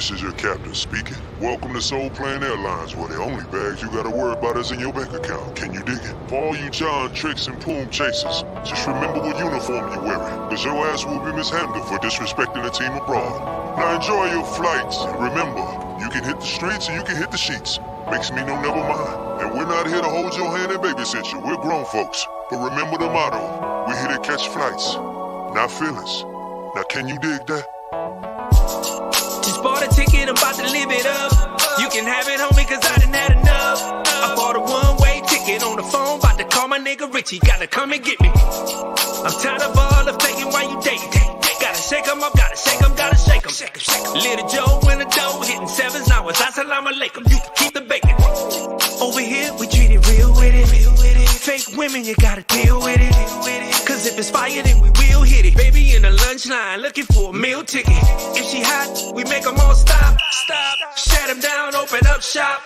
This is your captain speaking. Welcome to Soul Plane Airlines, where the only bags you gotta worry about is in your bank account. Can you dig it? For all you John tricks and plume chasers, just remember what uniform you're wearing, cause your ass will be mishandled for disrespecting the team abroad. Now enjoy your flights, and remember, you can hit the streets or you can hit the sheets. Makes me no never mind. And we're not here to hold your hand and babysit you. We're grown folks. But remember the motto, we're here to catch flights, not feelings. Now can you dig that? Just bought a ticket, I'm about to live it up. You can have it, homie, cause I done had enough. I bought a one-way ticket on the phone, about to call my nigga Richie, gotta come and get me. I'm tired of all the faking while you dating. Gotta shake 'em up, gotta shake 'em, gotta shake 'em. Little Joe in the dough, hitting sevens, now it's assalamu alaikum. You can keep the bacon. Over here, we treat it real with it. Fake women, you gotta deal with it. Cause if it's fire, then we will hit it. Baby in the lunch line, looking for a meal ticket. If she hot, we make 'em all stop. Shut 'em down, open up shop.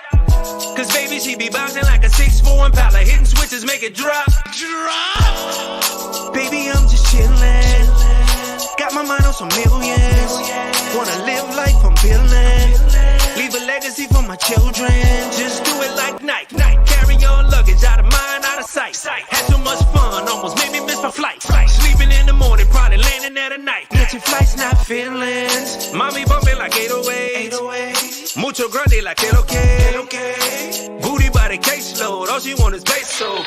Cause baby, she be bouncing like a 6'4" Impala. Hitting switches, make it drop. Baby, I'm just chillin'. Got my mind on some millions. Wanna live life, I'm building. Leave a legacy for my children. Just do it like night. Carry on luggage, out of mind, out of sight. Had too much fun, almost made me miss my flight. Sleeping in the morning, probably landing at a night. Catching flights, not feelings. Mommy bumping like 808. Mucho grande like que lo que. Booty by the caseload, all she want is peso.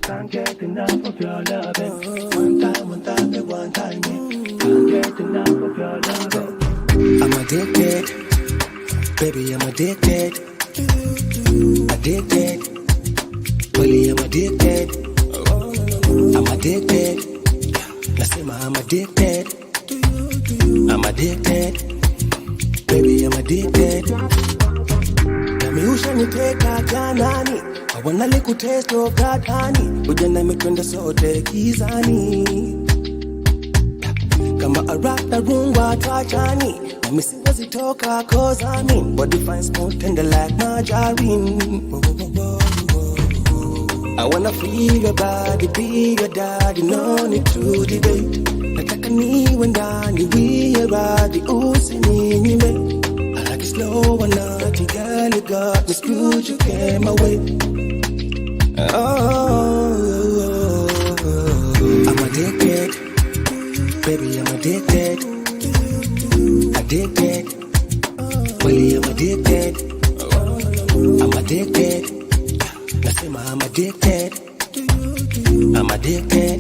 Can't get enough of your loving. One time, can't get enough of your loving. I'm addicted, baby, I'm addicted. Addicted, really, I'm addicted. I'm addicted. Nasema I'm addicted. I'm addicted, baby, I'm addicted. Nami ushaniteka janani. I wanna lick with taste of God honey. Ujana mitwende sote kizani. Kama arata rungwa twachani. Nami siwezi toka cause I'm in. Body fine smooth tender like margarine. I wanna feel your body, be your daddy. No need to debate. Nataka niwe ndani, we ride usininyime. I like it slow and naughty, girl, you got me screwed, you came away. Oh, I'm addicted, baby, I'm addicted. Addicted, really, I'm addicted. I'm addicted, nasema I'm addicted. I'm addicted,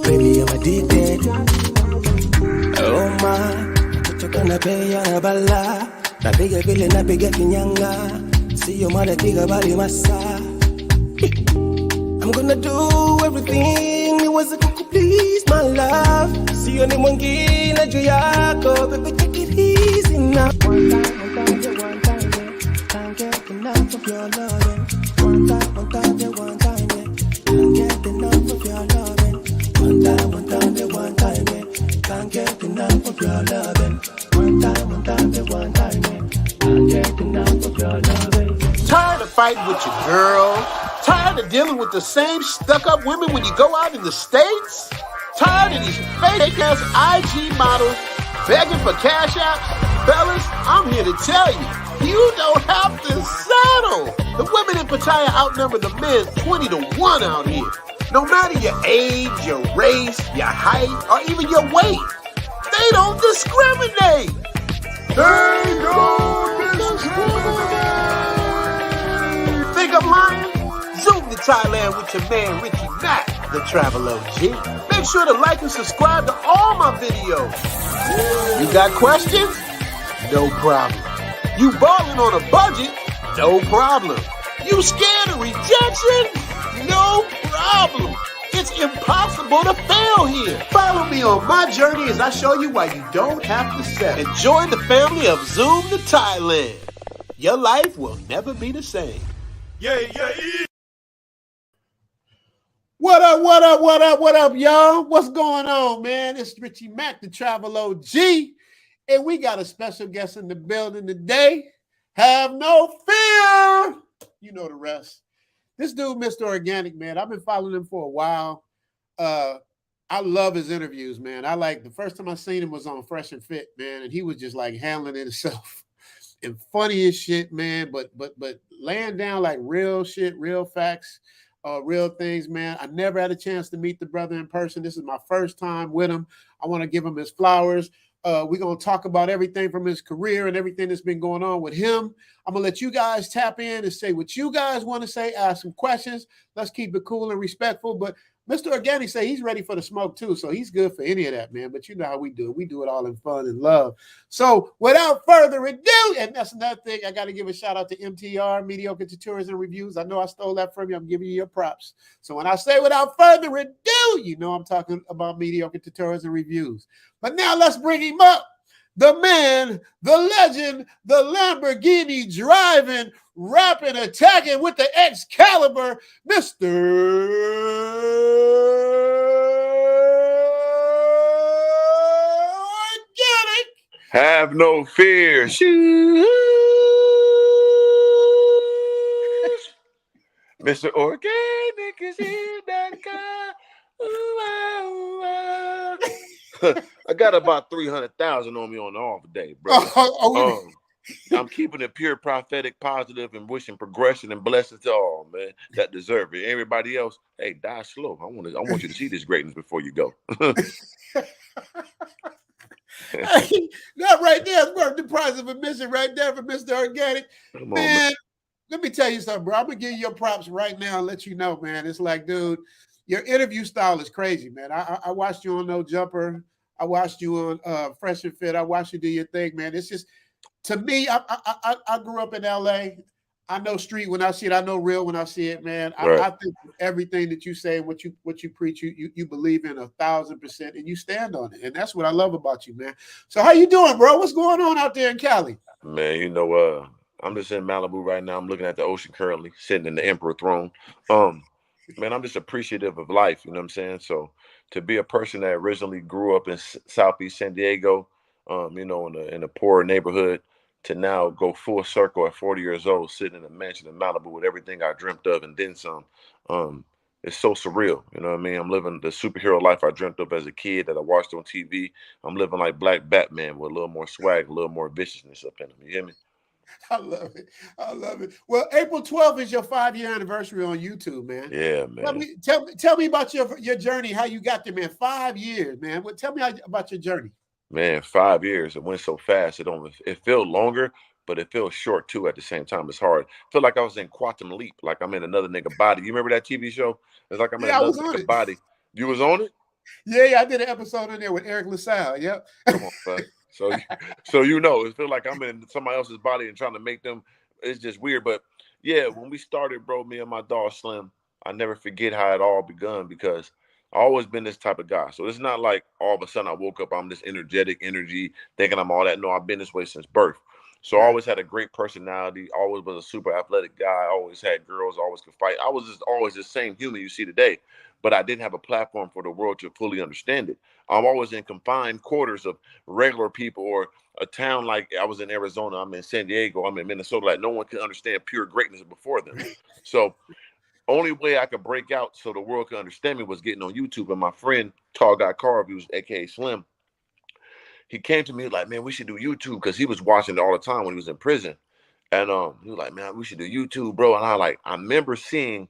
baby, I'm addicted. Oh my, kutoka na beya na bala. Napiga vile napiga kinyanga. Siyo madakiga bali masa. I'm gonna do everything it was to please my love. See you mwingine juu yako, baby take it easy now. One time, yeah. Can't get enough of your loving. One time, yeah. Can't get enough of your loving. One time, yeah. Can't get enough of your loving. One time, yeah. Can't get enough of your loving. Tired of fighting with your girl? Tired of dealing with the same stuck-up women when you go out in the States? Tired of these fake-ass IG models begging for cash apps? Fellas, I'm here to tell you, you don't have to settle. The women in Pattaya outnumber the men 20-1 out here. No matter your age, your race, your height, or even your weight, they don't discriminate. They don't discriminate. Think I'm lying? Zoom to Thailand with your man Richie Mack, the Travel OG. Make sure to like and subscribe to all my videos. You got questions? No problem. You balling on a budget? No problem. You scared of rejection? No problem. It's impossible to fail here. Follow me on my journey as I show you why you don't have to settle. And join the family of Zoom to Thailand. Your life will never be the same. Yeah. What up, y'all? What's going on, man? It's Richie Mack, the Travel OG, and we got a special guest in the building today. Have no fear. You know the rest. This dude, Mr. Organic, man, I've been following him for a while. I love his interviews, man. I like the first time I seen him was on Fresh and Fit, man, and he was just like handling it himself and funny as shit, man. But laying down like real shit, real facts, real things, man. I never had a chance to meet the brother in person. This is my first time with him. I want to give him his flowers. We're going to talk about everything from his career and everything that's been going on with him. I'm going to let you guys tap in and say what you guys want to say, ask some questions. Let's keep it cool and respectful. But Mr. Organic say he's ready for the smoke too, so he's good for any of that, man. But you know how we do it. We do it all in fun and love. So without further ado, and that's another thing, I got to give a shout out to MTR, Mediocre Tutorials and Reviews. I know I stole that from you. I'm giving you your props. So when I say without further ado, you know I'm talking about Mediocre Tutorials and Reviews. But now let's bring him up. The man, the legend, the Lamborghini driving, rapping, attacking with the Excalibur, Mr. Organic. Have no fear. Mr. Organic is in that car. I got about 300,000 on me on the off day, bro. I'm keeping it pure, prophetic, positive, and wishing progression and blessings to all, man, that deserve it. Everybody else, hey, die slow. I want you to see this greatness before you go. Hey, that right there is worth the price of admission right there for Mr. Organic. Man, let me tell you something, bro. I'm going to give you your props right now and let you know, man. It's like, dude, your interview style is crazy, man. I watched you on No Jumper. I watched you on Fresh and Fit. I watched you do your thing, man. It's just, to me, I grew up in L.A. I know street when I see it. I know real when I see it, man. Right. I think everything that you say, what you preach, you believe in 1,000%, and you stand on it. And that's what I love about you, man. So how you doing, bro? What's going on out there in Cali? Man, you know, I'm just in Malibu right now. I'm looking at the ocean currently, sitting in the Emperor throne. Man, I'm just appreciative of life, you know what I'm saying? So to be a person that originally grew up in Southeast San Diego, you know, in a poor neighborhood, to now go full circle at 40 years old, sitting in a mansion in Malibu with everything I dreamt of and then some. It's so surreal, you know what I mean? I'm living the superhero life I dreamt of as a kid that I watched on TV. I'm living like Black Batman with a little more swag, a little more viciousness up in him. You hear me? I love it. I love it. Well, April 12th is your 5-year anniversary on YouTube, man. Yeah, man. Tell me about your journey, how you got there, man. 5 years, man. Well, tell me about your journey. Man, 5 years. It went so fast. It felt longer, but it feels short too at the same time. It's hard. I feel like I was in Quantum Leap, like I'm in another nigga body. You remember that TV show? It's like I'm in another nigga body. You was on it? Yeah, I did an episode in there with Eric LaSalle. Yep. Come on, bud. So you know, it feels like I'm in somebody else's body and trying to make them. It's just weird, but yeah, when we started, bro, me and my dog Slim, I never forget how it all begun because I always been this type of guy. So it's not like all of a sudden I woke up, I'm this energetic energy, thinking I'm all that. No, I've been this way since birth. So I always had a great personality, always was a super athletic guy, always had girls, always could fight. I was just always the same human you see today, but I didn't have a platform for the world to fully understand it. I'm always in confined quarters of regular people or a town like I was in Arizona, I'm in San Diego, I'm in Minnesota, like no one could understand pure greatness before them. So only way I could break out so the world could understand me was getting on YouTube. And my friend, Tall Guy Carve, who's AKA Slim, he came to me like, man, we should do YouTube because he was watching it all the time when he was in prison. And he was like, man, we should do YouTube, bro. And I remember seeing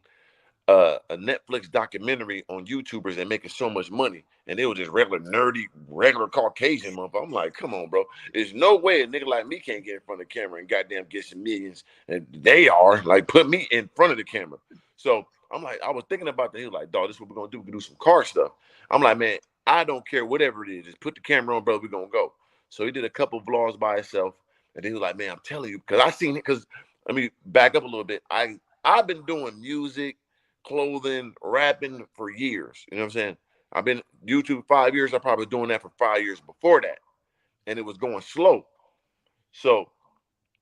a Netflix documentary on YouTubers and making so much money. And they were just regular Caucasian motherfucker. I'm like, come on, bro. There's no way a nigga like me can't get in front of the camera and goddamn get some millions. And they are like, put me in front of the camera. So I'm like, I was thinking about that. He was like, dog, this is what we're going to do. We can do some car stuff. I'm like, man, I don't care whatever it is. Just put the camera on, bro. We're going to go. So he did a couple vlogs by himself. And then he was like, man, I'm telling you, because I seen it. Because let me back up a little bit. I've been doing music, clothing, rapping for years. You know what I'm saying? I've been YouTube 5 years. I probably was doing that for 5 years before that. And it was going slow. So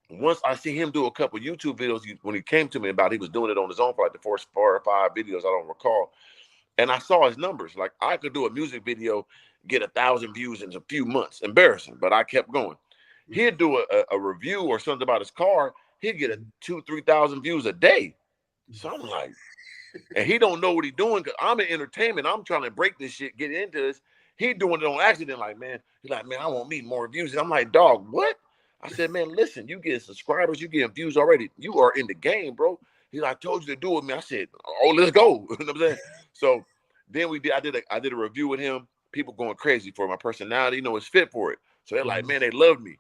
once I see him do a couple YouTube videos, when he came to me about he was doing it on his own for like the first 4 or 5 videos, I don't recall. And I saw his numbers. Like I could do a music video, get 1,000 views in a few months. Embarrassing, but I kept going. He'd do a review or something about his car, he'd get a 2,000-3,000 views a day. So I'm like, and he don't know what he's doing because I'm in entertainment. I'm trying to break this shit, get into this. He doing it on accident. Like, man, he's like, man, I want me more views. And I'm like, dog, what? I said, man, listen, you get subscribers, you getting views already. You are in the game, bro. He's like, I told you to do it with me. I said, oh, let's go. You know what I'm saying? So then I did a review with him. People going crazy for my personality, it's fit for it. So they're like, man, they love me.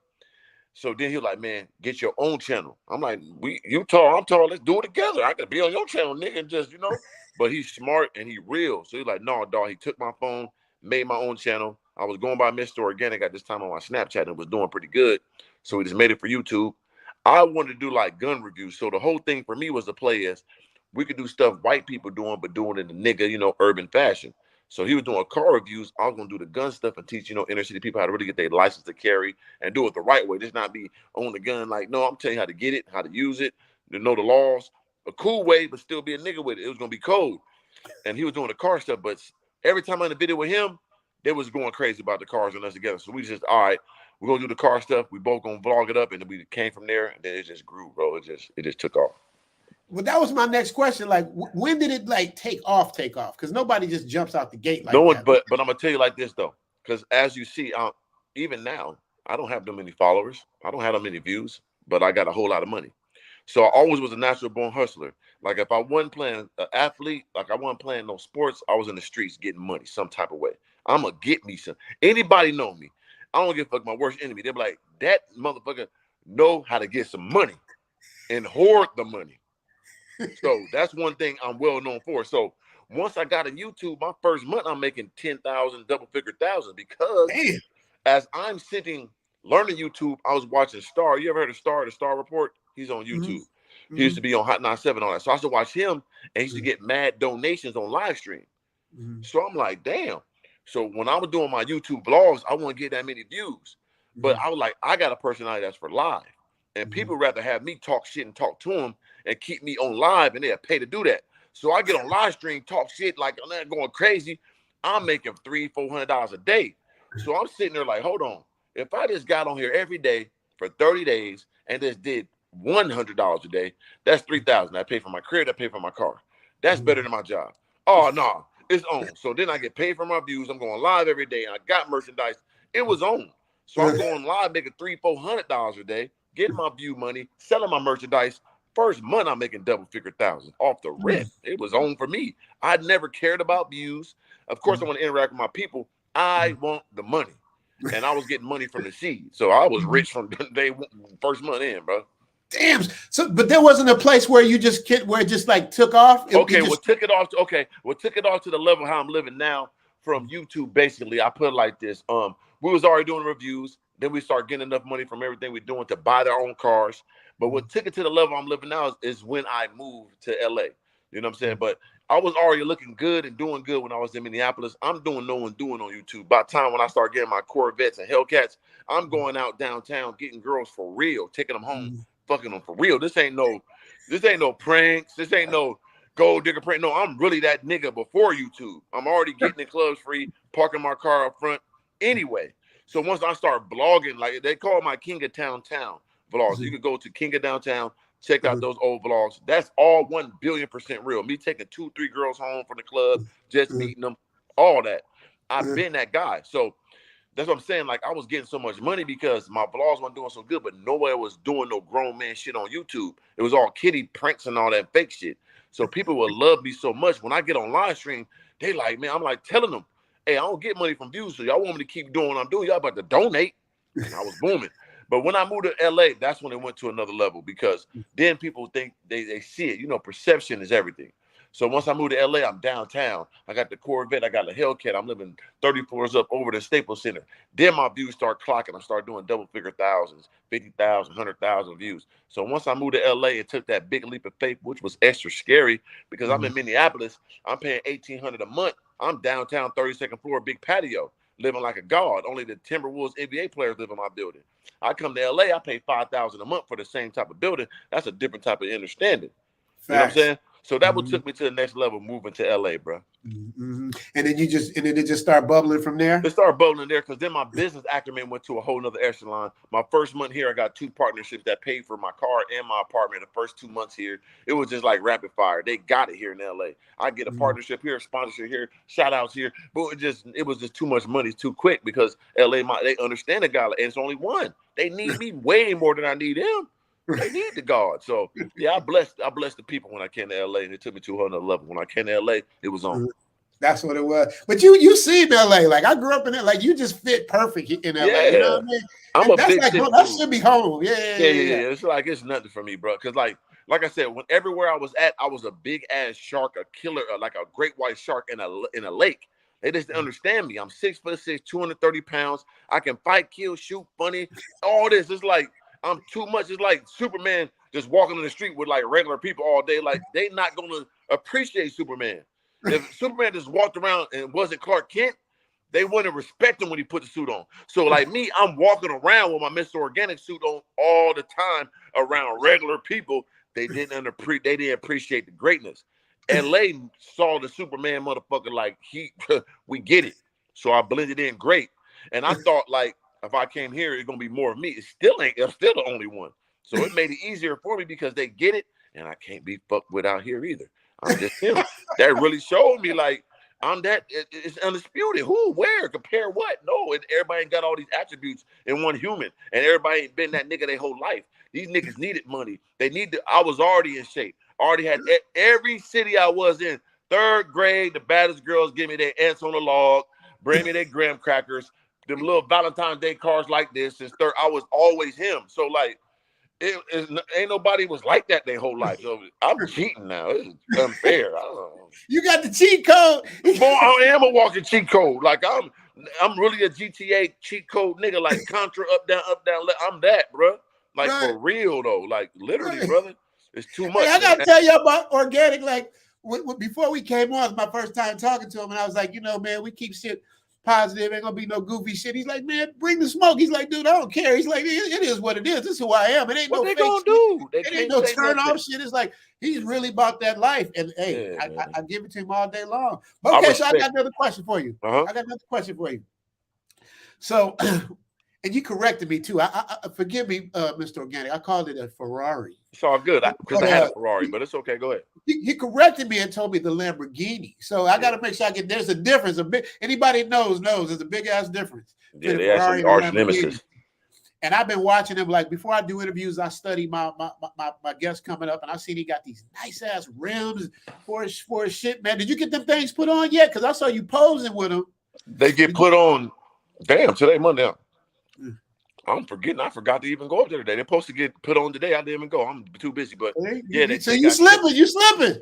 So then he was like, man, get your own channel. I'm like, you tall, I'm tall, let's do it together. I could be on your channel, nigga, and just, But he's smart and he real. So he's like, no, dog. He took my phone, made my own channel. I was going by Mr. Organic at this time on my Snapchat and it was doing pretty good. So we just made it for YouTube. I wanted to do like gun reviews. So the whole thing for me was to play is we could do stuff white people doing, but doing it in the nigga, urban fashion. So he was doing car reviews. I was going to do the gun stuff and teach, inner city people how to really get their license to carry and do it the right way. Just not be on the gun like, no, I'm telling you how to get it, how to use it, to know the laws. A cool way, but still be a nigga with it. It was going to be cold. And he was doing the car stuff. But every time I'm in the video with him, they was going crazy about the cars and us together. So we just, all right, we're going to do the car stuff. We both going to vlog it up. And then we came from there. And then it just grew, bro. It just took off. Well, that was my next question. Like, when did it like take off? Because nobody just jumps out the gate like no one, that. But I'm gonna tell you like this though, because as you see, even now, I don't have that many followers. I don't have that many views, but I got a whole lot of money. So I always was a natural born hustler. Like if I wasn't playing an athlete, like I wasn't playing no sports, I was in the streets getting money some type of way. I'm gonna get me some. Anybody know me? I don't give a fuck my worst enemy. They're like, that motherfucker know how to get some money and hoard the money. So that's one thing I'm well known for. So once I got on YouTube, my first month I'm making 10,000, double figure thousand because as I'm sitting learning YouTube, I was watching Star. You ever heard of Star, the Star Report? He's on YouTube. Mm-hmm. He used to be on Hot 97 all that. So I used to watch him and he used to get mad donations on live stream. Mm-hmm. So I'm like, damn. So when I was doing my YouTube vlogs, I wouldn't get that many views. But I was like, I got a personality that's for live. And people rather have me talk shit and talk to them and keep me on live, and they'll pay to do that. So I get on live stream, talk shit like I'm not going crazy. I'm making $300-400 a day. So I'm sitting there like, hold on. If I just got on here every day for 30 days and just did $100 a day, that's $3,000. I pay for my crib, I pay for my car. That's better than my job. Oh no, it's on. So then I get paid for my views. I'm going live every day, and I got merchandise. It was on. So I'm going live, making $300-400 a day, getting my view money, selling my merchandise. First month, I'm making double figure thousands off the rip. It was on for me. I never cared about views. Of course, I want to interact with my people. I want the money. And I was getting money from the seed. So I was rich from day first month in, bro. Damn. So, but there wasn't a place where you just where it just like took off. Took it off to the level how I'm living now from YouTube. Basically, I put it like this. We was already doing reviews. Then we start getting enough money from everything we're doing to buy their own cars. But what took it to the level I'm living now is when I moved to LA. You know what I'm saying? But I was already looking good and doing good when I was in Minneapolis. I'm doing no one doing on YouTube. By the time when I start getting my Corvettes and Hellcats, I'm going out downtown getting girls for real, taking them home, fucking them for real. This ain't no pranks. This ain't no gold digger prank. No, I'm really that nigga before YouTube. I'm already getting in clubs free, parking my car up front anyway. So once I start blogging, like they call my King of Town vlogs. You could go to King of Downtown, check out those old vlogs. That's all 1,000,000,000% real. Me taking 2-3 girls home from the club, just meeting them, all that. I've been that guy. So that's what I'm saying. Like I was getting so much money because my vlogs weren't doing so good, but nobody was doing no grown man shit on YouTube. It was all kiddie pranks and all that fake shit. So people would love me so much. When I get on live stream, they like, man, I'm like telling them, hey, I don't get money from views, so y'all want me to keep doing what I'm doing. Y'all about to donate. And I was booming. But when I moved to LA, that's when it went to another level because then people think they see it. You know, perception is everything. So once I moved to LA, I'm downtown. I got the Corvette. I got the Hellcat. I'm living 30 floors up over the Staples Center. Then my views start clocking. I start doing double figure thousands, 50,000, 100,000 views. So once I moved to LA, it took that big leap of faith, which was extra scary because I'm in Minneapolis. I'm paying $1,800 a month. I'm downtown, 32nd floor, big patio, living like a god. Only the Timberwolves NBA players live in my building. I come to LA, I pay $5,000 a month for the same type of building. That's a different type of understanding. You know what I'm saying? So that what took me to the next level, moving to LA, bro. Mm-hmm. And then it just started bubbling from there. It started bubbling there because then my business acumen went to a whole nother echelon. My first month here, I got 2 partnerships that paid for my car and my apartment. The first 2 months here, it was just like rapid fire. They got it here in LA. I get a partnership here, sponsorship here, shout outs here, but it was just too much money too quick because LA, they understand the guy, and it's only one. They need me way more than I need him. They need the God. So yeah, I blessed the people when I came to LA, and it took me to another level. When I came to LA, it was on. That's what it was. But you seen LA. Like I grew up in it. Like you just fit perfect in LA. Yeah. You know what I mean? I'm a big like, that should be home. Yeah. It's like it's nothing for me, bro. Because like I said, when everywhere I was at, I was a big ass shark, a killer, like a great white shark in a lake. They just didn't understand me. I'm 6'6", 230 pounds. I can fight, kill, shoot, funny, all this. It's like I'm too much. It's like Superman just walking in the street with like regular people all day. Like they not gonna appreciate Superman. If Superman just walked around and wasn't Clark Kent, they wouldn't respect him when he put the suit on. So like me, I'm walking around with my Mr. Organic suit on all the time around regular people. They didn't appreciate the greatness. LA saw the Superman motherfucker like we get it. So I blended in great. And I thought like if I came here, it's gonna be more of me. I'm still the only one. So it made it easier for me because they get it, and I can't be fucked with out here either. I'm just him. That really showed me like I'm that. It's undisputed. Who, where, compare what? No, and everybody ain't got all these attributes in one human, and everybody ain't been that nigga their whole life. These niggas needed money. I was already in shape. Already had every city I was in. 3rd grade, the baddest girls give me their ants on the log, bring me their graham crackers, them little Valentine's Day cards like this. Since I was always him. So like. Ain't nobody was like that their whole life. So I'm cheating now. It's unfair. I don't know. You got the cheat code. Boy, I am a walking cheat code. Like I'm really a GTA cheat code nigga. Like Contra, up down. I'm that, bro. Like for real though. Like literally, brother. It's too much. Hey, I gotta tell you about Organic. Like before we came on, it was my first time talking to him, and I was like, man, we keep shit positive, ain't gonna be no goofy shit. He's like, man, bring the smoke. He's like, dude, I don't care. He's like, it is what it is. This is who I am. It ain't what no they fake gonna shit. do. It ain't no turn off shit. It's like he's really about that life. And hey, I give it to him all day long. Okay, so I got another question for you. I got another question for you. So, and you corrected me too. I forgive me, Mr. Organic. I called it a Ferrari. It's all good because I had a Ferrari, but it's okay. Go ahead. He corrected me and told me the Lamborghini. So I got to make sure there's a difference. Anybody knows there's a big ass difference. Yeah, they actually arch nemesis. And I've been watching him. Like before I do interviews, I study my guests coming up, and I seen he got these nice ass rims for his shit, man. Did you get them things put on yet? Because I saw you posing with them. They get put on. Damn, today Monday. I'm forgetting. I forgot to even go up there today. They're supposed to get put on today. I didn't even go. I'm too busy. But yeah, so you slipping. You slipping.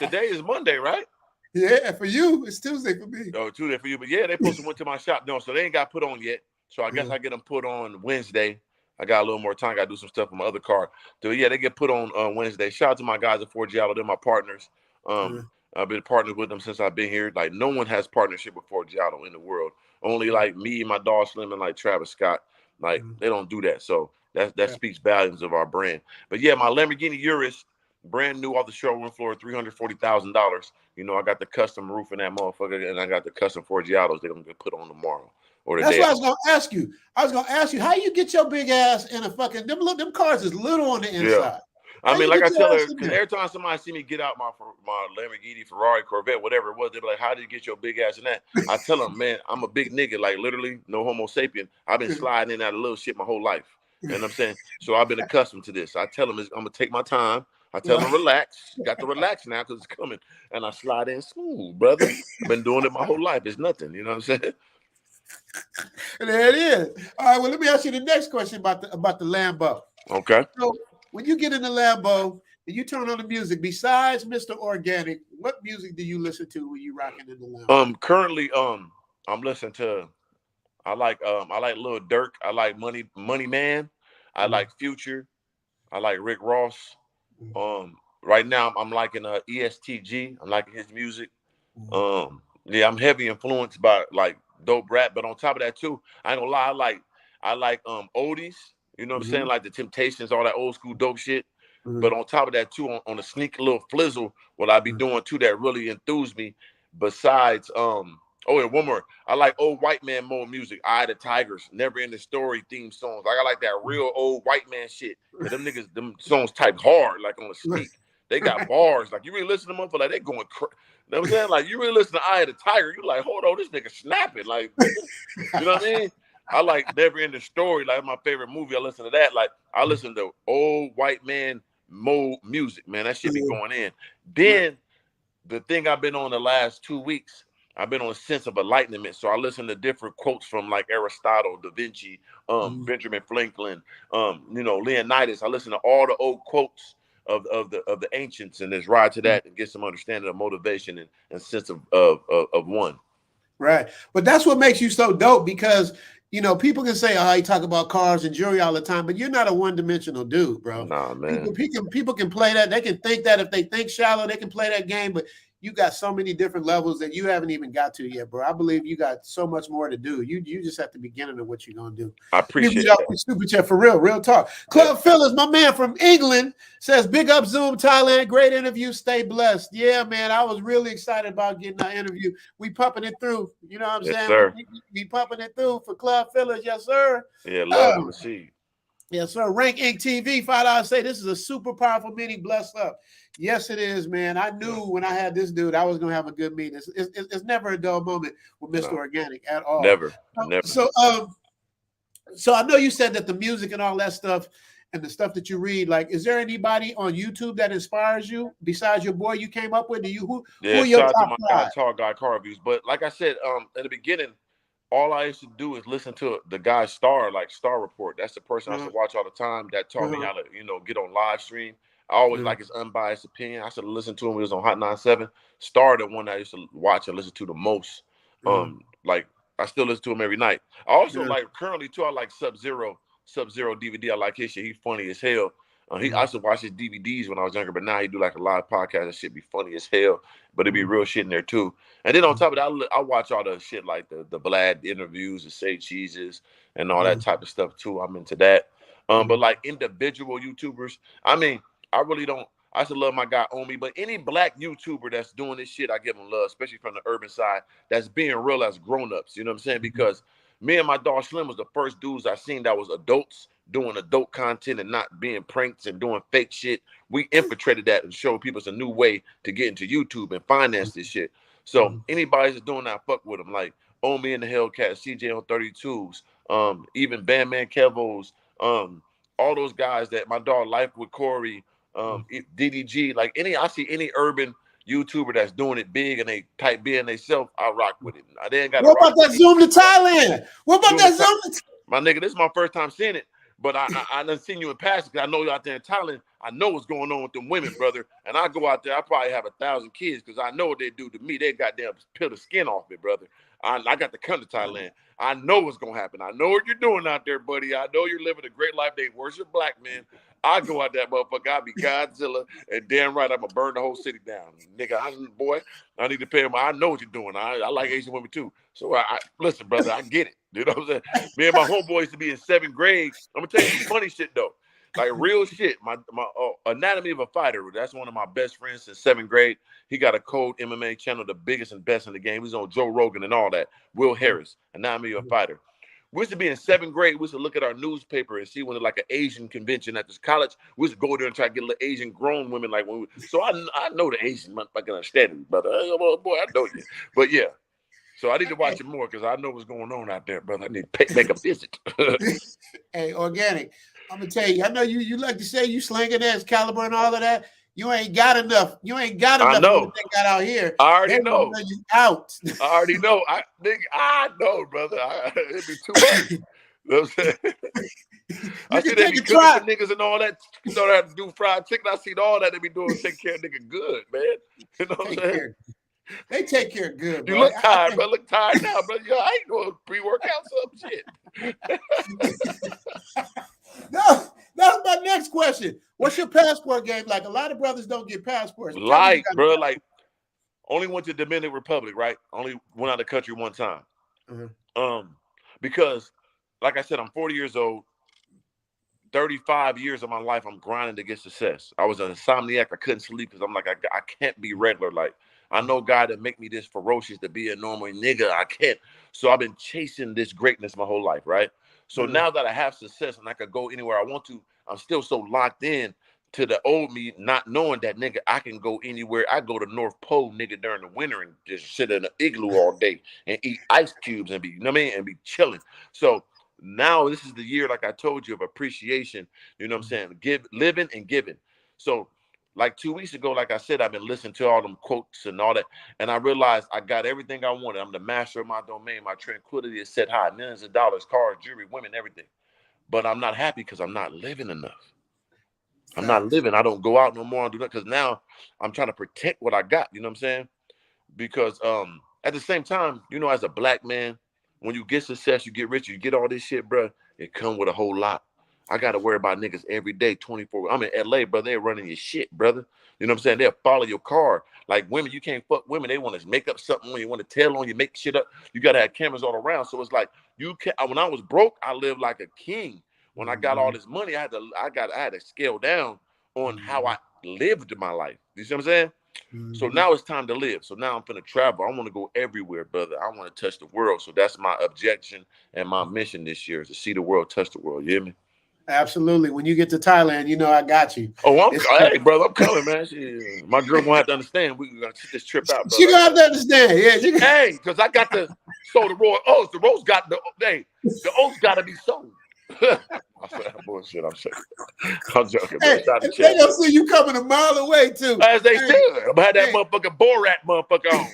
Today is Monday, right? Yeah, for you. It's Tuesday for me. Oh, Tuesday for you. But yeah, they supposed to went to my shop. No, so they ain't got put on yet. So I guess I get them put on Wednesday. I got a little more time. I got to do some stuff on my other car. So yeah, they get put on Wednesday. Shout out to my guys at Forgiato. They're my partners. I've been partnered with them since I've been here. Like no one has partnership with Forgiato in the world. Only like me and my dog Slim and like Travis Scott. Like they don't do that. So that speaks volumes of our brand. But yeah, my Lamborghini Urus, brand new off the showroom floor, $340,000. You know, I got the custom roof in that motherfucker, and I got the custom Forgiatos they're gonna get put on tomorrow. That's what I was gonna ask you. I was gonna ask you how you get your big ass in a fucking them cars is little on the inside. Yeah. I mean, like I tell her, because every time somebody see me get out my Lamborghini, Ferrari, Corvette, whatever it was, they're like, how did you get your big ass in that? I tell them, man, I'm a big nigga, like literally no homo sapien. I've been sliding in and out of little shit my whole life. You know what I'm saying? So I've been accustomed to this. I tell them I'm going to take my time. I tell them relax. Got to relax now because it's coming. And I slide in smooth, brother. I've been doing it my whole life. It's nothing. You know what I'm saying? There it is. All right, well, let me ask you the next question about the Lambo. Okay. So, when you get in the Lambo and you turn on the music, besides Mr. Organic, what music do you listen to when you rocking in the Lambo? Currently, I'm listening to. I like Lil Durk. I like Money Man. I like Future. I like Rick Ross. Right now I'm liking ESTG. I'm liking his music. Yeah, I'm heavy influenced by like dope rap, but on top of that too, I ain't gonna lie, I like oldies. You know what I'm saying? Like the Temptations, all that old school dope shit. But on top of that, too, on a sneaky little flizzle, what I be doing too that really enthused me. Besides, and one more. I like old white man mode music. Eye of the Tigers, Never Ending Story theme songs. Like I like that real old white man shit. And them niggas, them songs type hard, like on a sneak. They got bars. Like you really listen to them, like they going. You know what I'm saying? Like you really listen to Eye of the Tiger, you like, hold on, this nigga snapping. Like, you know what I mean? I like Never Ending Story. Like my favorite movie. I listen to that. Like I listen to old white man mode music. Man, that shit be going in. Then the thing I've been on the last 2 weeks. I've been on a sense of enlightenment, so I listen to different quotes from like Aristotle, Da Vinci, Benjamin Franklin, Leonidas. I listen to all the old quotes of the ancients and just ride to that and get some understanding of motivation and sense of one. Right, but that's what makes you so dope because people can say, "Oh, you talk about cars and jewelry all the time," but you're not a one-dimensional dude, bro. Nah, man. People can play that. They can think that if they think shallow, they can play that game, but you got so many different levels that you haven't even got to yet, bro. I believe you got so much more to do. You just at the beginning of what you're gonna do. I appreciate that. Super chat for real talk. Club Phyllis, my man from England, says, "Big up Zoom Thailand, great interview. Stay blessed." Yeah, man, I was really excited about getting our interview. We pumping it through. You know what I'm saying? Sir. We pumping it through for Club Phyllis, yes sir. Yeah, love to see. Yes, sir. Rank Inc. TV, $5 say this is a super powerful meeting. Bless up. Yes, it is, man. I knew when I had this dude, I was going to have a good meeting. It's never a dull moment with Mr. Organic at all. Never. So I know you said that the music and all that stuff and the stuff that you read, like, is there anybody on YouTube that inspires you besides your boy you came up with? Who are your shout out top to my guy, Tall Guy Car Reviews. But like I said, in the beginning, all I used to do is listen to the guy Star Report. That's the person I used to watch all the time that taught me how to, get on live stream. I always like his unbiased opinion. I should listen to him when he was on Hot 97. Star, the one I used to watch and listen to the most. Like I still listen to him every night. I also like currently too. I like Sub-Zero DVD. I like his shit. He's funny as hell. I used to watch his DVDs when I was younger, but now he do like a live podcast. That shit be funny as hell, but it be real shit in there too. And then on top of that, I watch all the shit like the Vlad interviews, the Say Cheeses, and all that type of stuff too. I'm into that. But like individual YouTubers, I mean, I really don't. I still love my guy Omi, but any black YouTuber that's doing this shit, I give them love, especially from the urban side. That's being real as grown-ups. You know what I'm saying? Because me and my dog Slim was the first dudes I seen that was adults doing adult content and not being pranks and doing fake shit. We infiltrated that and showed people it's a new way to get into YouTube and finance this shit. So anybody that's doing that, fuck with them. Like Omi and the Hellcat, CJ on 32s, even Bandman Kevos, all those guys that my dog Life with Corey, DDG, like I see any urban YouTuber that's doing it big and they type B in themselves, I rock with it. What about that Zoom to Thailand? What about that Zoom to my nigga? This is my first time seeing it, but I done seen you in passing because I know you out there in Thailand. I know what's going on with them women, brother. And I go out there, I probably have 1,000 kids because I know what they do to me. They goddamn peel the skin off me, brother. I got to come to Thailand. I know what's gonna happen. I know what you're doing out there, buddy. I know you're living a great life. They worship black men. I go out that motherfucker. I be Godzilla, and damn right, I'm gonna burn the whole city down, nigga. I need to pay him. I know what you're doing. I like Asian women too. So I listen, brother. I get it. You know what I'm saying? Me and my homeboy used to be in 7th grade. I'm gonna tell you some funny shit though, like real shit. My Anatomy of a Fighter. That's one of my best friends since 7th grade. He got a Code MMA channel, the biggest and best in the game. He's on Joe Rogan and all that. Will Harris, Anatomy of a Fighter. We used to be in 7th grade. We used to look at our newspaper and see when it's like an Asian convention at this college. We used to go there and try to get little Asian grown women like when so I know the Asian motherfucking understanding, brother. Boy, I know you. But yeah. So I need to watch it more because I know what's going on out there, brother. I need to make a visit. Hey, Organic, I'm gonna tell you, I know you like to say you slinging Excalibur and all of that. You ain't got enough. You ain't got enough. I know. Of what they got out here. I already know. You out. I already know. I know, brother. It'd be too much. You know what I'm saying? I see they be cooking for niggas and all that. You know, they have to do fried chicken. I seen all that they be doing to take care of nigga good, man. You know what I'm saying? They take care of good, bro. You look tired, bro. Look tired now, bro. Yo, I ain't doing pre-workout some shit. No, that's my next question. What's your passport game like? A lot of brothers don't get passports. Like, bro, like only went to Dominican Republic, right? Only went out of the country one time. Because, like I said, I'm 40 years old. 35 years of my life, I'm grinding to get success. I was an insomniac. I couldn't sleep because I'm like, I can't be regular. Like, I know God that make me this ferocious to be a normal nigga. I can't. So I've been chasing this greatness my whole life, right? So now that I have success and I could go anywhere I want to, I'm still so locked in to the old me, not knowing that, nigga, I can go anywhere. I go to North Pole, nigga, during the winter and just sit in an igloo all day and eat ice cubes and be, you know what I mean, and be chilling. So now this is the year, like I told you, of appreciation. You know what I'm saying? Living and giving. So like 2 weeks ago, like I said, I've been listening to all them quotes and all that, and I realized I got everything I wanted. I'm the master of my domain. My tranquility is set high, millions of dollars, cars, jewelry, women, everything. But I'm not happy because I'm not living enough. I'm not living. I don't go out no more and do that because now I'm trying to protect what I got. You know what I'm saying? Because at the same time, you know, as a black man, when you get success, you get rich, you get all this shit, bro, it come with a whole lot. I got to worry about niggas every day, 24. I'm in LA, brother. They're running your shit, brother. You know what I'm saying? They'll follow your car. Like women, you can't fuck women. They want to make up something when you want to tell on you, make shit up. You got to have cameras all around. So it's like you can. When I was broke, I lived like a king. When I got all this money, I had to scale down on how I lived my life. You see what I'm saying? So now it's time to live. So now I'm finna travel. I want to go everywhere, brother. I want to touch the world. So that's my objection and my mission this year is to see the world, touch the world. You hear me? Absolutely. When you get to Thailand, you know I got you. Oh, hey, brother, I'm coming, man. My girl gonna have to understand. We gotta check this trip out, brother. She gonna have to understand, yeah. Hey, because I got to sold the raw oats. The roast got the oats got to be sold. I said bullshit. I'm joking. Hey, they gonna see you coming a mile away too. As they should. I'm had that motherfucking Borat motherfucker on.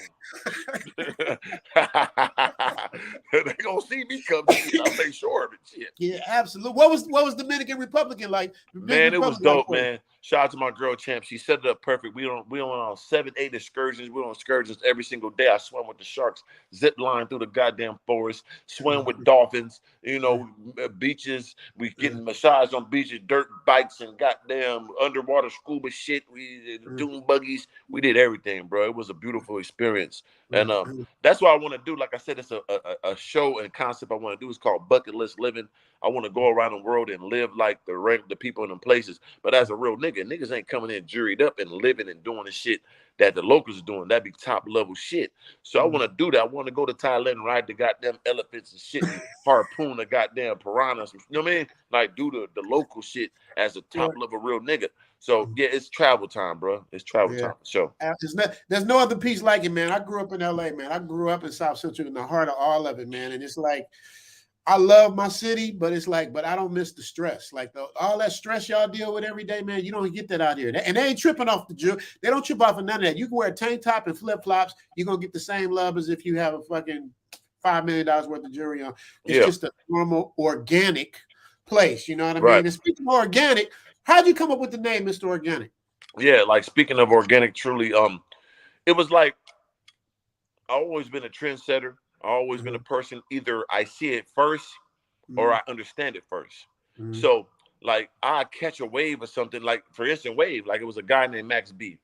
They gonna see me come. I'll make sure of it. Shit. Yeah, absolutely. What was Dominican Republic like? Man, it was dope, man. Shout out to my girl Champ. She set it up perfect. We on 7, 8 excursions. We're on excursions every single day. I swam with the sharks, zip line through the goddamn forest, swim with dolphins, you know, beaches. We getting massaged on beaches, dirt bikes, and goddamn underwater scuba shit. We dune buggies. We did everything, bro. It was a beautiful experience. And that's what I want to do. Like I said, it's a show and concept I want to do. It's called Bucket List Living. I want to go around the world and live like the people in them places. But as a real nigga, niggas ain't coming in juried up and living and doing the shit that the locals are doing. That'd be top level shit. So I want to do that. I want to go to Thailand and ride the goddamn elephants and shit, and harpoon the goddamn piranhas. You know what I mean? Like do the local shit as a top level real nigga. So yeah, it's travel time, bro. It's travel time. So there's no other piece like it, man. I grew up in LA, man. I grew up in South Central in the heart of all of it, man. And it's like I love my city, but it's like, but I don't miss the stress. Like all that stress y'all deal with every day, man, you don't get that out here. And they ain't tripping off the jewelry. They don't trip off of none of that. You can wear a tank top and flip flops. You're gonna get the same love as if you have a fucking $5 million worth of jewelry on. It's just a normal organic place. You know what I mean? And speaking of organic, how'd you come up with the name Mr. Organic? Yeah, like speaking of organic, truly, it was like I've always been a trendsetter. I've always been a person, either I see it first or I understand it first. So like I catch a wave or something, like for instance, wave, like it was a guy named Max B.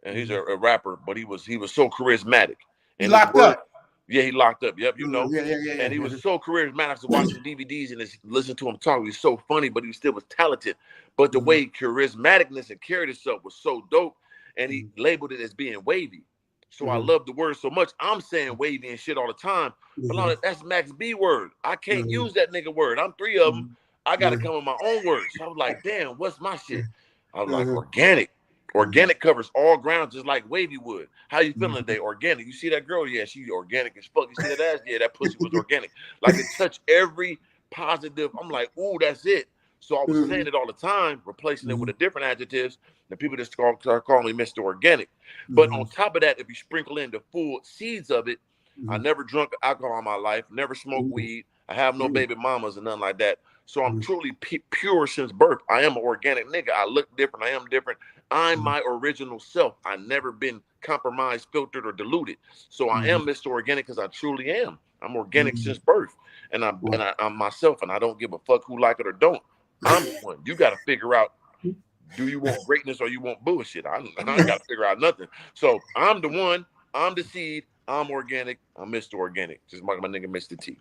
And he's a rapper, but he was so charismatic. And he locked up. Yeah, he locked up. Yep, you know. Yeah. And he was so charismatic. I was watching DVDs and listen to him talk. He was so funny, but he still was talented. But the way charismaticness and carried himself was so dope. And he labeled it as being wavy. So I love the word so much. I'm saying wavy and shit all the time. But that's Max B word. I can't use that nigga word. I'm 3 of them. I got to come with my own words. So I was like, damn, what's my shit? I was like, organic. Organic covers all ground just like wavy would. How you feeling today? Organic. You see that girl? Yeah, she organic as fuck. You see that ass? Yeah, that pussy was organic. Like it touched every positive. I'm like, ooh, that's it. So I was saying it all the time, replacing it with a different adjectives. And people just start calling me Mr. Organic. But on top of that, if you sprinkle in the full seeds of it, I never drunk alcohol in my life, never smoked weed. I have no baby mamas and nothing like that. So I'm truly pure since birth. I am an organic nigga. I look different. I am different. I'm my original self. I never been compromised, filtered, or diluted. So I am Mr. Organic because I truly am. I'm organic since birth. And I'm myself, and I don't give a fuck who like it or don't. I'm the one. You got to figure out, do you want greatness or you want bullshit? I got to figure out nothing. So I'm the one. I'm the seed. I'm organic. I'm Mr. Organic. Just like my nigga Mr. T.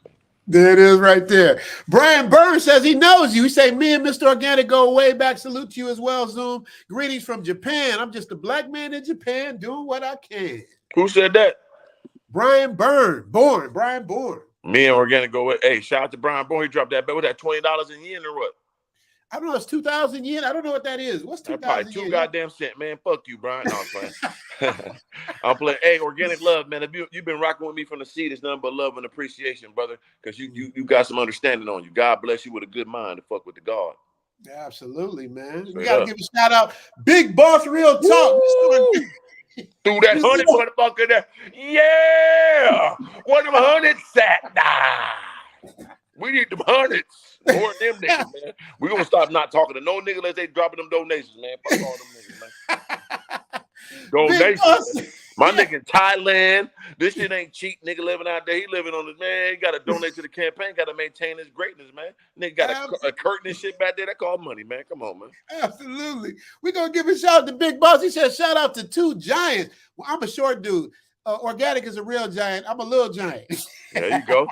There it is right there. Brian Burns says he knows you. He say, me and Mr. Organic go way back. Salute to you as well, Zoom. Greetings from Japan. I'm just a black man in Japan doing what I can. Who said that? Brian Brian Bourne. Me and Organic go with. Hey, shout out to Brian Bourne. He dropped that. What that $20 in yen or what? I don't know. It's 2,000 yen. I don't know what that is. What's 2,000 yen? Probably two goddamn cent, man. Fuck you, Brian. No, I'm playing. I'm playing. Hey, Organic love, man. If you've been rocking with me from the seed, it's nothing but love and appreciation, brother. Because you got some understanding on you. God bless you with a good mind to fuck with the God. Absolutely, man. Straight We gotta up. give a shout out. Big Boss Real Talk. Threw that 100 motherfucker there. Yeah. Where them 100s at? Nah. We need them 100s. More than them niggas, man. We gonna stop not talking to no nigga unless they dropping them donations, man. Fuck all them niggas, man. Donations. My nigga in Thailand. This shit ain't cheap. Nigga living out there. He living on this, man. He gotta donate to the campaign. Gotta maintain his greatness, man. Nigga got a curtain and shit back there. That called money, man. Come on, man. Absolutely. We're gonna give a shout out to Big Boss. He said, shout out to 2 giants. Well, I'm a short dude. Organic is a real giant. I'm a little giant. There you go.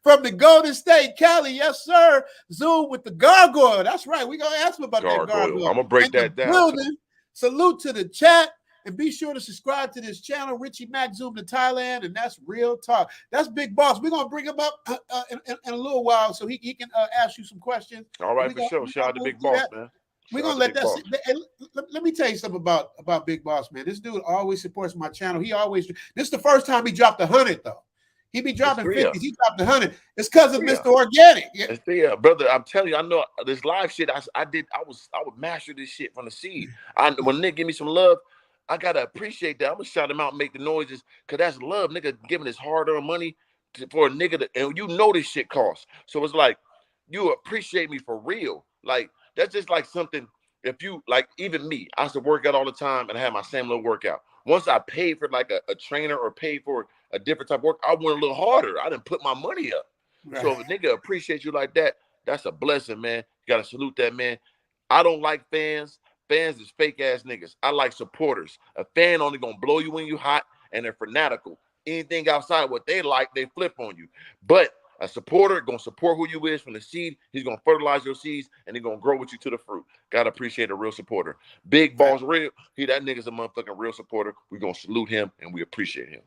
From the Golden State, Cali, yes, sir. Zoom with the gargoyle. That's right. We're gonna ask him about that gargoyle. I'm gonna break that down. Building. Salute to the chat. And be sure to subscribe to this channel, Richie Mack, Zoom to Thailand, and that's Real Talk. That's Big Boss. We're gonna bring him up in a little while so he can ask you some questions. All right, for sure. Shout out to Big Boss, man. We're gonna let that. Let me tell you something about Big Boss, man. This dude always supports my channel. He always. This is the first time he dropped 100 though. He be dropping 50s. He dropped 100. It's because of Mr. Organic. Yeah, brother. I'm telling you, I know this live shit. I would master this shit from the seed. When Nick give me some love, I gotta appreciate that. I'm gonna shout him out and make the noises, cause that's love, nigga. Giving his hard-earned money for a nigga, and you know this shit costs. So it's like you appreciate me for real. Like that's just like something. If you like, even me, I used to work out all the time and I had my same little workout. Once I paid for like a trainer or paid for a different type of work, I went a little harder. I didn't put my money up. Right. So if a nigga appreciates you like that, that's a blessing, man. You gotta salute that, man. I don't like fans. Fans is fake ass niggas. I like supporters. A fan only gonna blow you when you hot, and they're fanatical. Anything outside what they like, they flip on you. But a supporter gonna support who you is from the seed. He's gonna fertilize your seeds, and he's gonna grow with you to the fruit. Gotta appreciate a real supporter. Big Boss Real. That nigga's a motherfucking real supporter. We're gonna salute him, and we appreciate him.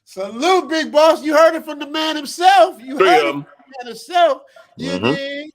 Salute, Big Boss. You heard it from the man himself. You heard it from the man himself. You dig?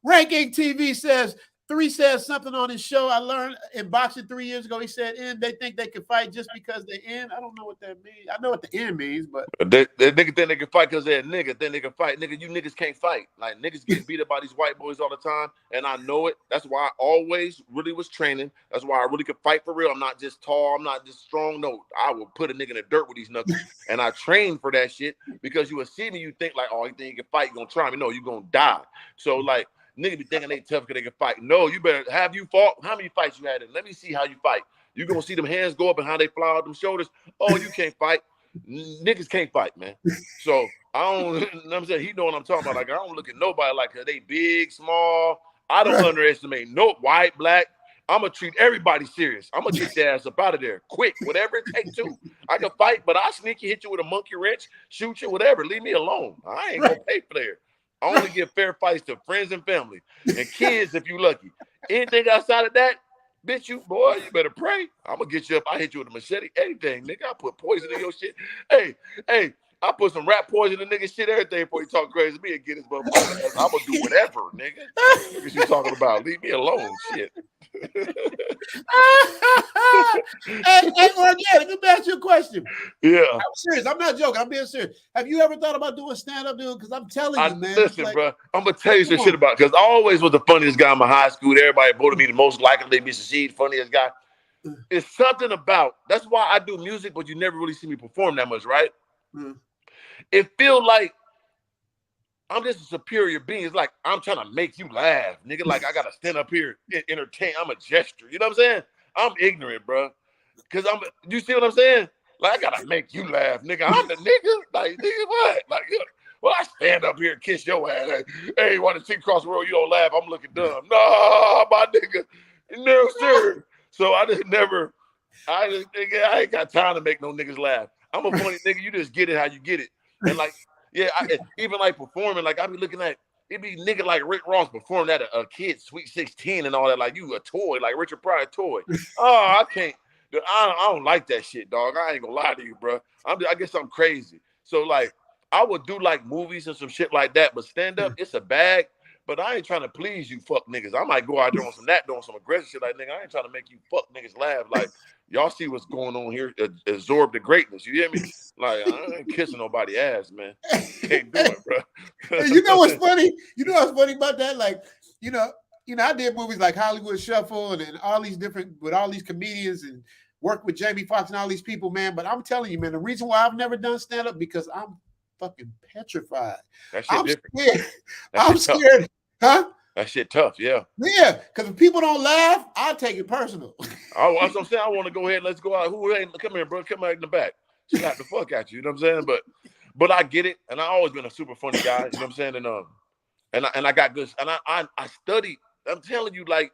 Ranking TV says, 3 says something on his show. I learned in boxing 3 years ago. He said, they think they can fight just because they're in. I don't know what that means. I know what the end means, but they nigga think they can fight because they're a nigga. Then they can fight. Nigga, you niggas can't fight. Like niggas get beat up by these white boys all the time, and I know it. That's why I always really was training. That's why I really could fight for real. I'm not just tall. I'm not just strong. No, I will put a nigga in the dirt with these knuckles, and I train for that shit because you will see me. You think like, oh, you think you can fight? You gonna try me? No, you gonna die. So like. Nigga be thinking they tough because they can fight. No, you better have you fought. How many fights you had in? Let me see how you fight. You gonna see them hands go up and how they fly out them shoulders. Oh, you can't fight. Niggas can't fight, man. So I don't. You know what I'm saying, he know what I'm talking about. Like I don't look at nobody like they big, small. I don't underestimate no white, black. I'm gonna treat everybody serious. I'm gonna get their ass up out of there quick, whatever it takes to. I can fight, but I sneaky hit you with a monkey wrench, shoot you, whatever. Leave me alone. I ain't gonna pay for there. I only give fair fights to friends and family and kids if you lucky. Anything outside of that, bitch, you boy, you better pray. I'm gonna get you up. I hit you with a machete, anything, nigga. I put poison in your shit. Hey, I put some rat poison in nigga shit, everything before you talk crazy to me and get his motherfucker ass. I'm gonna do whatever, nigga. What you talking about? Leave me alone, shit. Hey, Organic, let me ask you a question. Yeah. I'm serious. I'm not joking. I'm being serious. Have you ever thought about doing stand-up, dude? Because I'm telling you, man. Listen, bro. I'm going to tell you some shit about it. Because I always was the funniest guy in my high school. Everybody voted me the most likely to be succeed, funniest guy. It's something about, that's why I do music, but you never really see me perform that much, right? It feels like I'm just a superior being. It's like I'm trying to make you laugh, nigga. Like I gotta stand up here and entertain. I'm a gesture. You know what I'm saying? I'm ignorant, bro. Cause you see what I'm saying? Like I gotta make you laugh, nigga. I'm the nigga. Like nigga, what? Like well, I stand up here and kiss your ass. Like, hey, want to see across the road? You don't laugh. I'm looking dumb. No, my nigga. No, sir. So I ain't got time to make no niggas laugh. I'm a funny nigga. You just get it how you get it. And like Yeah, even like performing, like I be looking at it be nigga like Rick Ross performing at a kid's Sweet 16 and all that, like you a toy, like Richard Pryor toy. Oh, I can't. I don't like that shit, dog. I ain't gonna lie to you, bro. I guess I'm crazy. So like, I would do like movies and some shit like that, but stand up, it's a bag. But I ain't trying to please you, fuck niggas. I might go out there on some doing some aggressive shit, like nigga. I ain't trying to make you fuck niggas laugh. Like y'all see what's going on here, absorb the greatness. You hear me? Like I ain't kissing nobody ass, man. Can't do it, bro. You know what's funny? You know what's funny about that? Like, you know, I did movies like Hollywood Shuffle and all these different with all these comedians and worked with Jamie Foxx and all these people, man. But I'm telling you, man, the reason why I've never done stand up because I'm fucking petrified. That shit I'm different. scared. That I'm shit scared, huh? That shit tough, yeah. Yeah, because if people don't laugh, I take it personal. That's what I'm saying. I want to go ahead and let's go out. Who ain't come here, bro? Come out in the back. Slap the fuck at you. You know what I'm saying? But I get it, and I always been a super funny guy. You know what I'm saying? And I got good. And I studied. I'm telling you, like,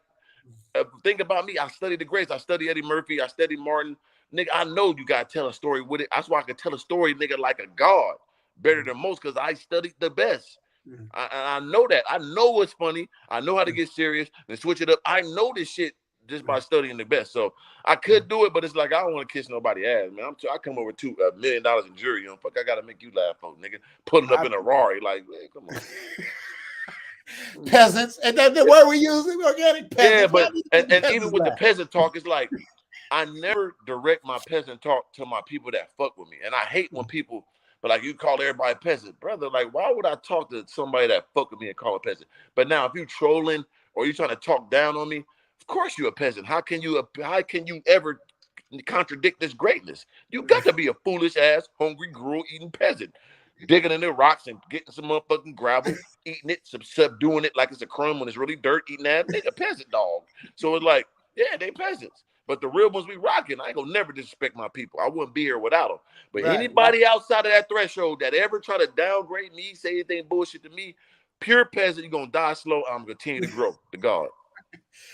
think about me. I studied the greats. I studied Eddie Murphy. I studied Martin. Nigga, I know you gotta tell a story with it. That's why I can tell a story, nigga, like a god, better than most, because I studied the best. I know that. I know what's funny. I know how to get serious and switch it up. I know this shit just by studying the best. So I could do it, but it's like I don't want to kiss nobody ass, man. I come over $2 million in jury. Fuck, I gotta make you laugh, folks, nigga. Pulling up in a Rari, like, man, come on. Peasants, and that's the word we use, organic peasants. Yeah, but and even with the peasant talk, it's like I never direct my peasant talk to my people that fuck with me, and I hate when people. But like you call everybody peasant, brother. Like, why would I talk to somebody that fuck with me and call a peasant? But now, if you trolling or you trying to talk down on me, of course you're a peasant. How can you ever contradict this greatness? You got to be a foolish ass, hungry, gruel eating peasant, digging in the rocks and getting some motherfucking gravel, eating it, subduing it like it's a crumb when it's really dirt, eating that nigga peasant dog. So it's like, yeah, they peasants. But the real ones we rocking, I ain't gonna never disrespect my people. I wouldn't be here without them. But anybody outside of that threshold that ever try to downgrade me, say anything bullshit to me, pure peasant, you're gonna die slow. I'm gonna continue to grow to God.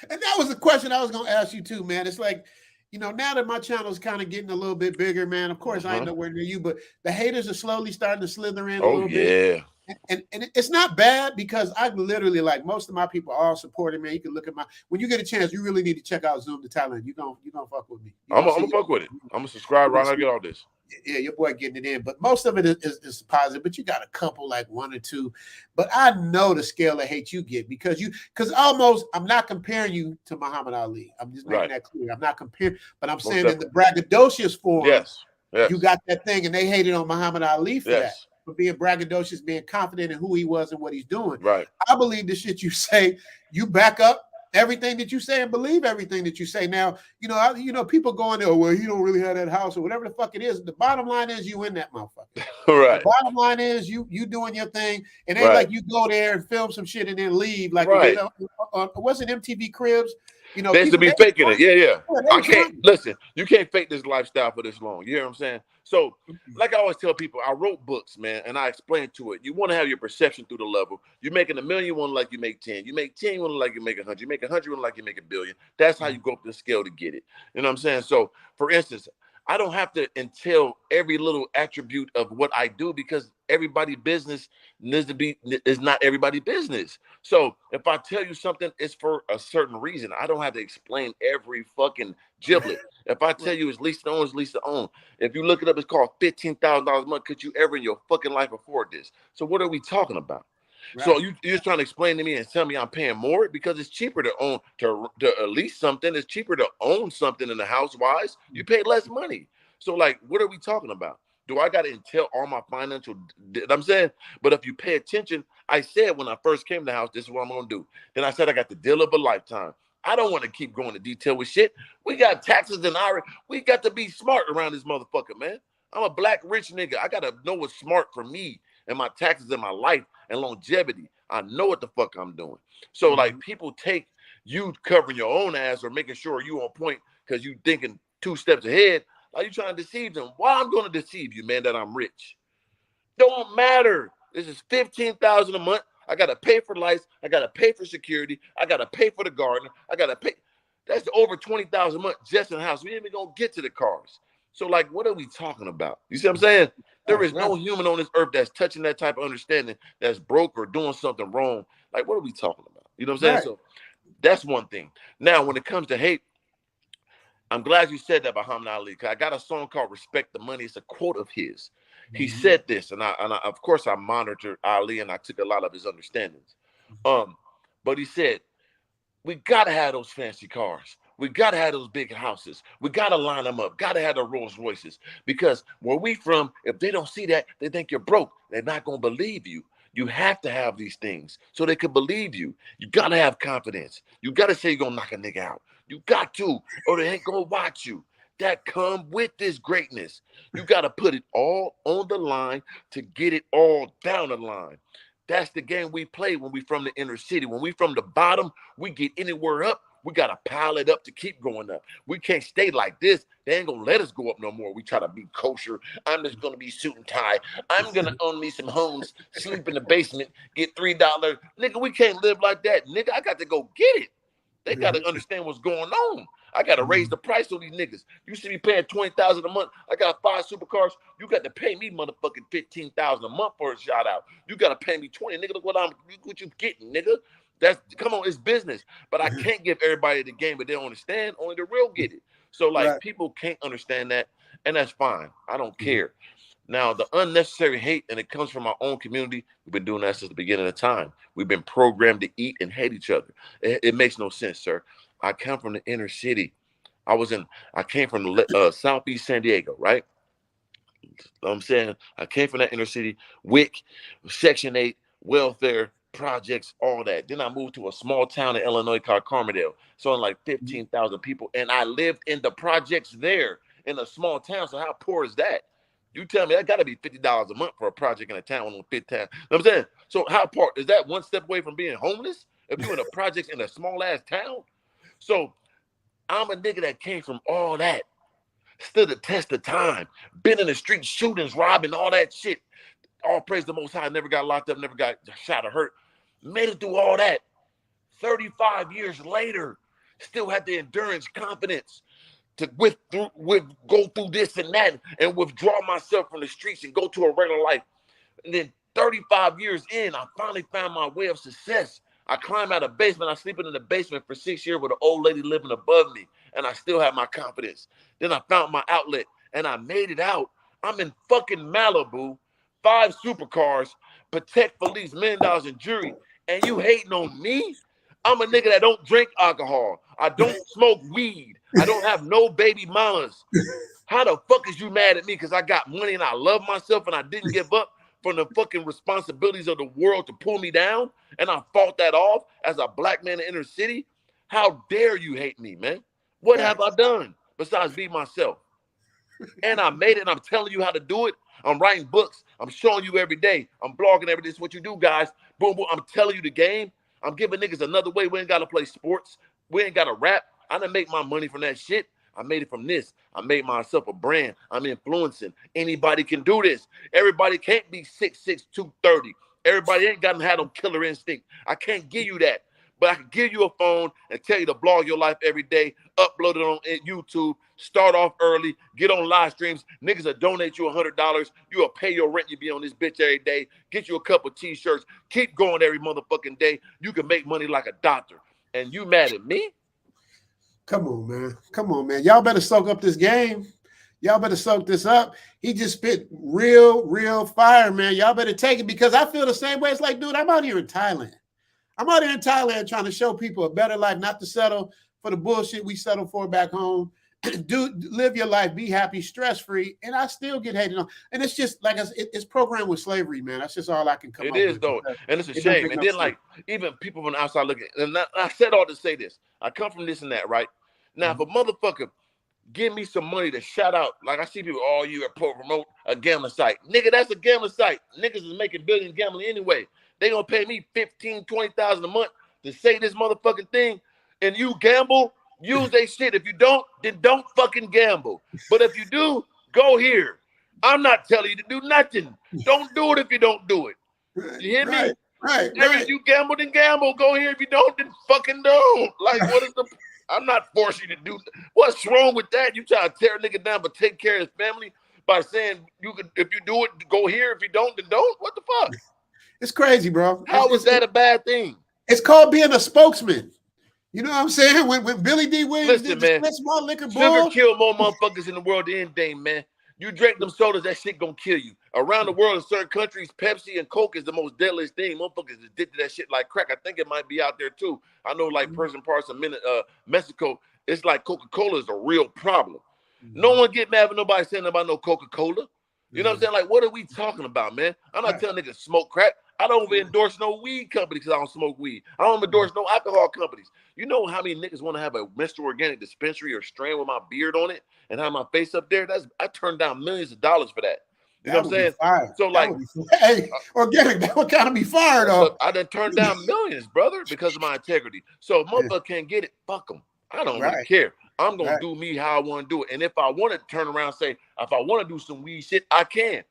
And that was the question I was gonna ask you too, man. It's like, you know, now that my channel is kind of getting a little bit bigger, man. Of course, I ain't nowhere near you, but the haters are slowly starting to slither in a little bit. And it's not bad because I literally, like, most of my people are all supporting, man. You can look at when you get a chance, you really need to check out Zoom to Thailand. You're gonna fuck with me. I'm gonna fuck with it. I'm gonna subscribe right now. I get all this. Yeah, your boy getting it in, but most of it is positive. But you got a couple, like one or two. But I know the scale of hate you get because almost I'm not comparing you to Muhammad Ali. I'm just making that clear. I'm not comparing, but I'm saying in the braggadocious form, yes, you got that thing, and they hated on Muhammad Ali for that. For being braggadocious, being confident in who he was and what he's doing. Right. I believe the shit you say, you back up everything that you say and believe everything that you say. Now, people going there, well, he don't really have that house or whatever the fuck it is. The bottom line is you in that motherfucker. Right. The bottom line is you doing your thing. And ain't like you go there and film some shit and then leave. Like, wasn't MTV Cribs? You know, they used to be faking it. Yeah. I can't listen. You can't fake this lifestyle for this long. You hear what I'm saying? So, like I always tell people, I wrote books, man, and I explain to it. You want to have your perception through the level. You're making $1 million, you want to like you make 10. You make 10, you want to like you make 100. You make 100, you want to like you make $1 billion. That's how you go up the scale to get it. You know what I'm saying? So, for instance, I don't have to entail every little attribute of what I do because everybody's business is not everybody's business. So if I tell you something, it's for a certain reason. I don't have to explain every fucking giblet. If I tell you it's lease to own, it's lease to own. If you look it up, it's called $15,000 a month. Could you ever in your fucking life afford this? So what are we talking about? Right. So you're just trying to explain to me and tell me I'm paying more because it's cheaper to own to lease something. It's cheaper to own something in the house wise. You pay less money. So like, what are we talking about? Do I got to entail all my financial? I'm saying, but if you pay attention, I said when I first came to the house, this is what I'm gonna do. Then I said I got the deal of a lifetime. I don't want to keep going to detail with shit. We got taxes and IRA. We got to be smart around this motherfucker, man. I'm a black rich nigga. I gotta know what's smart for me and my taxes in my life and longevity. I know what the fuck I'm doing. So like people take you covering your own ass or making sure you on point because you thinking 2 steps ahead. Are you trying to deceive them? Why I'm going to deceive you, man, that I'm rich? Don't matter. This is $15,000 a month. I got to pay for lights. I got to pay for security. I got to pay for the gardener. I got to pay. That's over $20,000 a month just in the house. We ain't even going to get to the cars. So, like, what are we talking about? You see what I'm saying? There is no human on this earth that's touching that type of understanding that's broke or doing something wrong. Like, what are we talking about? You know what I'm saying? Right. So that's one thing. Now, when it comes to hate, I'm glad you said that about Muhammad Ali, because I got a song called Respect the Money. It's a quote of his. He said this, and I of course I monitored Ali and I took a lot of his understandings. But he said, we gotta have those fancy cars. We gotta have those big houses. We gotta line them up. Gotta have the Rolls Royces. Because where we from, if they don't see that, they think you're broke. They're not gonna believe you. You have to have these things so they can believe you. You gotta have confidence. You gotta say you're gonna knock a nigga out. You got to, or they ain't gonna watch you. That come with this greatness. You gotta put it all on the line to get it all down the line. That's the game we play when we from the inner city. When we from the bottom, we get anywhere up. We got to pile it up to keep going up. We can't stay like this. They ain't going to let us go up no more. We try to be kosher. I'm just going to be suit and tie. I'm going to own me some homes, sleep in the basement, get $3. Nigga, we can't live like that. Nigga, I got to go get it. They got to understand what's going on. I got to raise the price on these niggas. You see me paying $20,000 a month. I got 5 supercars. You got to pay me motherfucking $15,000 a month for a shout out. You got to pay me 20. Nigga, look what you getting, nigga. Come on, it's business. But I can't give everybody the game, but they don't understand. Only the real get it. So like people can't understand that, and that's fine. I don't care. Now, the unnecessary hate, and it comes from our own community. We've been doing that since the beginning of time. We've been programmed to eat and hate each other. It makes no sense, sir. I come from the inner city. I came from Southeast San Diego, right? I'm saying I came from that inner city, WIC, Section 8, welfare, projects, all that. Then I moved to a small town in Illinois called Carmerdale. So in like 15,000 people. And I lived in the projects there in a small town. So how poor is that? You tell me that got to be $50 a month for a project in a town on 5th town. You know what I'm saying? So how poor is that? One step away from being homeless? If you're in a project in a small ass town? So I'm a nigga that came from all that, stood the test of time, been in the street shootings, robbing, all that shit. All praise the Most High, never got locked up, never got shot or hurt. Made it through all that. 35 years later, still had the endurance, confidence to go through this and that and withdraw myself from the streets and go to a regular life. And then 35 years in, I finally found my way of success. I climbed out of basement. I sleeping in the basement for 6 years with an old lady living above me, and I still have my confidence. Then I found my outlet, and I made it out. I'm in fucking Malibu, 5 supercars, protect police, $1 million in jury, and you hating on me? I'm a nigga that don't drink alcohol. I don't smoke weed. I don't have no baby mamas. How the fuck is you mad at me because I got money and I love myself and I didn't give up from the fucking responsibilities of the world to pull me down, and I fought that off as a black man in the inner city? How dare you hate me, man? What have I done besides be myself? And I made it, and I'm telling you how to do it. I'm writing books. I'm showing you every day. I'm blogging every day. This is what you do, guys. Boom, boom. I'm telling you the game. I'm giving niggas another way. We ain't got to play sports. We ain't got to rap. I done make my money from that shit. I made it from this. I made myself a brand. I'm influencing. Anybody can do this. Everybody can't be 6'6", 230. Everybody ain't got to have no killer instinct. I can't give you that. But I can give you a phone and tell you to blog your life every day, upload it on YouTube, start off early, get on live streams. Niggas will donate you $100. You will pay your rent. You be on this bitch every day. Get you a couple t-shirts. Keep going every motherfucking day. You can make money like a doctor. And you mad at me? Come on, man. Come on, man. Y'all better soak up this game. Y'all better soak this up. He just spit real fire, man. Y'all better take it, because I feel the same way. It's like, dude, I'm out here in Thailand. I'm out here in Thailand trying to show people a better life, not to settle for the bullshit we settle for back home. Dude, live your life, be happy, stress-free, and I still get hated on. And it's just like it's programmed with slavery, man. That's just all I can come up with. It is, though, and it's a shame. And then, like, even people from the outside looking, and I said all to say this. I come from this and that, right? Now, if a motherfucker give me some money to shout out, like I see people, you promote a gambling site. Nigga, that's a gambling site. Niggas is making billions gambling anyway. They gonna pay me $15,000, $20,000 a month to say this motherfucking thing, and you gamble, use they shit. If you don't, then don't fucking gamble. But if you do, go here. I'm not telling you to do nothing. Don't do it if you don't do it. You hear me? Right. If you gamble, then gamble. Go here. If you don't, then fucking don't. Like, what is the I'm not forcing you to do. What's wrong with that? You try to tear a nigga down, but take care of his family by saying you could. If you do it, go here. If you don't, then don't. What the fuck? It's crazy, bro. How is that a bad thing? It's called being a spokesman. You know what I'm saying? When Billy D. Williams did the Split Small Liquor Bull. Sugar kill more motherfuckers in the world than anything, man. You drink them sodas, that shit gonna kill you. Around the world in certain countries, Pepsi and Coke is the most deadliest thing. Motherfuckers is addicted to that shit like crack. I think it might be out there too. I know like certain parts of Mexico, it's like Coca-Cola is a real problem. No one get mad when nobody saying about no Coca-Cola. You know what I'm saying? Like, what are we talking about, man? I'm not telling niggas smoke crack. I don't even endorse no weed company because I don't smoke weed. I don't endorse no alcohol companies. You know how many niggas want to have a Mr. Organic dispensary or strain with my beard on it and have my face up there? I turned down millions of dollars for that. You know what I'm saying? So like, hey, organic, that would kind of be fired off. I done turned down millions, brother, because of my integrity. So if motherfucker can't get it, fuck them. I don't really care. I'm gonna do me how I want to do it. And if I want to turn around and say, if I want to do some weed shit, I can.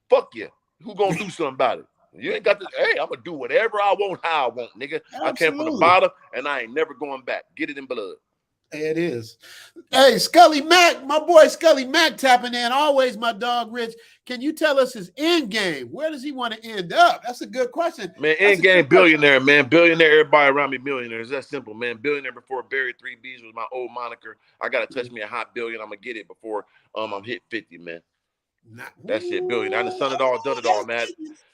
Fuck you. Who gonna do something about it? You ain't got to. Hey, I'm gonna do whatever I want, how I want, nigga. Absolutely. I came from the bottom, and I ain't never going back. Get it in blood. It is. Hey, Scully Mack, my boy Scully Mack tapping in. Always my dog Rich. Can you tell us his end game? Where does he want to end up? That's a good question. Man, end game billionaire, man. Billionaire, everybody around me millionaires. That's simple, man. Billionaire before buried 3 Bs was my old moniker. I gotta touch me a hot billion. I'm gonna get it before I'm hit 50, man. That's it, billion. I done done it all, man.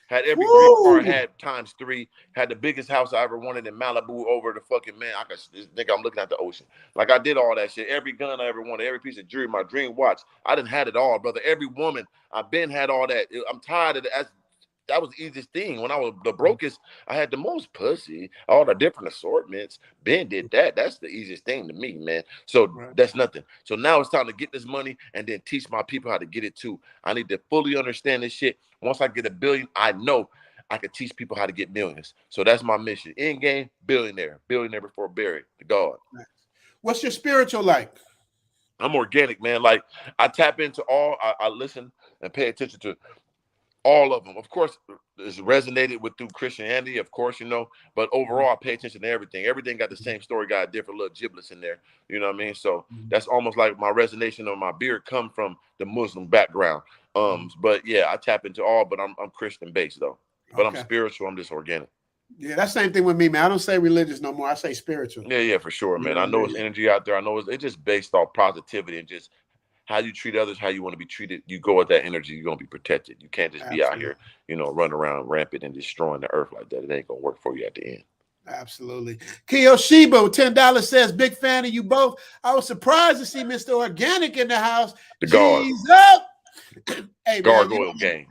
Had every dream car, had ×3, had the biggest house I ever wanted in Malibu over the fucking, man. I could think I'm looking at the ocean. Like I did all that shit. Every gun I ever wanted, every piece of jewelry, my dream watch. I done had it all, brother. Every woman, I've been had all that. I'm tired of that. That was the easiest thing. When I was the brokest, I had the most pussy, all the different assortments. Ben did that. That's the easiest thing to me, man. So that's nothing. So now it's time to get this money and then teach my people how to get it too. I need to fully understand this shit. Once I get $1 billion, I know I can teach people how to get millions. So that's my mission. End game, billionaire. Billionaire before buried. The God. What's your spiritual like? I'm organic, man. Like I tap into all. I listen and pay attention to all of them. Of course, it's resonated with through Christianity, of course, you know, but overall, I pay attention to everything. Everything got the same story, got a different little giblets in there. You know what I mean? So that's almost like my resonation on my beard come from the Muslim background. But yeah, I tap into all, but I'm Christian based though. But I'm spiritual, I'm just organic. Yeah, that's the same thing with me, man. I don't say religious no more. I say spiritual. Yeah, for sure, man. I know it's energy out there. I know it's just based off positivity and just how you treat others, how you want to be treated. You go with that energy, you're going to be protected. You can't just be out here, you know, running around rampant and destroying the earth like that. It ain't going to work for you at the end. Absolutely. Kiyoshibo, $10 says, big fan of you both. I was surprised to see Mr. Organic in the house. The guard. Up. Hey, Gargoyle gang.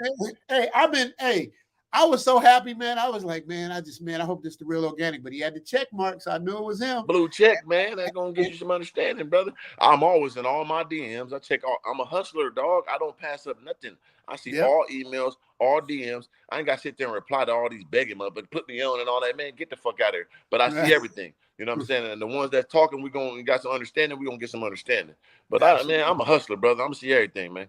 Hey, I was so happy, man. I was like, man, I hope this is the real Organic. But he had the check mark, so I knew it was him. Blue check, man. That's gonna get you some understanding, brother. I'm always in all my DMs. I check all. I'm a hustler, dog. I don't pass up nothing. I see all emails, all DMs. I ain't got to sit there and reply to all these begging up, but put me on and all that, man. Get the fuck out of here. But I see everything. You know what I'm saying? And the ones that's talking, we got some understanding. We're gonna get some understanding. But I'm a hustler, brother. I'm gonna see everything, man.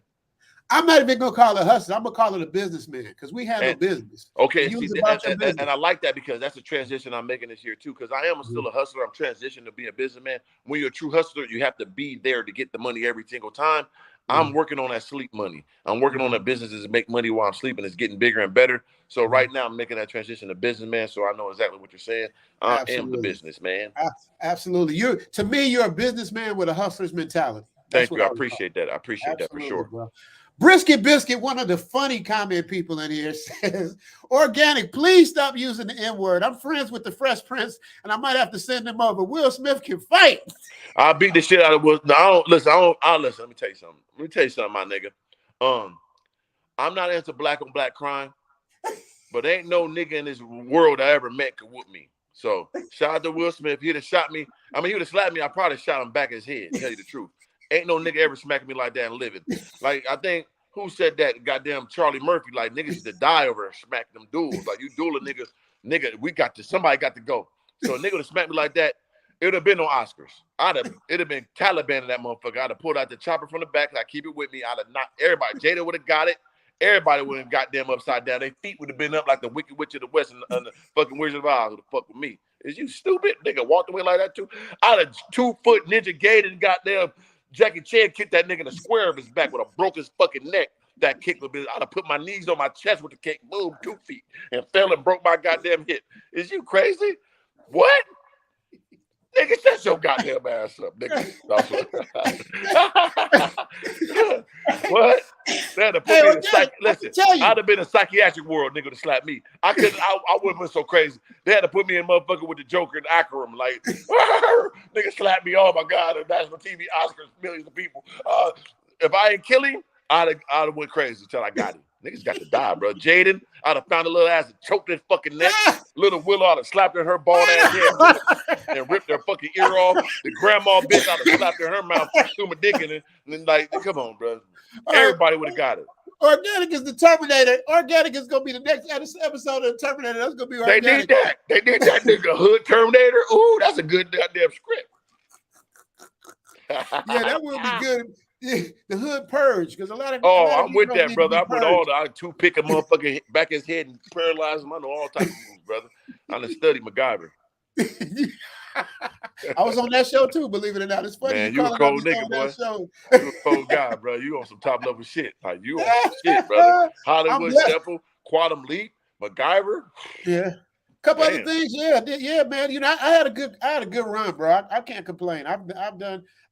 I'm not even gonna call it hustler. I'm gonna call it a businessman because we have no business. Okay, and I like that because that's a transition I'm making this year too. Because I am still a hustler. I'm transitioning to be a businessman. When you're a true hustler, you have to be there to get the money every single time. I'm working on that sleep money. I'm working on the businesses to make money while I'm sleeping. It's getting bigger and better. So right now I'm making that transition to businessman. So I know exactly what you're saying. I am the businessman. Absolutely. To me, you're a businessman with a hustler's mentality. Thank you. I appreciate that. I appreciate that for sure. Bro. Brisket Biscuit, one of the funny comment people in here, says, Organic, please stop using the N-word. I'm friends with the Fresh Prince, and I might have to send him over. Will Smith can fight. I'll beat the shit out of Will. No, I don't listen. Let me tell you something. My nigga. I'm not into black on black crime, but ain't no nigga in this world I ever met could whoop me. So shout out to Will Smith. If he'd have shot me, he would have slapped me. I probably shot him back his head, to tell you the truth. Ain't no nigga ever smacking me like that and living. Like, I think, who said that? Goddamn Charlie Murphy. Like, niggas to die over and smack them duels. Like, you dueling niggas. Nigga, somebody got to go. So a nigga to smack me like that, it would have been no Oscars. It'd have been Taliban in that motherfucker. I'd have pulled out the chopper from the back. I'd keep it with me. I'd have knocked everybody. Jada would have got it. Everybody would have got them upside down. Their feet would have been up like the Wicked Witch of the West and the fucking Wizard of Oz would have fucked with me. Is you stupid? Nigga walked away like that too. I'd have 2-foot ninja gated and goddamn Jackie Chan kicked that nigga in the square of his back with a broke his fucking neck. That kick would be, I'd have put my knees on my chest with the kick, boom, 2 feet, and fell and broke my goddamn hip. Is you crazy? What? Nigga, shut your goddamn ass up, nigga. What? They'd have put me in listen, I'd have been in a psychiatric world, nigga, to slap me. I would have been so crazy. They had to put me in motherfucker with the Joker and Akram, like, nigga slap me, oh my God, on national TV, Oscars, millions of people. If I ain't kill him, I'd have went crazy until I got him. Niggas got to die, bro. Jaden, I'd have found a little ass and choked his fucking neck. Little Willow, I'd have slapped in her bald ass head and ripped her fucking ear off. The grandma bitch, I'd have slapped in her mouth, threw my dick in it, and then like, come on, bro. Everybody would have got it. Organic is the Terminator. Organic is gonna be the next episode of the Terminator. That's gonna be Organic. They did that. They did that nigga Hood Terminator. Ooh, that's a good goddamn script. Yeah, that will be good. The Hood Purge, because a lot of I'm with that, brother. I put all the two-pick a motherfucker back his head and paralyze him. I know all types of moves, brother. I done studied MacGyver. I was on that show too, believe it or not. It's funny. Man, you a cold nigga, boy. You a cold guy, bro. You on some top level shit. Like you on some shit, brother. Hollywood Shuffle, Quantum Leap, MacGyver. Yeah. Couple other things, yeah, man. You know, I had a good run, bro. I can't complain. I've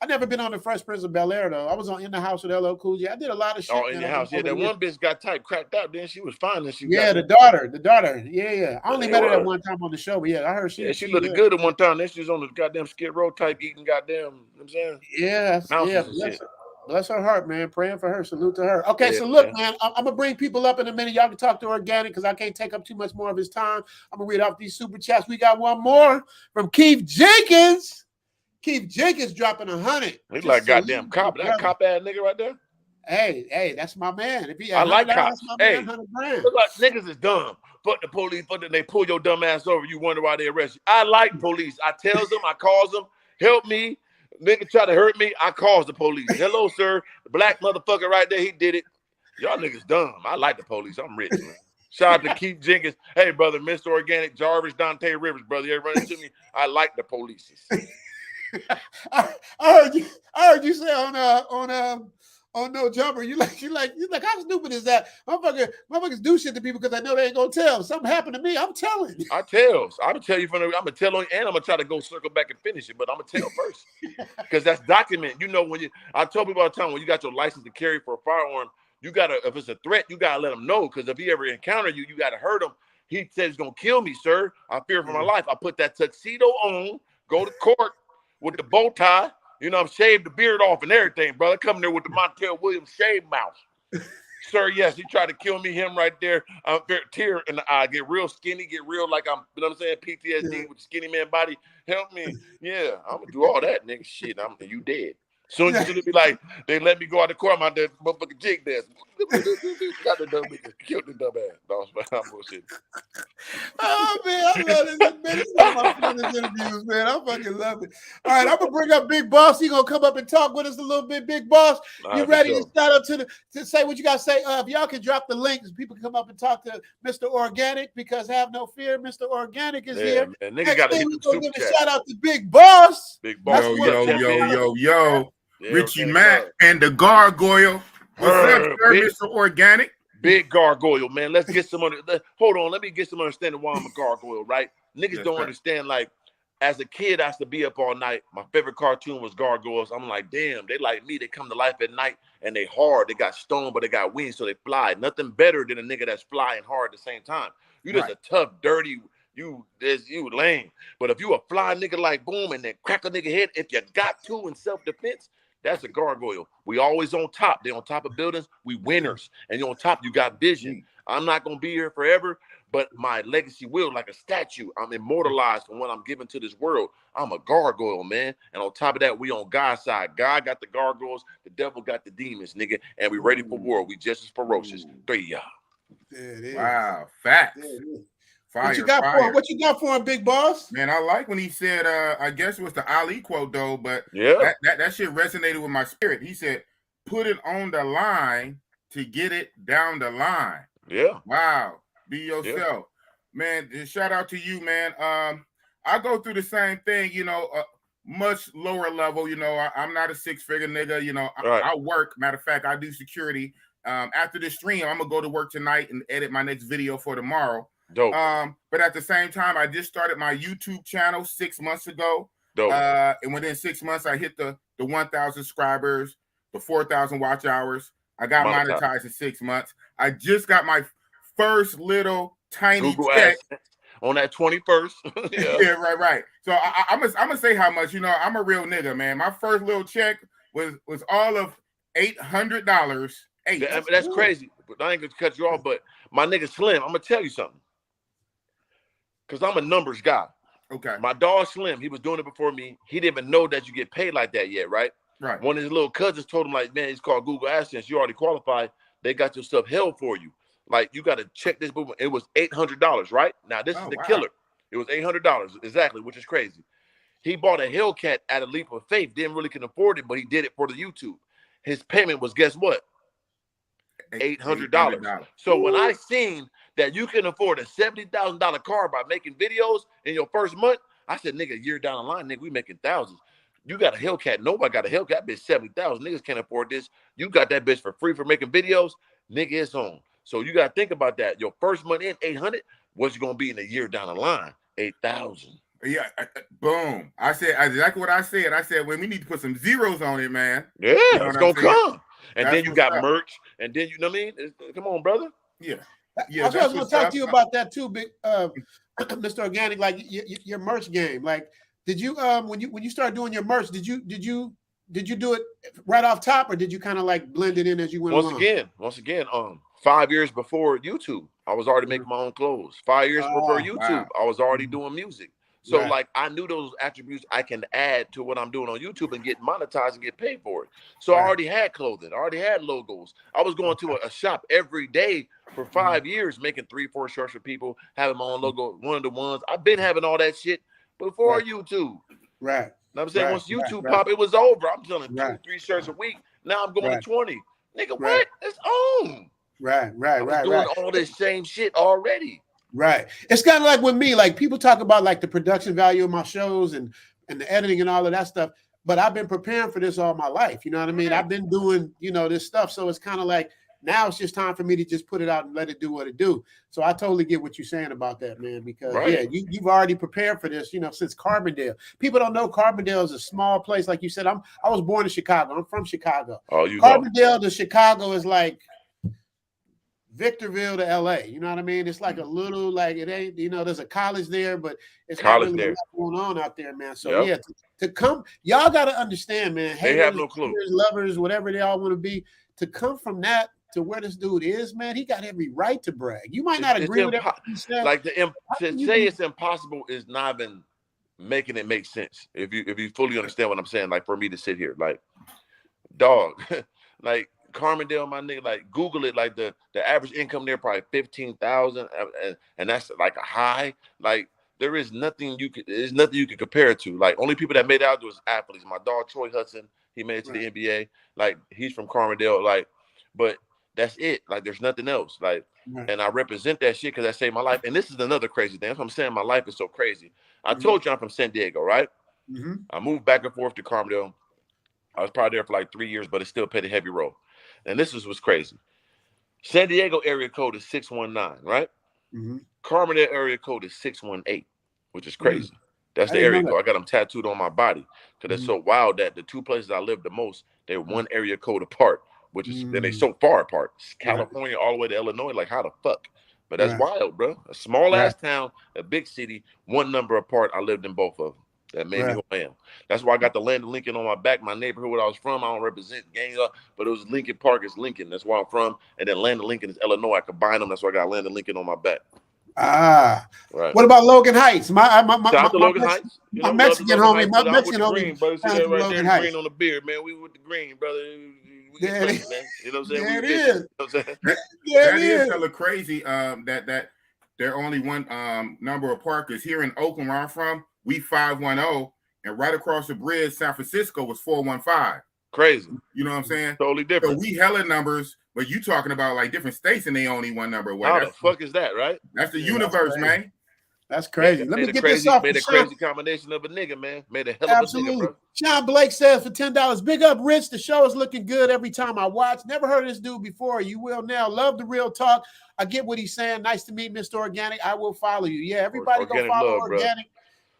never been on the Fresh Prince of Bel-Air though. I was on In the House with LL Cool J. I did a lot of shit. Oh, In the House, yeah. That one bitch got tight, cracked out. Then she was fine. Then she the daughter. Yeah. I only met her that one time on the show, but yeah, I heard she looked good at one time. Then she was on the goddamn Skid Row type eating goddamn. You know what I'm saying? Yeah. Bless her heart, man. Praying for her. Salute to her. Okay, so look, man, I'm going to bring people up in a minute. Y'all can talk to Organic because I can't take up too much more of his time. I'm going to read off these super chats. We got one more from Keith Jenkins. Keith Jenkins dropping 100. He's like goddamn cop. That cop-ass nigga right there. Hey, that's my man. If he I like cops. Hey, look like niggas is dumb. Fuck the police. Fuck them. They pull your dumb ass over. You wonder why they arrest you. I like police. I tells them. I calls them. Help me. Nigga try to hurt me, I calls the police. Hello, sir. The black motherfucker right there, he did it. Y'all niggas dumb. I like the police. I'm rich, man. Shout out to Keith Jenkins. Hey, brother, Mr. Organic, Jarvis, Dante Rivers, brother. You ever run into me? I like the police. I heard you say on No Jumper, you like, how stupid is that? Motherfuckers do shit to people because I know they ain't gonna tell. Something happened to me, I'm telling. I tells. I'm gonna tell you I'm gonna tell on you, and I'm gonna try to go circle back and finish it, but I'm gonna tell first. Because that's documented. You know, I tell people all the time, when you got your license to carry for a firearm, you gotta, if it's a threat, you gotta let them know. Because if he ever encounter you, you gotta hurt him. He says he's gonna kill me, sir. I fear for my life. I put that tuxedo on, go to court with the bow tie. You know, I'm shaved the beard off and everything, brother. Come there with the Montel Williams shave mouth. Sir, yes, he tried to kill me, him right there. Tear in the eye, get real skinny, get real like I'm, you know what I'm saying, PTSD with the skinny man body. Help me. Yeah, I'm going to do all that, nigga. Shit, you dead. Soon as you be like, they let me go out the court, I'm out there motherfucking jig dance. Got the dumb nigga, killed the dumb ass. No, I'm bullshit. Oh man, I love this. Man, this is one of my favorite interviews, man. I fucking love it. All right, I'm gonna bring up Big Boss. He gonna come up and talk with us a little bit. Big Boss, you ready to shout out to say what you gotta say? If y'all can drop the links, people can come up and talk to Mr. Organic, because have no fear, Mr. Organic is here. Man, nigga gotta hit we're gonna give a shout out to Big Boss. Big Boss. Yo. Yeah, Richie Mack and the Gargoyle. What's up, sir, Mr. Organic? Big gargoyle, man. Let's get some hold on, let me get some understanding why I'm a gargoyle, right? Niggas don't understand, like, as a kid, I used to be up all night. My favorite cartoon was Gargoyles. I'm like, damn, they like me. They come to life at night, and they hard. They got stone, but they got wings, so they fly. Nothing better than a nigga that's flying hard at the same time. You just a tough, dirty, you lame. But if you a fly nigga like boom and then crack a nigga head, if you got to in self-defense, that's a gargoyle. We always on top. They on top of buildings. We winners. And you on top, you got vision. I'm not going to be here forever, but my legacy will, like a statue. I'm immortalized from what I'm giving to this world. I'm a gargoyle, man. And on top of that, we on God's side. God got the gargoyles. The devil got the demons, nigga. And we ready for war. We just as ferocious. 3 of y'all. There it is. Wow. Facts. Fire, what you got for him, Big Boss? Man, I like when he said, I guess it was the Ali quote though, but that shit resonated with my spirit. He said, put it on the line to get it down the line. Yeah. Wow. Be yourself. Man, shout out to you, man. I go through the same thing, you know, much lower level. You know, I'm not a 6-figure nigga. You know, I work. Matter of fact, I do security. After this stream, I'm gonna go to work tonight and edit my next video for tomorrow. Dope. But at the same time, I just started my YouTube channel 6 months ago. Dope. And within 6 months, I hit the 1,000 subscribers, the 4,000 watch hours. I got monetized in 6 months. I just got my first little tiny Google check on that 21st. Yeah, right. So I'm gonna say how much. You know, I'm a real nigga, man. My first little check was all of $800. That's crazy. But I ain't gonna cut you off. But my nigga Slim, I'm gonna tell you something. Cause I'm a numbers guy. Okay. My dog Slim, he was doing it before me. He didn't even know that you get paid like that yet, right? Right. One of his little cousins told him, like, man, it's called Google AdSense. You already qualified. They got your stuff held for you. Like, you got to check this movement. It was $800, right? Now, this is the killer. It was $800, exactly, which is crazy. He bought a Hellcat at a leap of faith. Didn't really can afford it, but he did it for the YouTube. His payment was, guess what? $800. So when I seen that you can afford a $70,000 car by making videos in your first month, I said, nigga, a year down the line, nigga, we making thousands. You got a Hellcat. Nobody got a Hellcat. That bitch 70,000. Niggas can't afford this. You got that bitch for free for making videos. Nigga, it's on. So you got to think about that. Your first month in 800, what's you going to be in a year down the line? 8,000. Yeah, boom. I said exactly what I said. I said, well, we need to put some zeros on it, man. Yeah, you know it's going to come. And then you got merch. And then, you know what I mean? Come on, brother. Yeah. I was going to talk to you about that too, big Mr. Organic, like your merch game. Like, did you when you started doing your merch, did you do it right off top, or did you kind of like blend it in as you went along? Once again, 5 years before YouTube, I was already making my own clothes. 5 years before YouTube, I was already doing music. So like I knew those attributes I can add to what I'm doing on YouTube and get monetized and get paid for it. So I already had clothing, I already had logos. I was going to a shop every day for 5 years, making 3-4 shirts for people, having my own logo, one of the ones. I've been having all that shit before YouTube. Right. Now I'm saying once YouTube pop, it was over. I'm selling 2-3 shirts a week. Now I'm going to 20. Nigga, what? It's on. Right. I was doing all this same shit already. Right. It's kind of like with me, like people talk about like the production value of my shows and the editing and all of that stuff. But I've been preparing for this all my life. You know what I mean? I've been doing, this stuff. So it's kind of like now it's just time for me to just put it out and let it do what it do. So I totally get what you're saying about that, man, because you've already prepared for this, since Carbondale. People don't know Carbondale is a small place. Like you said, I was born in Chicago. I'm from Chicago. Oh, Carbondale to Chicago is like Victorville to LA. You know what I mean? It's like a little, like it ain't, there's a college there, but it's not really a lot going on out there, man. So to come, y'all got to understand, man. They have no clue. Lovers, whatever they all want to be, to come from that to where this dude is, man, he got every right to brag. You might not agree with everything he said. Like to say it's impossible is not even making it make sense. If you fully understand what I'm saying, like for me to sit here, like, dog, like Carbondale, my nigga, like Google it, like the average income there probably 15,000, and that's like a high. Like there's nothing you could compare it to. Like only people that made it out was athletes. My dog Troy Hudson, he made it to the NBA. Like he's from Carbondale, like, but that's it. Like there's nothing else. Like, and I represent that shit because I saved my life. And this is another crazy thing. That's what I'm saying. My life is so crazy. I told you I'm from San Diego, right? I moved back and forth to Carbondale. I was probably there for like 3 years, but it still paid a heavy roll. And this is what's crazy. San Diego area code is 619, right? Carbondale area code is 618, which is crazy. That's the area code. I got them tattooed on my body because it's so wild that the two places I live the most, they're one area code apart, which is then they so far apart. California all the way to Illinois, like how the fuck? But that's wild, bro. A small ass town, a big city, one number apart. I lived in both of them. That made me who I am. That's why I got the land of Lincoln on my back. My neighborhood where I was from, I don't represent gangs up, but it was Lincoln Park is Lincoln. That's where I'm from. And then land of Lincoln is Illinois. I combine them. That's why I got land of Lincoln on my back. Right. What about Logan Heights? My Logan Heights. My Mexican homie, my Mexican homie. Green, brother. See that right there, green on the beard, man. We with the green, brother. There it is. You know what I'm saying? There it is. That is hella crazy. That there are only one number of parkers here in Oakland, where I'm from. We 510, and right across the bridge, San Francisco was 415. Crazy. You know what I'm saying? Totally different. So we hella numbers, but you talking about like different states and they only one number away. How the fuck is that, right? That's the universe, man. That's crazy. Let me get this off. Made a crazy combination of a nigga, man. Made a hell of Absolutely. a nigga, bro. Sean Blake says for $10, big up, Rich. The show is looking good every time I watch. Never heard of this dude before. You will now. Love the real talk. I get what he's saying. Nice to meet Mr. Organic. I will follow you. Yeah, everybody go follow Organic.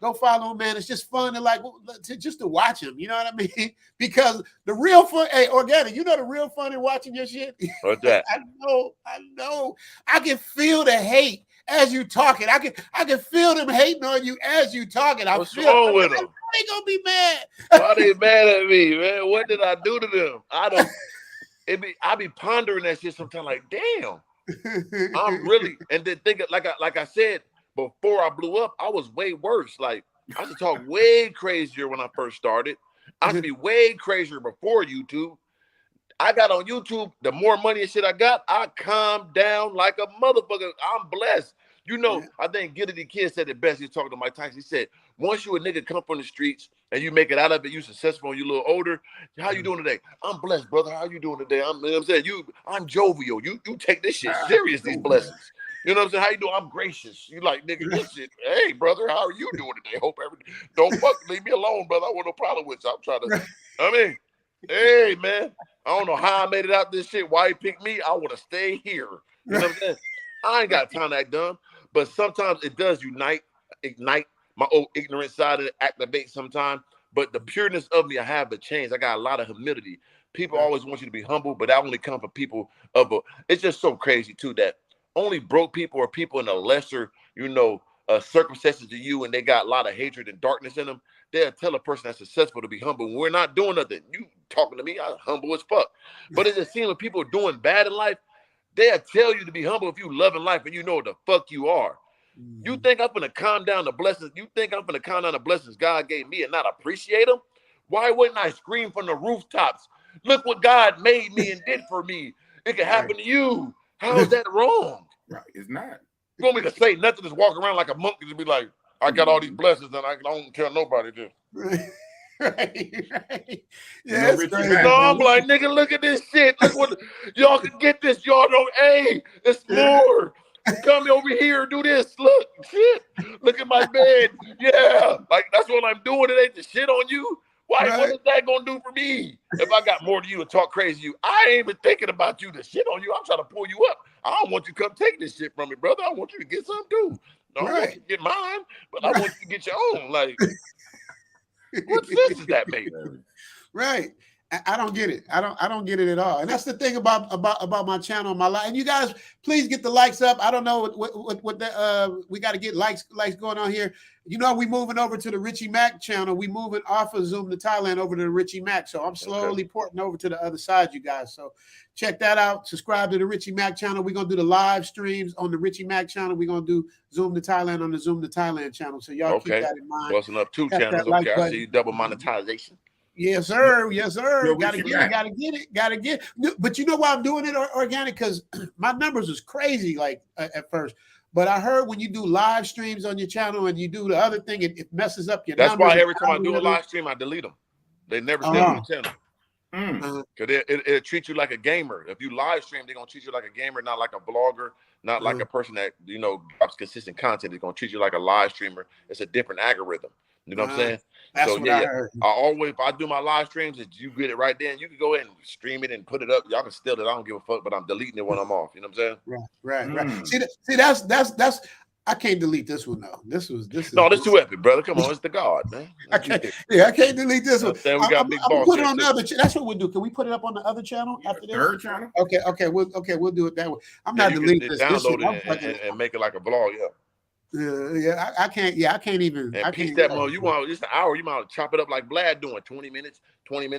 Bro. Go follow him, man. It's just fun to watch him. You know what I mean? Because the real fun, hey, Organic, you know the real fun in watching your shit? What's that? I know. I can feel the hate as you talking. I can feel them hating on you as you talking. What's wrong with them? They gonna be mad. Why they mad at me, man? What did I do to them? I be pondering that shit sometimes. Like, damn, I'm really. And then think like I said before I blew up, I was way worse. Like I used to talk way crazier when I first started. I used to be way crazier before YouTube. I got on YouTube, the more money and shit I got, I calmed down like a motherfucker. I'm blessed. You know, I think Gilly the Kid said it best. He was talking to Mike Tyson. He said, once you a nigga come from the streets and you make it out of it, you successful and you a little older, how you doing today? I'm blessed, brother. How you doing today? You know what I'm saying? I'm jovial. You take this shit serious, these blessings. You know what I'm saying? How you doing? I'm gracious. You like, nigga, this shit. Hey, brother, how are you doing today? Hope everything. Don't leave me alone, brother. I want no problem with you. I'm trying to, hey, man. I don't know how I made it out this shit. Why he picked me? I want to stay here. You know what I'm saying? I ain't got time to act dumb, but sometimes it does ignite my old ignorant side and activate sometimes. But the pureness of me, I have to change. I got a lot of humility. People always want you to be humble, but that only comes from people it's just so crazy too that only broke people or people in a lesser, circumstances to you, and they got a lot of hatred and darkness in them. They'll tell a person that's successful to be humble. When we're not doing nothing, you talking to me, I'm humble as fuck. But it just seems when people are doing bad in life, they'll tell you to be humble if you love in life and you know what the fuck you are. You think I'm gonna calm down the blessings? You think I'm gonna calm down the blessings God gave me and not appreciate them? Why wouldn't I scream from the rooftops? Look what God made me and did for me. It could happen to you. How is that wrong? Right, it's not. You want me to say nothing, just walk around like a monkey and be like, I got all these blessings and I don't tell nobody this. Right. Yeah, it's crazy. No, I'm like, nigga, look at this shit. Look what y'all can get this. Y'all don't, it's more. Come over here, do this. Look, shit. Look at my bed. Yeah. Like that's what I'm doing. It ain't the shit on you. Why? Right. What is that gonna do for me? If I got more to you and talk crazy to you, I ain't even thinking about you to shit on you. I'm trying to pull you up. I don't want you to come take this shit from me, brother. I want you to get some too. I don't want you to get mine, but I want you to get your own. Like, what sense does that make? Right. I don't get it. I don't get it at all. And that's the thing about my channel, my life. And you guys, please get the likes up. I don't know what the we got to get likes going on here. You know, we moving over to the Richie Mac channel. We moving off of Zoom to Thailand over to the Richie Mac. So I'm slowly porting over to the other side, you guys. So check that out. Subscribe to the Richie Mac channel. We're gonna do the live streams on the Richie Mac channel. We're gonna do Zoom to Thailand on the Zoom to Thailand channel. So y'all keep that in mind. Busting up 2 channels. Okay, I see double monetization. Yes, sir. Yes, sir. Gotta get it. But you know why I'm doing it organic? Because my numbers was crazy like at first. But I heard when you do live streams on your channel and you do the other thing, it messes up your numbers. That's why every time I do a live stream, I delete them. They never stay on the channel. Because it'll treat you like a gamer. If you live stream, they're going to treat you like a gamer, not like a blogger, not like a person that, drops consistent content. They're going to treat you like a live streamer. It's a different algorithm. You know what I'm saying? That's so, I heard. If I do my live streams, if you get it right then, you can go ahead and stream it and put it up. Y'all can steal it. I don't give a fuck, but I'm deleting it when I'm off. You know what I'm saying? Right. See, that's I can't delete this one though. This is too epic, brother. Come on, it's the God, man. I can't delete this one. We got big balls. Put it on the other. That's what we'll do. Can we put it up on the other channel after this? Third channel. Okay. We'll do it that way. I'm not deleting this. Download it and make it like a vlog. I can't. Yeah, I can't even. And piece that more. You want just an hour? You might chop it up like Vlad doing 20 minutes. Right.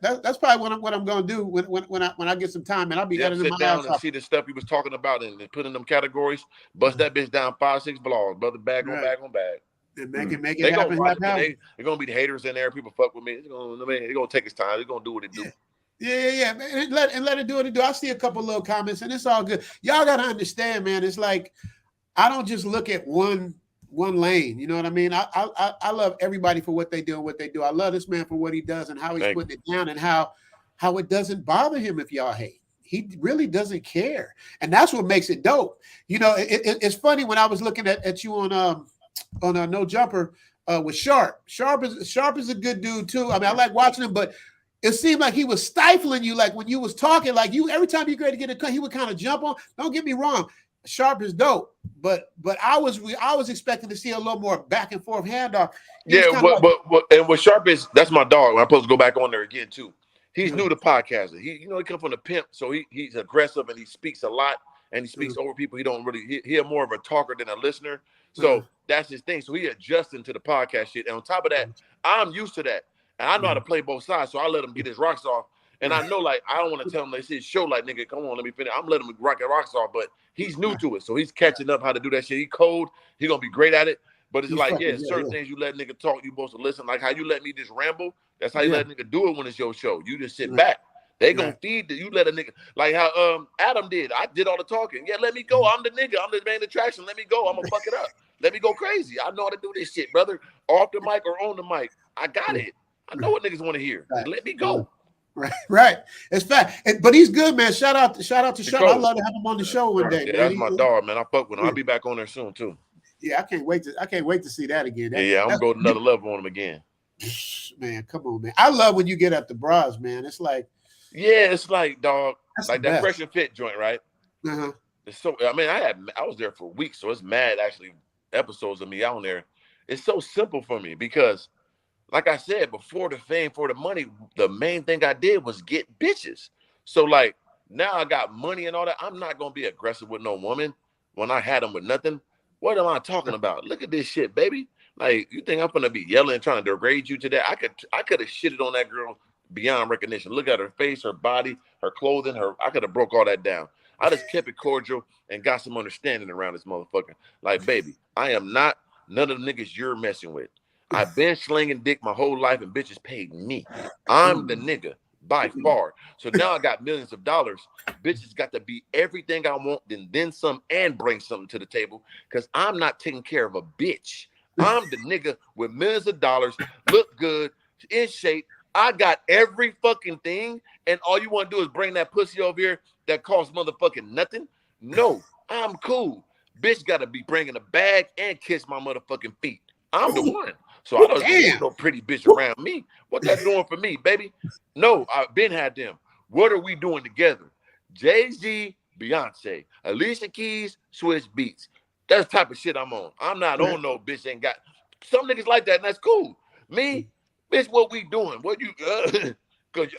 That's probably what I'm going to do when I get some time, and I'll be editing my sit down and see the stuff he was talking about and put in them categories. Bust that bitch down 5-6 vlogs, brother. Bag on bag on bag. And make it happen. They're gonna be the haters in there. People fuck with me. It's gonna take its time. It's gonna do what it do. Yeah. And let it do what it do. I see a couple little comments, and it's all good. Y'all gotta understand, man. It's like I don't just look at one lane. You know what I mean? I love everybody for what they do and what they do. I love this man for what he does and how he's putting it down and how it doesn't bother him if y'all hate. he really doesn't care, and that's what makes it dope. You know, it's funny when I was looking at you on No Jumper with Sharp. Sharp is a good dude too. I mean, I like watching him, but it seemed like he was stifling you. Like when you was talking, like you every time you go to get a cut, he would kind of jump on. Don't get me wrong, Sharp is dope, but I was expecting to see a little more back and forth handoff. And what Sharp is, that's my dog. I'm supposed to go back on there again too. He's new to podcasting. He come from the pimp, so he's aggressive and he speaks a lot and he speaks over people. He don't really he's more of a talker than a listener. So that's his thing. So he adjusting to the podcast shit. And on top of that, I'm used to that. And I know how to play both sides. So I let him get his rocks off. And I know, like, I don't want to tell him they his show, like, nigga, come on, let me finish. I'm letting him rock rocks off, but he's new to it. So he's catching up how to do that shit. He cold. He gonna be great at it. But it's like, certain things you let nigga talk, you supposed to listen. Like how you let me just ramble. That's how you let a nigga do it when it's your show. You just sit back. They gonna feed you let a nigga, like how Adam did. I did all the talking. Yeah, let me go. I'm the nigga. I'm the main attraction. Let me go. I'm gonna fuck it up. Let me go crazy. I know how to do this shit, brother. Off the mic or on the mic. I got it. I know what niggas want to hear. Let me go. Right. It's fact. But he's good, man. Shout out to Sharp. I love to have him on the show one day. Yeah, that's my dog, man. I fuck with him. I'll be back on there soon too. Yeah, I can't wait to see that again. I'm gonna go to another level on him again. Man, come on, man. I love when you get at the bras, man. It's like, it's like, dog, like that Fresh and Fit joint, right? It's so, I mean, I was there for weeks, so it's mad actually episodes of me on there. It's so simple for me because, like I said, before the fame, for the money, the main thing I did was get bitches. So like now I got money and all that. I'm not gonna be aggressive with no woman when I had them with nothing. What am I talking about? Look at this shit, baby. Like, you think I'm gonna be yelling and trying to degrade you today? I could have shitted on that girl beyond recognition. Look at her face, her body, her clothing, I could have broke all that down. I just kept it cordial and got some understanding around this motherfucker. Like, baby, I am not none of the niggas you're messing with. I've been slinging dick my whole life and bitches paid me. I'm the nigga by far. So now I got millions of dollars. Bitches got to be everything I want, then some, and bring something to the table because I'm not taking care of a bitch. I'm the nigga with millions of dollars, look good, in shape. I got every fucking thing, and all you want to do is bring that pussy over here that costs motherfucking nothing? No, I'm cool. Bitch got to be bringing a bag and kiss my motherfucking feet. I'm the one. So I don't need no pretty bitch around me. What that doing for me, baby? No, I've been had them. What are we doing together? Jay-Z, Beyonce, Alicia Keys, Swizz Beats. That's the type of shit I'm on. I'm not on no bitch ain't got. Some niggas like that, and that's cool. Me, bitch, what we doing? What you? Cause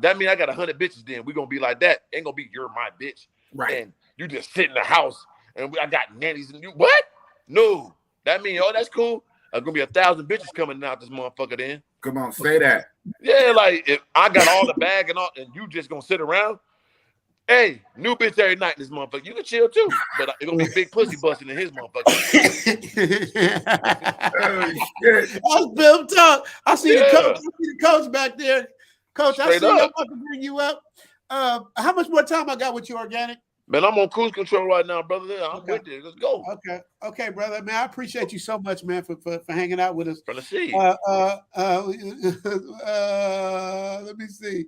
that mean I got 100 bitches. Then we gonna be like that. Ain't gonna be you're my bitch, right? And you just sit in the house and I got nannies and you what? No, that mean that's cool. There's gonna be 1,000 bitches coming out this motherfucker. Then come on, say that. Yeah, like if I got all the bag and all, and you just gonna sit around. Hey, new bitch every night in this motherfucker. You can chill too, but it's gonna be big pussy busting in his motherfucker. That's Bill talk. I see the coach. I see the coach back there. Coach, straight I see you. I'm about to bring you up. How much more time I got with you, Organic? Man, I'm on cruise control right now, brother. I'm with you. Let's go. Okay, brother. Man, I appreciate you so much, man, for hanging out with us. For the see. Let me see.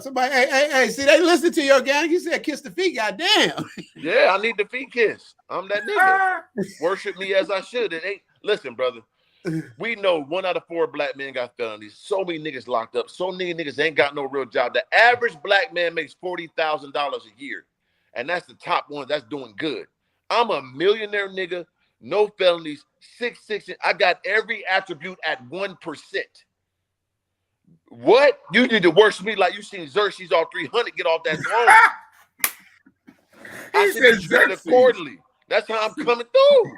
Somebody, hey, see, they listen to you, Organic. You said kiss the feet, goddamn. Yeah, I need the feet kiss. I'm that nigga. Worship me as I should. It ain't. Listen, brother. We know 1 out of 4 black men got felonies. So many niggas locked up. So many niggas ain't got no real job. The average black man makes $40,000 a year. And that's the top one that's doing good. I'm a millionaire nigga, no felonies, 6'6". I got every attribute at 1%. What? You need to worship me like you seen Xerxes all 300 get off that throne. I should be treated accordingly. That's how I'm coming through.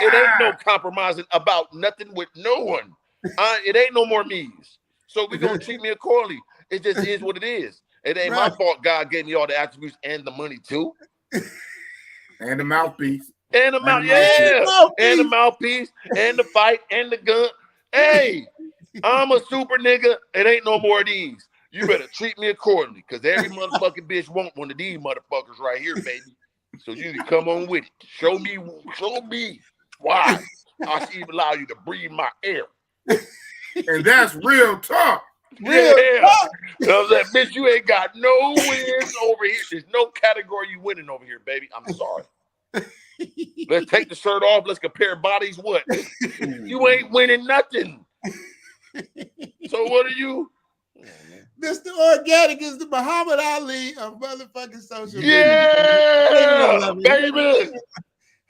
It ain't no compromising about nothing with no one. It ain't no more me's. So we're going to treat me accordingly. It just is what it is. It ain't my fault God gave me all the attributes and the money too. And the mouthpiece. And the and the mouthpiece and the fight and the gun. Hey, I'm a super nigga. It ain't no more of these. You better treat me accordingly because every motherfucking bitch want one of these motherfuckers right here, baby. So you need to come on with it. Show me why I should even allow you to breathe my air. And that's real talk. Yeah. You know what I'm saying? Bitch, you ain't got no wins over here. There's no category you winning over here, baby. I'm sorry. Let's take the shirt off. Let's compare bodies. What? You ain't winning nothing. So what are you? Mr. Organic is the Muhammad Ali of motherfucking social media. Yeah, baby.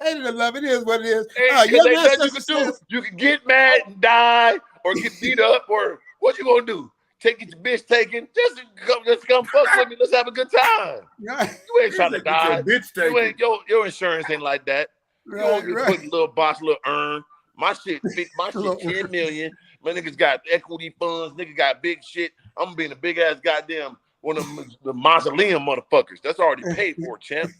Hate it or love it is what it is. You can get mad and die, or get beat up, or what you gonna do? Take your bitch taken? Just come fuck with me. Let's have a good time. Right. You ain't trying to die. You ain't, your insurance ain't like that. You don't get put a little box, little earn. My shit 10 million. My niggas got equity funds. Niggas got big shit. I'm gonna be in a big ass goddamn one of the mausoleum motherfuckers. That's already paid for, champ.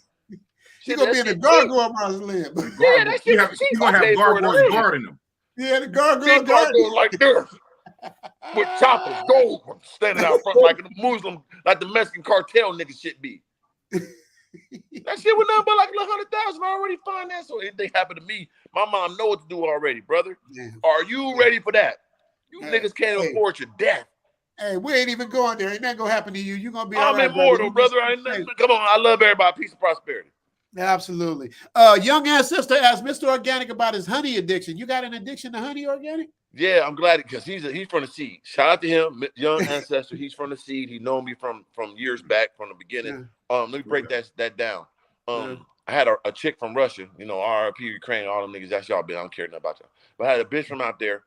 You're gonna be in the gargoyle mausoleum. Yeah, that shit. You gonna have gargoyles guarding them. Yeah, the gargoyle like this. With choppers, gold standing out front like the Muslim, like the Mexican cartel nigga shit be. That shit was nothing but like 100,000 already financed. So anything happened to me, my mom know what to do already, brother. Yeah. Are you ready for that? You niggas can't afford your death. Hey, we ain't even going there. Ain't nothing gonna happen to you. You're gonna be I'm immortal, brother. Come on, I love everybody. Peace and prosperity. Absolutely. Young ancestor asked Mr. Organic about his honey addiction. You got an addiction to honey, Organic? Yeah, I'm glad because he's from the seed. Shout out to him, young ancestor. He's from the seed. He known me from years back, from the beginning. Let me break that down. I had a chick from Russia, RIP Ukraine, all them niggas. That's y'all, bitch. I don't care nothing about y'all. But I had a bitch from out there,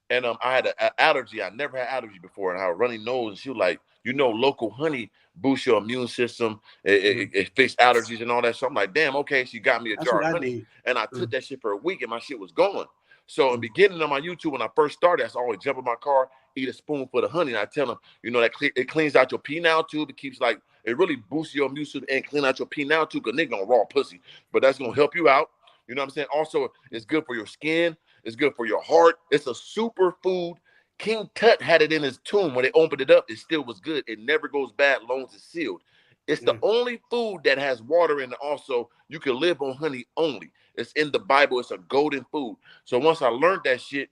and I had an allergy. I never had allergy before, and I had a runny nose. And she was like, local honey boosts your immune system. It fixed allergies and all that. So I'm like, damn, okay. She got me a jar of honey, and I took that shit for a week, and my shit was going. So in the beginning of my YouTube, when I first started, I always jump in my car, eat a spoonful of honey, and I tell them, that it cleans out your penile tube. It keeps it really boosts your immune system and clean out your penile tube because nigga gonna raw pussy. But that's gonna help you out. You know what I'm saying? Also, it's good for your skin. It's good for your heart. It's a super food. King Tut had it in his tomb. When they opened it up, it still was good. It never goes bad long as it's sealed. It's the only food that has water in it. Also, you can live on honey only. It's in the Bible. It's a golden food. So once I learned that shit,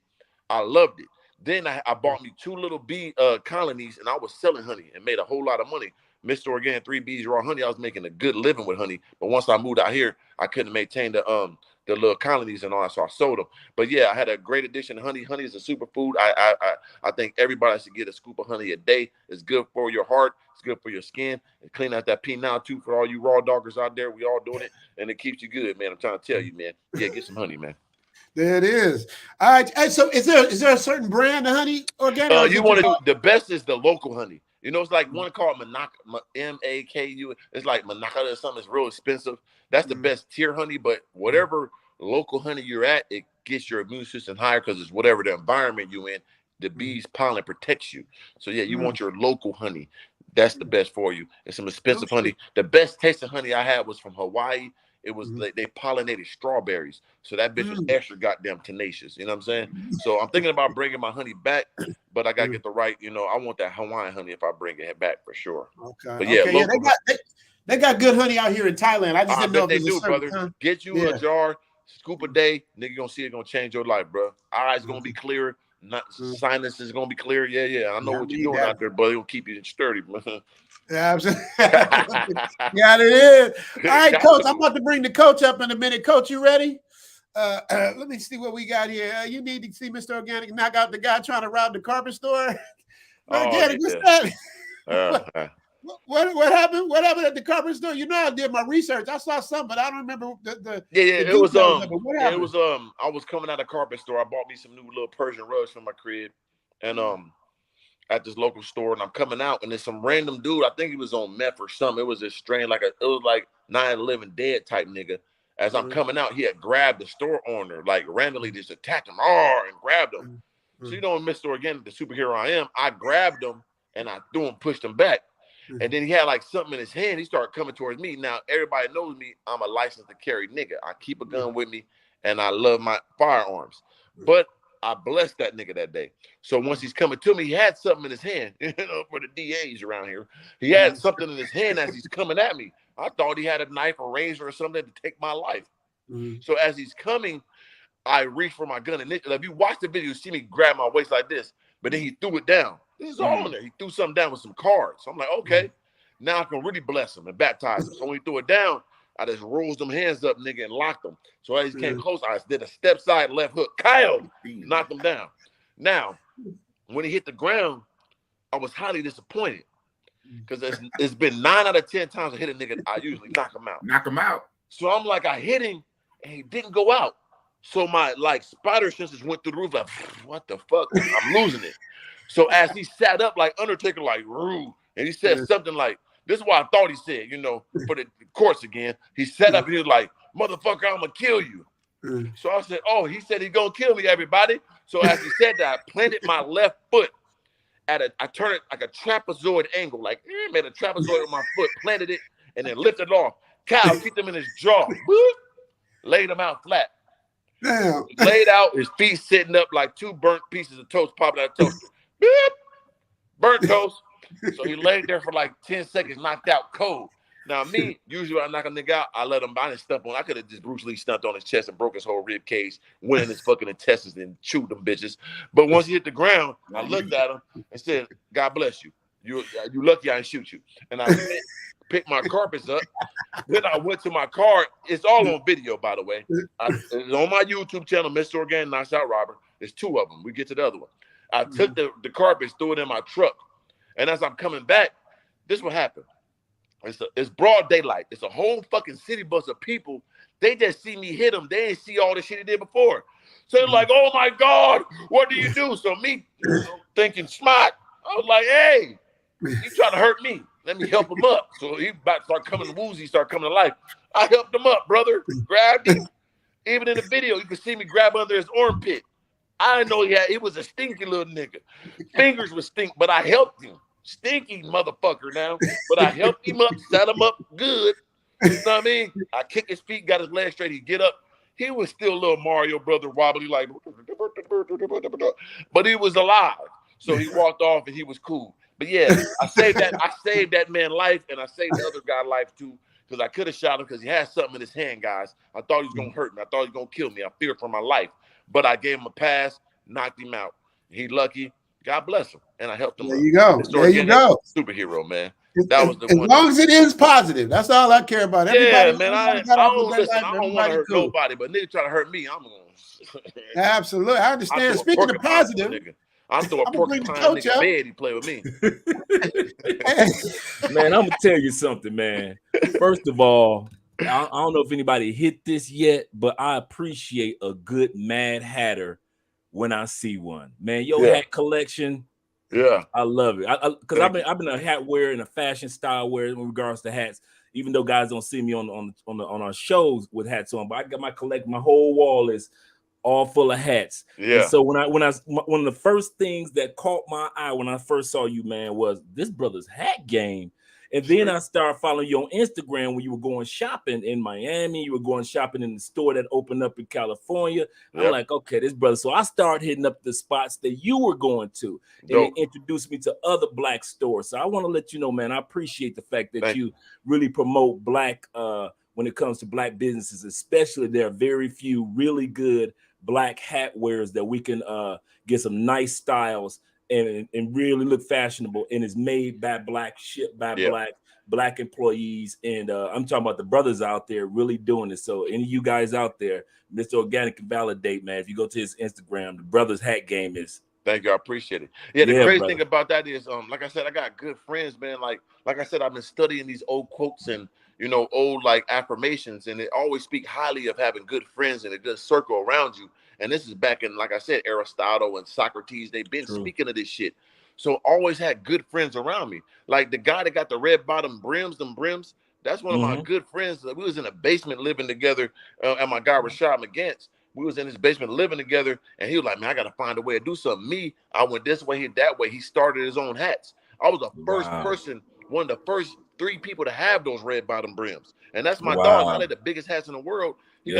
I loved it. Then I bought me 2 little bee colonies, and I was selling honey and made a whole lot of money. Mr. Organic 3 Bees raw honey. I was making a good living with honey. But once I moved out here, I couldn't maintain the little colonies and all that, so I sold them. But yeah, I had a great addiction to honey. Honey is a superfood. I think everybody should get a scoop of honey a day. It's good for your heart. It's good for your skin. It clean out that penile too for all you raw doggers out there. We all doing it, and it keeps you good, man. I'm trying to tell you, man. Yeah, get some honey, man. There it is. All right. So is there a certain brand of honey, Organic? You want to do the best is the local honey. It's like one called Manaka, M-A-K-U. It's like Manaka or something. It's real expensive. That's the best tier honey. But whatever local honey you're at, it gets your immune system higher because it's whatever the environment you're in. The bees pollen protects you. So yeah, you want your local honey. That's the best for you. It's some expensive honey. The best tasting honey I had was from Hawaii. It was they pollinated strawberries. So that bitch was extra goddamn tenacious. You know what I'm saying? So I'm thinking about bringing my honey back, but I got to get the right, I want that Hawaiian honey if I bring it back for sure. Okay. But yeah, they got good honey out here in Thailand. I just didn't know if they do, brother. Get you a jar, scoop a day. Nigga gonna see it, gonna change your life, bro. Eyes gonna be clear. Sinus is gonna be clear. Yeah. I know what you're doing out there, but it'll keep you sturdy. Yeah, absolutely. Yeah, it is. All right, Coach. I'm about to bring the coach up in a minute. Coach, you ready? Let me see what we got here. You need to see Mr. Organic knock out the guy trying to rob the carpet store. Organic, what's that? What happened? What happened at the carpet store? I did my research. I saw something, but I don't remember the it was I was coming out of the carpet store. I bought me some new little Persian rugs for my crib, and at this local store, and I'm coming out, and there's some random dude. I think he was on meth or something. It was this strain, it was like 9/11 dead type nigga. As I'm coming out, he had grabbed the store owner, randomly just attacked him, and grabbed him. So Mr. Organic, the superhero I am, I grabbed him and I pushed him back. And then he had something in his hand. He started coming towards me. Now everybody knows me. I'm a licensed to carry nigga. I keep a gun with me, and I love my firearms. But I blessed that nigga that day. So once he's coming to me, he had something in his hand. For the DAs around here, he had something in his hand as he's coming at me. I thought he had a knife or razor or something to take my life. So as he's coming, I reached for my gun. And if you watch the video, you see me grab my waist like this, but then he threw it down. This is all in there. He threw something down with some cards. So I'm like, okay, now I can really bless him and baptize him. So when he threw it down, I just rose them hands up, nigga, and locked them. So as he came close, I did a step side left hook. Kyle, knocked him down. Now, when he hit the ground, I was highly disappointed because it's been 9 out of 10 times I hit a nigga, I usually knock him out. Knock him out. So I'm like, I hit him and he didn't go out. So my spider senses went through the roof, like, what the fuck? I'm losing it. So as he sat up like Undertaker, like, rude, and he said something like, this is what I thought he said, for the courts again. He sat up and he was like, motherfucker, I'm gonna kill you. So I said, oh, he said he's gonna kill me, everybody. So as he said that, I planted my left foot I turned it like a trapezoid angle, like made a trapezoid with my foot, planted it, and then lifted it off. Kyle kicked him in his jaw, laid him out flat. Damn. Laid out, his feet sitting up like 2 burnt pieces of toast popping out of toast. Beep. Burnt toast. So he laid there for like 10 seconds, knocked out cold. Now me, usually when I knock a nigga out, I didn't stump on. I could have just Bruce Lee stumped on his chest and broke his whole rib cage, went in his fucking intestines and chewed them bitches. But once he hit the ground, I looked at him and said, God bless you. You lucky I didn't shoot you. And I picked my carpets up. Then I went to my car. It's all on video, by the way. It's on my YouTube channel, Mr. Organic Knocks Out Robert. There's 2 of them. We get to the other one. I took the carpets, threw it in my truck. And as I'm coming back, this is what happened. It's broad daylight. It's a whole fucking city bus of people. They just see me hit them. They didn't see all the shit he did before. So they're like, oh my God, what do you do? So me thinking smart, I was like, hey, you trying to hurt me. Let me help him up. So he about to start coming woozy, start coming to life. I helped him up, brother. Grabbed him. Even in the video, you can see me grab under his armpit. I didn't know he was a stinky little nigga. Fingers was stink, but I helped him. Stinky motherfucker now, but I helped him up, set him up good. You know what I mean? I kicked his feet, got his legs straight. He get up. He was still a little Mario brother wobbly, like, but he was alive. So he walked off and he was cool. But yeah, I saved that man's life, and I saved the other guy's life too, because I could have shot him because he had something in his hand, guys. I thought he was gonna hurt me. I thought he was gonna kill me. I feared for my life, but I gave him a pass, knocked him out. He lucky. God bless him, and I helped him. There you go. There you go. Superhero, man. That was the as one. As long as it is positive, that's all I care about. Everybody, man. I don't want to hurt nobody, but nigga try to hurt me, I'm gonna. Absolutely, I understand. Speaking of positive, I'm throwing a porcupine nigga bed. He play with me. Man, I'm gonna tell you something, man. First of all, I don't know if anybody hit this yet, but I appreciate a good Mad Hatter when I see one. Man, your hat collection, I love it. Because I've been a hat wearer and a fashion style wearer in regards to hats. Even though guys don't see me on our shows with hats on, but I got my whole wall is all full of hats. Yeah. And so one of the first things that caught my eye when I first saw you, man, was this brother's hat game. And then I started following you on Instagram when you were going shopping in Miami. You were going shopping in the store that opened up in California. Yep. I'm like, okay, this brother. So I started hitting up the spots that you were going to. And it introduced me to other Black stores. So I want to let you know, man, I appreciate the fact that you really promote Black when it comes to Black businesses, especially there are very few really good Black hat wearers that we can get some nice styles and really look fashionable, and is made by Black, shipped by Black employees. And I'm talking about the brothers out there really doing it. So any of you guys out there, Mr. Organic can validate, man. If you go to his Instagram, the brothers hat game is. Thank you, I appreciate it. Yeah, the crazy thing about that is, like I said, I got good friends, man. Like I said, I've been studying these old quotes and old like affirmations, and they always speak highly of having good friends and a good circle around you. And this is back in, like I said, Aristotle and Socrates. They've been speaking of this shit. So always had good friends around me. Like the guy that got the red bottom brims, that's one of my good friends. We was in a basement living together, and my guy Rashad McGants. We was in his basement living together, and he was like, man, I got to find a way to do something. Me, I went this way, he that way. He started his own hats. I was the first person, one of the first 3 people to have those red bottom brims. And that's my dog. Now they're the biggest hats in the world. He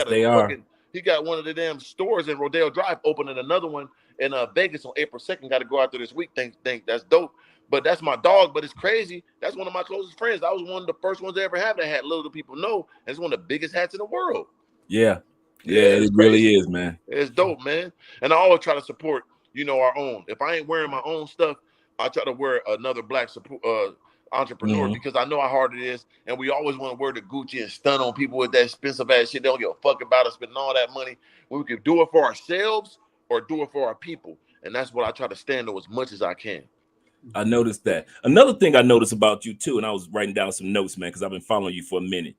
got one of the damn stores in Rodeo Drive, opening another one in Vegas on April 2nd. Got to go out there this week. Think that's dope. But that's my dog. But it's crazy. That's one of my closest friends. I was one of the first ones to ever have that hat. Little do people know, it's one of the biggest hats in the world. Yeah, it really is, man. It's dope, man. And I always try to support, our own. If I ain't wearing my own stuff, I try to wear another black entrepreneur because I know how hard it is, and we always want to wear the Gucci and stun on people with that expensive ass shit. They don't give a fuck about us spending all that money when we can do it for ourselves or do it for our people, and that's what I try to stand on as much as I can. I noticed that. Another thing I noticed about you too, and I was writing down some notes, man, because I've been following you for a minute.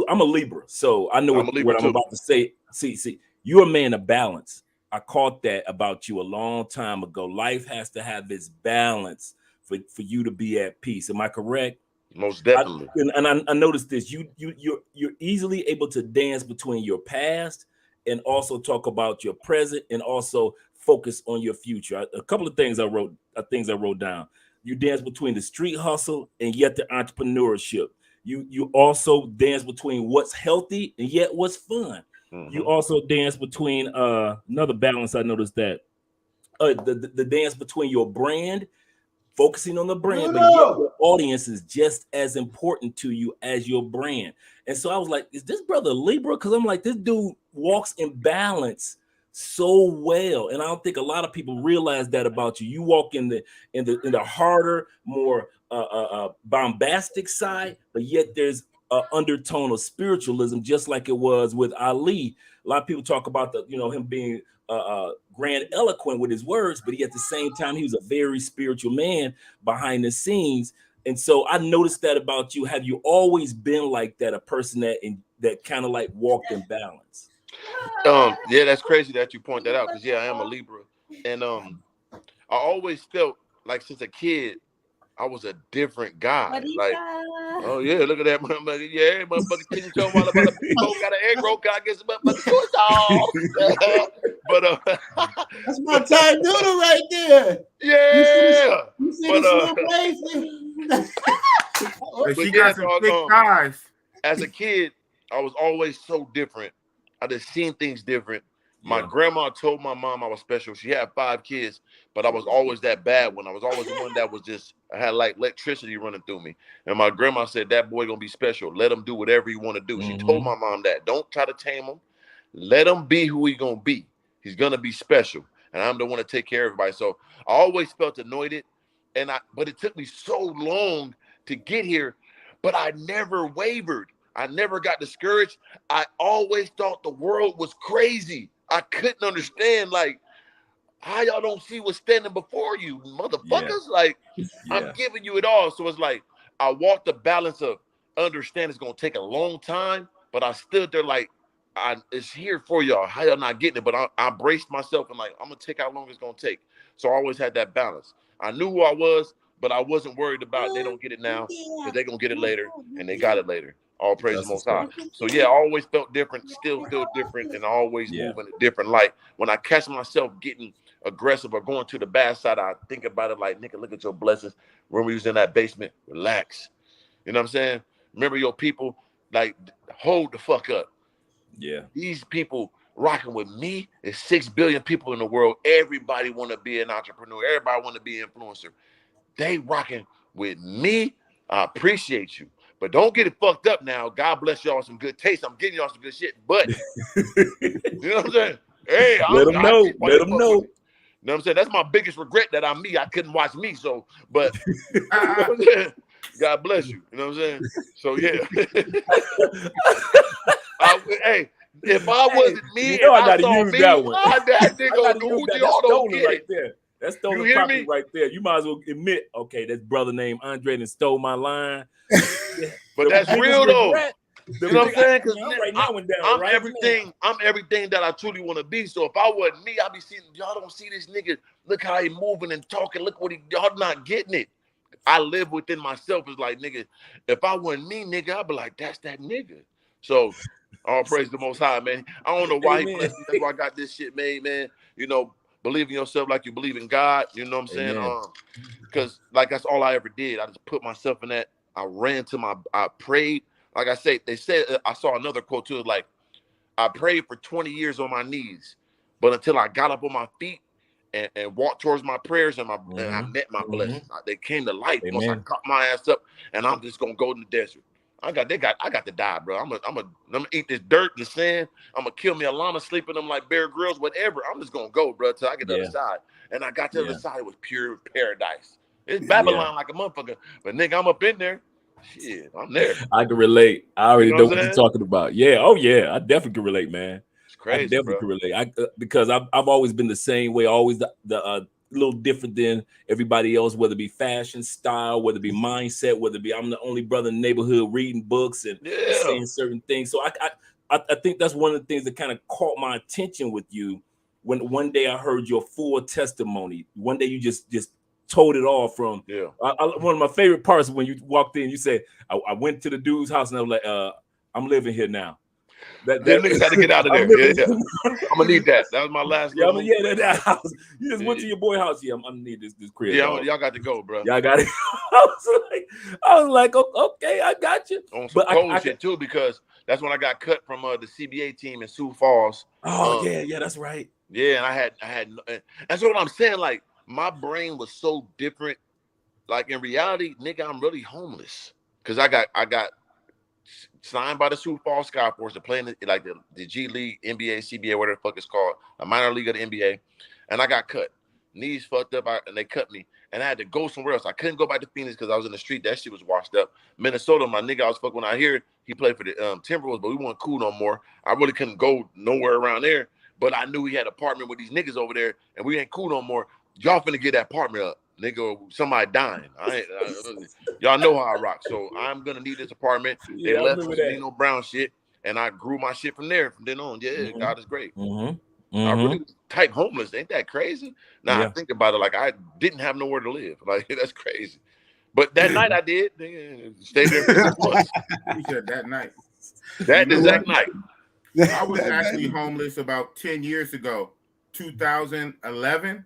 I'm a Libra, so I know what I'm about to say. See, you're a man of balance. I caught that about you a long time ago. Life has to have its balance for you to be at peace. Am I correct? Most definitely. I noticed this. You're easily able to dance between your past and also talk about your present and also focus on your future. A couple of things I wrote down. You dance between the street hustle and yet the entrepreneurship. You also dance between what's healthy and yet what's fun. You also dance between another balance. I noticed that the dance between your brand, focusing on the brand, but yet your audience is just as important to you as your brand. And so I was like, is this brother Libra? Because I'm like, this dude walks in balance so well, and I don't think a lot of people realize that about you. You walk in the harder, more bombastic side, but yet there's an undertone of spiritualism, just like it was with Ali. A lot of people talk about him being grand eloquent with his words, but at the same time he was a very spiritual man behind the scenes. And so I noticed that about you. Have you always been like that, a person that kind of like walked in balance? Yeah, that's crazy that you point that out, because I am a Libra, and I always felt like since a kid I was a different guy. Like, oh yeah, look at that motherfucker. Yeah, motherfucker, can you tell me all about the people got an egg roll? Can I get some motherfucking but that's my Thai noodle right there. Yeah, you see the she got some thick thighs. As a kid, I was always so different. I just seen things different. My grandma told my mom I was special. She had 5 kids, but I was always that bad one. I was always the one that was I had like electricity running through me. And my grandma said, that boy gonna be special. Let him do whatever he want to do. She told my mom that. Don't try to tame him. Let him be who he gonna be. He's gonna be special. And I'm the one to take care of everybody. So I always felt anointed. But it took me so long to get here, but I never wavered. I never got discouraged. I always thought the world was crazy. I couldn't understand, like, how y'all don't see what's standing before you, motherfuckers. Like, I'm giving you it all. So it's like, I walked the balance of understand it's going to take a long time, but I stood there like, it's here for y'all. How y'all not getting it? But I braced myself and like, I'm going to take how long it's going to take. So I always had that balance. I knew who I was, but I wasn't worried about they don't get it now because they're going to get it later, and they got it later. All praise the Most High. So I always felt different, still feel different, and always move in a different light. When I catch myself getting aggressive or going to the bad side, I think about it like, nigga, look at your blessings. When we was in that basement, relax. You know what I'm saying? Remember your people, like, hold the fuck up. Yeah. These people rocking with me. There's 6 billion people in the world. Everybody want to be an entrepreneur. Everybody want to be an influencer. They rocking with me. I appreciate you. But don't get it fucked up now. God bless y'all some good taste. I'm getting y'all some good shit. But you know what I'm saying? Hey, let them know. Let them know. You know what I'm saying? That's my biggest regret that I'm me. I couldn't watch me. So, but you know what I'm saying? God bless you. You know what I'm saying? So yeah. Hey, if I wasn't me, I gotta use that one. That nigga don't get right there. That's stolen property right there. You might as well admit, okay, this brother named Andre that stole my line. But that's real though. You know what I'm saying? Because I'm everything that I truly want to be. So if I wasn't me, I'd be seeing, y'all don't see this nigga. Look how he moving and talking. Look what y'all not getting it. I live within myself. It's like, nigga, if I wasn't me, nigga, I'd be like, that's that nigga. So all praise the Most High, man. I don't know why he blessed me. That's why I got this shit made, man. You know, believe in yourself like you believe in God. You know what I'm saying? Because like that's all I ever did. I just put myself in that. I prayed. Like I say, they said, I saw another quote too, like, I prayed for 20 years on my knees, but until I got up on my feet and walked towards my prayers and I met my blessings. They came to life once I caught my ass up, and I'm just going to go in the desert. I got to die, bro. I'm gonna eat this dirt, the sand. I'm gonna kill me a llama, sleep in them like Bear Grylls, whatever. I'm just gonna go, bro, till I get to the other side. And I got to the other side, it was pure paradise. It's Babylon like a motherfucker, but nigga, I'm up in there. Shit, I'm there. I can relate. I already know what you're talking about. Yeah, oh yeah, I definitely can relate, man. It's crazy, I definitely bro. can relate. Because I've always been the same way. Always the little different than everybody else, whether it be fashion, style, whether it be mindset, whether it be I'm the only brother in the neighborhood reading books and saying certain things. So I think that's one of the things that kind of caught my attention with you when one day I heard your full testimony. One day you just told it all from one of my favorite parts when you walked in, you said, I went to the dude's house and I was like, I'm living here now. That niggas had to get out of there. I'm gonna need that. That was my last. That house. You just went to your boy house. Yeah, I'm gonna need this crib. Yeah, y'all got to go, bro. Y'all got it. I was like, okay, I got you. On some cold shit too, because that's when I got cut from the CBA team in Sioux Falls. Oh yeah, that's right. Yeah, and I had, that's what I'm saying. Like my brain was so different. Like in reality, nigga, I'm really homeless because I got signed by the Sioux Falls Skyforce to play in the G League, NBA, CBA, whatever the fuck it's called, a minor league of the NBA, and I got cut. Knees fucked up, and they cut me, and I had to go somewhere else. I couldn't go back to Phoenix because I was in the street. That shit was washed up. Minnesota, my nigga, I was fucking when I hear he played for the Timberwolves, but we weren't cool no more. I really couldn't go nowhere around there, but I knew he had an apartment with these niggas over there, and we ain't cool no more. Y'all finna get that apartment up. Nigga, somebody dying. Y'all know how I rock. So I'm gonna need this apartment. They left no brown shit, and I grew my shit from there. From then on, God is great. I really was type homeless. Ain't that crazy? Now I think about it, like I didn't have nowhere to live. Like that's crazy. But that night I did. Stayed there for 6 months. He said that night. That exact night. I was actually homeless about 10 years ago, 2011.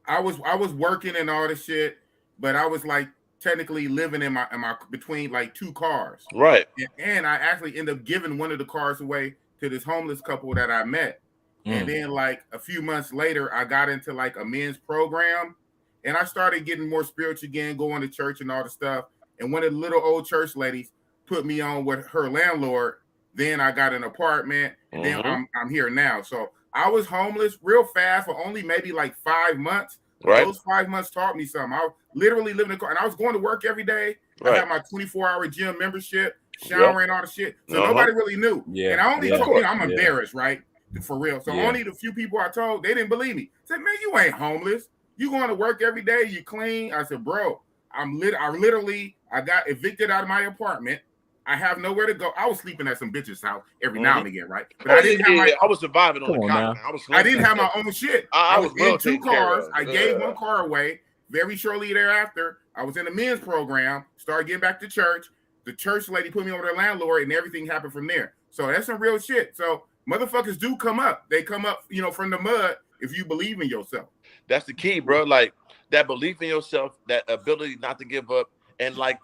I was working and all this shit, but I was like technically living in my between like 2 cars. Right. And I actually ended up giving one of the cars away to this homeless couple that I met. And then like a few months later, I got into like a men's program and I started getting more spiritual again, going to church and all the stuff. And one of the little old church ladies put me on with her landlord. Then I got an apartment and then I'm here now. So I was homeless real fast for only maybe like 5 months. Right. Those 5 months taught me something. I literally lived in a car and I was going to work every day. I had my 24-hour gym membership, showering, all the shit. So nobody really knew. Yeah. And I only told, I'm embarrassed, right? For real. So only the few people I told, they didn't believe me. Said, man, you ain't homeless. You going to work every day. You clean. I said, bro, I got evicted out of my apartment. I have nowhere to go. I was sleeping at some bitch's house every now and again, right? But I didn't have I was surviving on the couch. I didn't have my own shit. I was in 2 cars. I gave 1 car away. Very shortly thereafter, I was in a men's program, started getting back to church. The church lady put me over their landlord, and everything happened from there. So that's some real shit. So motherfuckers do come up. They come up, from the mud if you believe in yourself. That's the key, bro. Like that belief in yourself, that ability not to give up, and like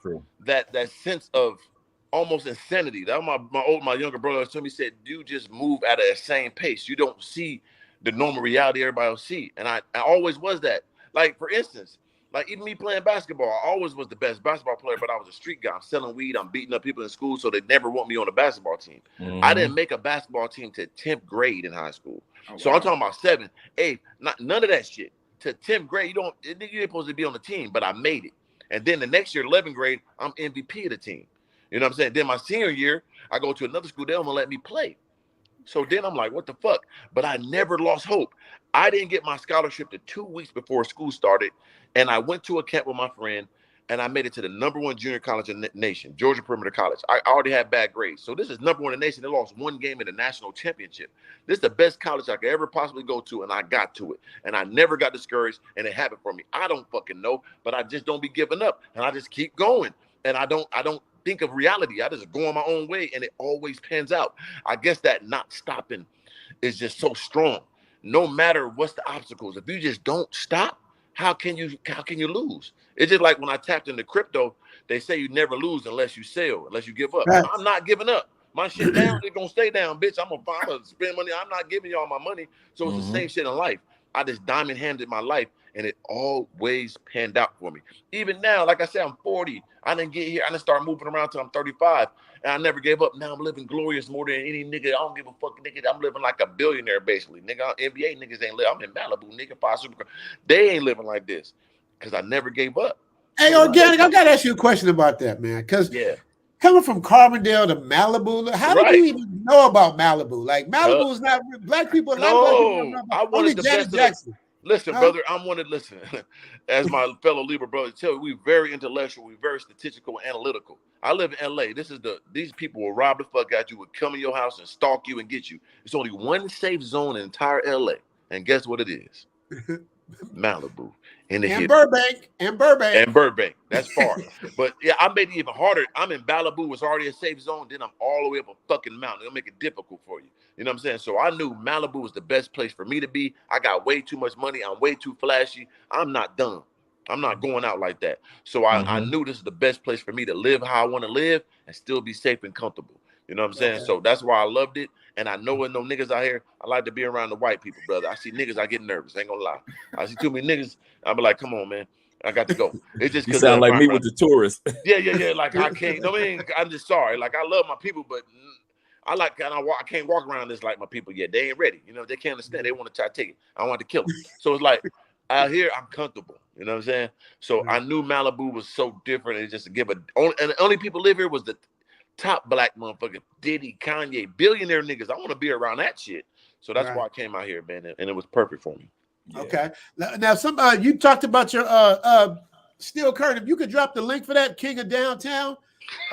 that sense of almost insanity. That was my younger brother told me, said, "You just move at an insane pace. You don't see the normal reality everybody will see." And I always was that. Like for instance, like even me playing basketball, I always was the best basketball player, but I was a street guy. I'm selling weed. I'm beating up people in school, so they never want me on a basketball team. I didn't make a basketball team to 10th grade in high school. So I'm talking about 7th, 8th, none of that shit. To 10th grade, you ain't supposed to be on the team, but I made it. And then the next year, 11th grade, I'm MVP of the team. You know what I'm saying? Then my senior year, I go to another school, they don't let me play. So then I'm like, what the fuck? But I never lost hope. I didn't get my scholarship to 2 weeks before school started. And I went to a camp with my friend, and I made it to the #1 junior college in the nation, Georgia Perimeter College. I already had bad grades. So this is #1 in the nation. They lost 1 game in the national championship. This is the best college I could ever possibly go to, and I got to it. And I never got discouraged, and it happened for me. I don't fucking know, but I just don't be giving up. And I just keep going. And I don't think of reality. I just go on my own way, and it always pans out. I guess that not stopping is just so strong. No matter what's the obstacles, if you just don't stop, how can you lose? It's just like when I tapped into crypto, they say you never lose unless you sell, unless you give up. Right. I'm not giving up. My shit down, it's gonna stay down, bitch. I'm gonna spend money. I'm not giving y'all my money. So it's the same shit in life. I just diamond handed my life, and it always panned out for me. Even now, like I said, I'm 40. I didn't get here. I didn't start moving around till I'm 35, and I never gave up. Now I'm living glorious more than any nigga. I don't give a fuck, nigga. I'm living like a billionaire, basically. Nigga, NBA niggas ain't living. I'm in Malibu, nigga, 5 supercars. They ain't living like this because I never gave up. Hey, Organic, I got to ask you a question about that, man, because coming from Carbondale to Malibu, how did you even know about Malibu? Like, Malibu is not black people. I wanted the Janet Jackson. Listen, brother, listen, as my fellow Libra brother tell you, we very intellectual, we very statistical and analytical. I live in LA. These people will rob the fuck out you, will come in your house and stalk you and get you. It's only one safe zone in entire LA. And guess what it is? Malibu. And Burbank. That's far. But yeah, I made it even harder. I'm in Malibu, it's already a safe zone. Then I'm all the way up a fucking mountain. It'll make it difficult for you. You know what I'm saying? So I knew Malibu was the best place for me to be. I got way too much money. I'm way too flashy. I'm not dumb. I'm not going out like that. So I knew this is the best place for me to live how I want to live and still be safe and comfortable. You know what I'm saying? So that's why I loved it. And I know when no niggas out here, I like to be around the white people, brother. I see niggas, I get nervous. I ain't gonna lie. I see too many niggas, I be like, come on, man. I got to go. It's just you sound like me with the tourists. Yeah. Like I can't. I mean, I'm just sorry. Like I love my people, but I can't walk around this like my people yet. They ain't ready. You know, they can't understand. They want to try to take it. I want to kill them. So it's like out here, I'm comfortable. You know what I'm saying? So I knew Malibu was so different. And just to give and the only people live here was the top black motherfucker, Diddy, Kanye, billionaire niggas. I want to be around that shit. So that's why I came out here, man, and it was perfect for me. Yeah. Okay. Now, you talked about your Steel Curtain. If you could drop the link for that, King of Downtown.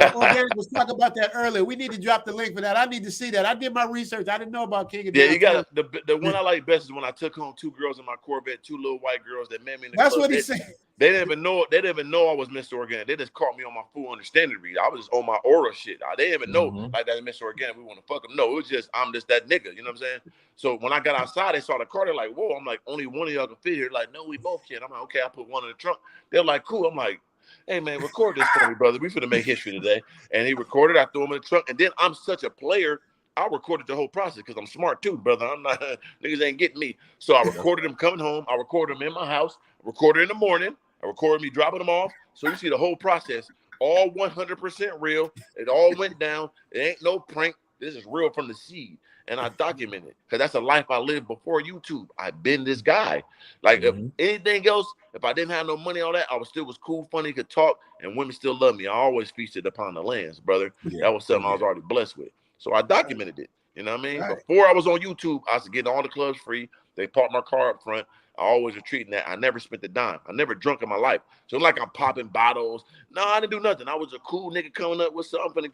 Organic was talking about that earlier. We need to drop the link for that. I need to see that. I did my research. I didn't know about King of Downtown. Yeah, you got the one I like best is when I took home 2 girls in my Corvette, 2 little white girls that met me in the That's club. what he said. They didn't even know. They didn't even know I was Mr. Organic. They just caught me on my full understanding read. I was just on my aura shit. They didn't even know like that Mr. Organic. We want to fuck them. No, it was just I'm just that nigga. You know what I'm saying? So when I got outside, they saw the car. They're like, "Whoa!" I'm like, "Only one of y'all can fit here." Like, "No, we both can." I'm like, "Okay." I put one in the trunk. They're like, "Cool." I'm like, "Hey man, record this for me, brother. We finna make history today." And he recorded. I threw him in the trunk. And then I'm such a player. I recorded the whole process because I'm smart too, brother. I'm not niggas ain't getting me. So I recorded him coming home. I recorded him in my house. Recorded in the morning. I recorded me dropping them off. So you see the whole process, all 100% real. It all went down. It ain't no prank. This is real from the seed. And I document it because that's a life I lived before YouTube. I've been this guy. Like if anything else, if I didn't have no money, all that, I was cool, funny, could talk, and women still love me. I always feasted upon the lands, brother. Yeah. That was something I was already blessed with. So I documented it. You know what I mean? Before I was on YouTube, I was getting all the clubs free. They parked my car up front. I always was treating that. I never spent a dime. I never drunk in my life. So like I'm popping bottles. No, I didn't do nothing. I was a cool nigga coming up with something. You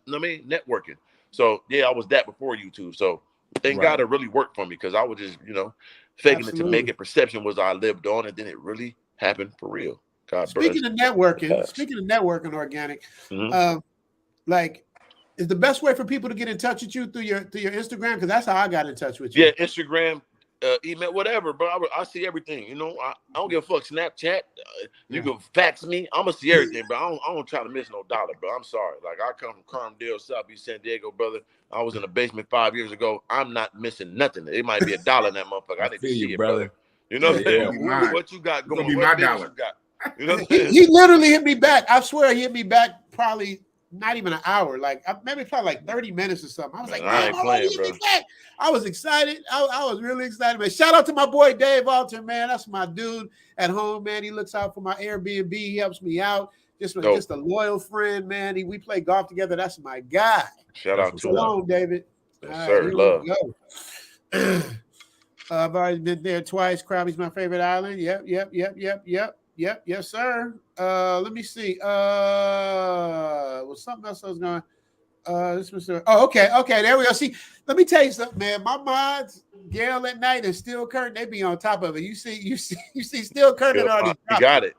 know what I mean? Networking. So yeah, I was that before YouTube. So thank God it really worked for me because I was just, faking it to make it. Perception was I lived on, and then it really happened for real. God speaking of networking, Organic, like is the best way for people to get in touch with you through your Instagram? Because that's how I got in touch with you. Yeah, Instagram. Email, whatever, bro. I see everything. I don't give a fuck. Snapchat, you can fax me. I'm gonna see everything, but I don't try to miss no dollar, bro. I'm sorry. Like I come from Carbondale, South East San Diego, brother. I was in the basement 5 years ago. I'm not missing nothing. It might be $1 in that motherfucker. I need to see it, brother. You know what I'm saying? What you got going? Be my dollar. You know what I'm saying? He literally hit me back. I swear he hit me back probably not even an hour, like maybe probably like 30 minutes or something. I was like, man, I was excited. I was really excited, man. Shout out to my boy Dave Alter, man. That's my dude at home, man. He looks out for my Airbnb. He helps me out. Just a loyal friend, man. We play golf together. That's my guy. Shout out to him, David. Yes, sir. Love. I've already been there twice. Krabi's my favorite island. Yep. Yes, sir. Let me see. Was something else I was going. This was. Okay. There we go. See, let me tell you something, man. My mods, Gail at night and Steel Curtain, they be on top of it. You see Steel Curtain already. You got it.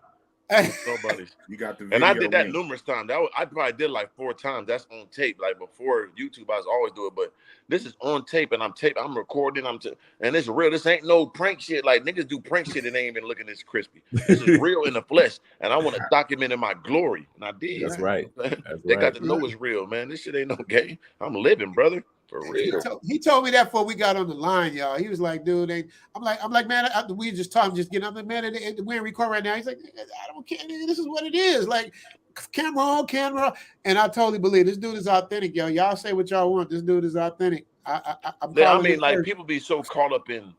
Nobody. You got the video. And I did that numerous times. I probably did like 4 times. That's on tape. Like before YouTube, I was always do it, but this is on tape, and I'm recording. And it's real. This ain't no prank shit. Like niggas do prank shit and they ain't even looking this crispy. This is real in the flesh, and I want to document in my glory, and I did. That's right. They got to know it's real, man. This shit ain't no game. I'm living, brother. For real. He told me that before we got on the line, y'all. He was like, dude, I'm like, man, we just talking, just getting up. Like, man, we're in record right now. He's like, I don't care. This is what it is. Like, camera on, camera. And I totally believe this dude is authentic, yo. Y'all say what y'all want. This dude is authentic. I mean, like, people be so caught up in,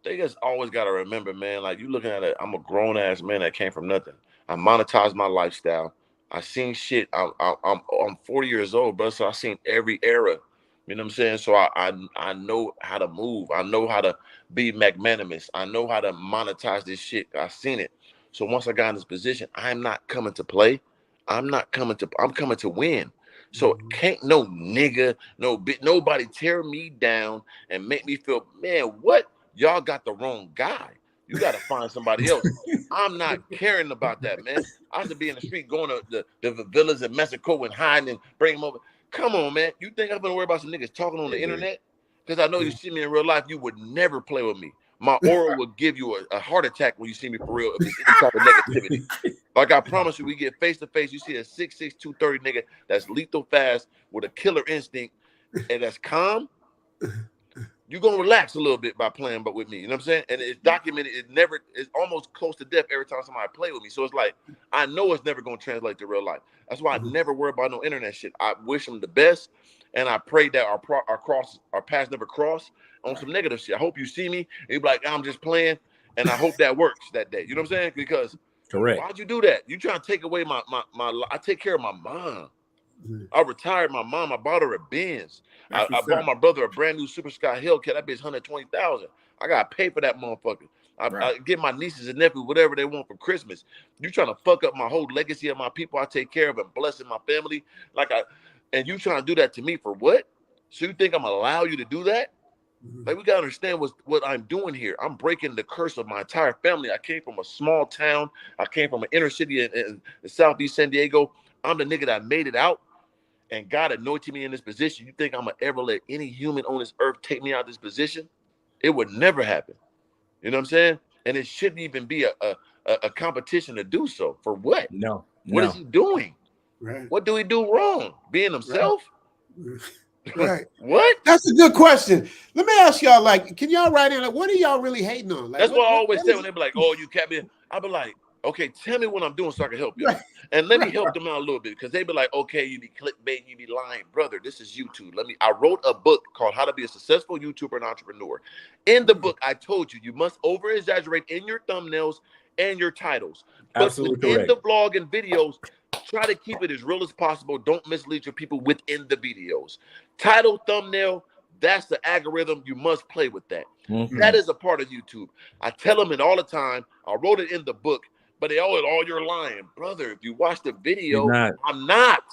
they just always got to remember, man, like, you looking at it, I'm a grown-ass man that came from nothing. I monetized my lifestyle. I seen shit. I'm 40 years old, bro, so I seen every era. You know what I'm saying? So I know how to move. I know how to be magnanimous. I know how to monetize this shit. I seen it. So once I got in this position, I'm not coming to play. I'm coming to win. So can't no nigga, nobody tear me down and make me feel, man, what? Y'all got the wrong guy. You got to find somebody else. I'm not caring about that, man. I have to be in the street going to the villas in Mexico and hiding and bring them over. Come on, man. You think I'm going to worry about some niggas talking on the internet? Because I know you see me in real life, you would never play with me. My aura will give you a heart attack when you see me for real if it's any type of negativity. Like I promise you, we get face to face. You see a 6'6", 230 nigga that's lethal fast with a killer instinct and that's calm. You're going to relax a little bit by playing but with me. You know what I'm saying? And it's documented. It's almost close to death every time somebody play with me. So it's like, I know it's never going to translate to real life. That's why I never worry about no internet shit. I wish them the best. And I pray that our paths never cross on some negative shit. I hope you see me and you be like, I'm just playing. And I hope that works that day. You know what I'm saying? Because why'd you do that? You trying to take away my I take care of my mom. I retired my mom. I bought her a Benz. I bought my brother a brand new Super Sky Hellcat. That bitch $120,000. I got to pay for that motherfucker. I get my nieces and nephews whatever they want for Christmas. You trying to fuck up my whole legacy of my people I take care of and blessing my family. And you trying to do that to me for what? So you think I'm going to allow you to do that? Like, we got to understand what I'm doing here. I'm breaking the curse of my entire family. I came from a small town. I came from an inner city in Southeast San Diego. I'm the nigga that made it out. And God anointed me in this position. You think I'm going to ever let any human on this earth take me out of this position? It would never happen. You know what I'm saying? And it shouldn't even be a competition to do so. For what? No. What is he doing? Right. What do he do wrong? Being himself? Right. What? That's a good question. Let me ask y'all, like, can y'all write in, like, what are y'all really hating on? Like, that's what I always say when they be like, oh, you can't be. I be like, okay, tell me what I'm doing so I can help you. Right. And let me help them out a little bit because they be like, okay, you be clickbait, you be lying. Brother, this is YouTube. I wrote a book called How to Be a Successful YouTuber and Entrepreneur. In the book, I told you must over-exaggerate in your thumbnails and your titles. But absolutely within the vlog and videos, try to keep it as real as possible. Don't mislead your people within the videos. Title, thumbnail, that's the algorithm. You must play with that. That is a part of YouTube. I tell them it all the time. I wrote it in the book. But they always, you're lying. Brother, if you watch the video, I'm not.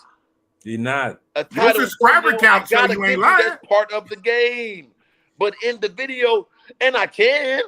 You're not. Your subscriber count show you ain't lying. That's part of the game. But in the video, and I can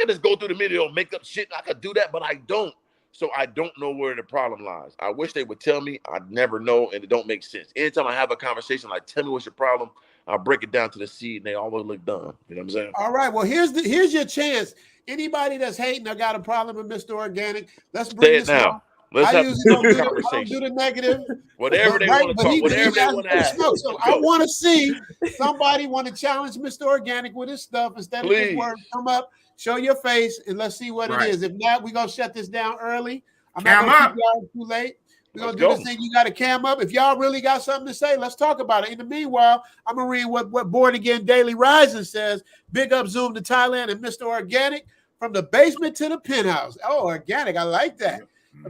just go through the video and make up shit. I could do that, but I don't. So I don't know where the problem lies. I wish they would tell me. I'd never know, and it don't make sense. Anytime I have a conversation, like, tell me what's your problem, I'll break it down to the seed, and they always look dumb. You know what I'm saying? All right. Well, here's your chance. Anybody that's hating or got a problem with Mr. Organic, let's bring this now. Let's have a conversation. I don't do the negative. Whatever they want to talk, whatever they want to ask. So I want to see somebody want to challenge Mr. Organic with his stuff instead of his work. Come up, show your face, and let's see what it is. If not, we're going to shut this down early. I'm not going to keep y'all too late. We're going to do this thing. You got to cam up. If y'all really got something to say, let's talk about it. In the meanwhile, I'm going to read what Born Again Daily Rising says. Big up Zoom to Thailand and Mr. Organic. From the basement to the penthouse. Oh, Organic. I like that.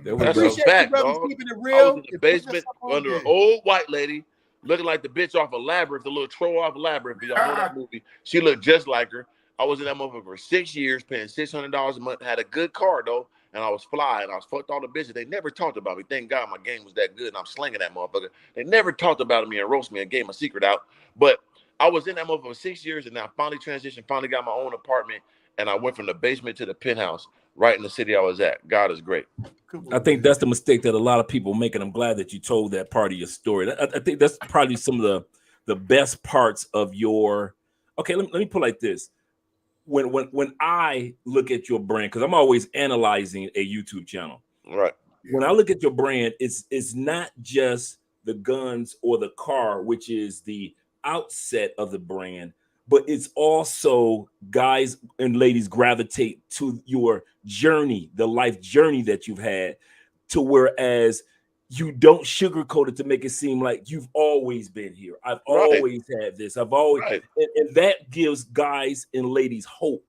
That's a fact, dog. Keeping it real. I was in the basement under an old white lady looking like the bitch off of Labyrinth, the little troll off of Labyrinth. Y'all know that movie. She looked just like her. I was in that motherfucker for 6 years, paying $600 a month. Had a good car, though, and I was fly, and I was fucked all the bitches. They never talked about me. Thank God my game was that good, and I'm slinging that motherfucker. They never talked about me and roast me and gave my secret out. But I was in that motherfucker for 6 years, and I finally transitioned, finally got my own apartment. And I went from the basement to the penthouse right in the city I was at. God is great. I think that's the mistake that a lot of people make, and I'm glad that you told that part of your story. I think that's probably some of the best parts of your. Okay, let me put it like this. When I look at your brand, because I'm always analyzing a YouTube channel. Right. When I look at your brand, it's not just the guns or the car, which is the outset of the brand, but it's also guys and ladies gravitate to your journey, the life journey that you've had, to whereas you don't sugarcoat it to make it seem like you've always been here. I've always had this. I've always, and that gives guys and ladies hope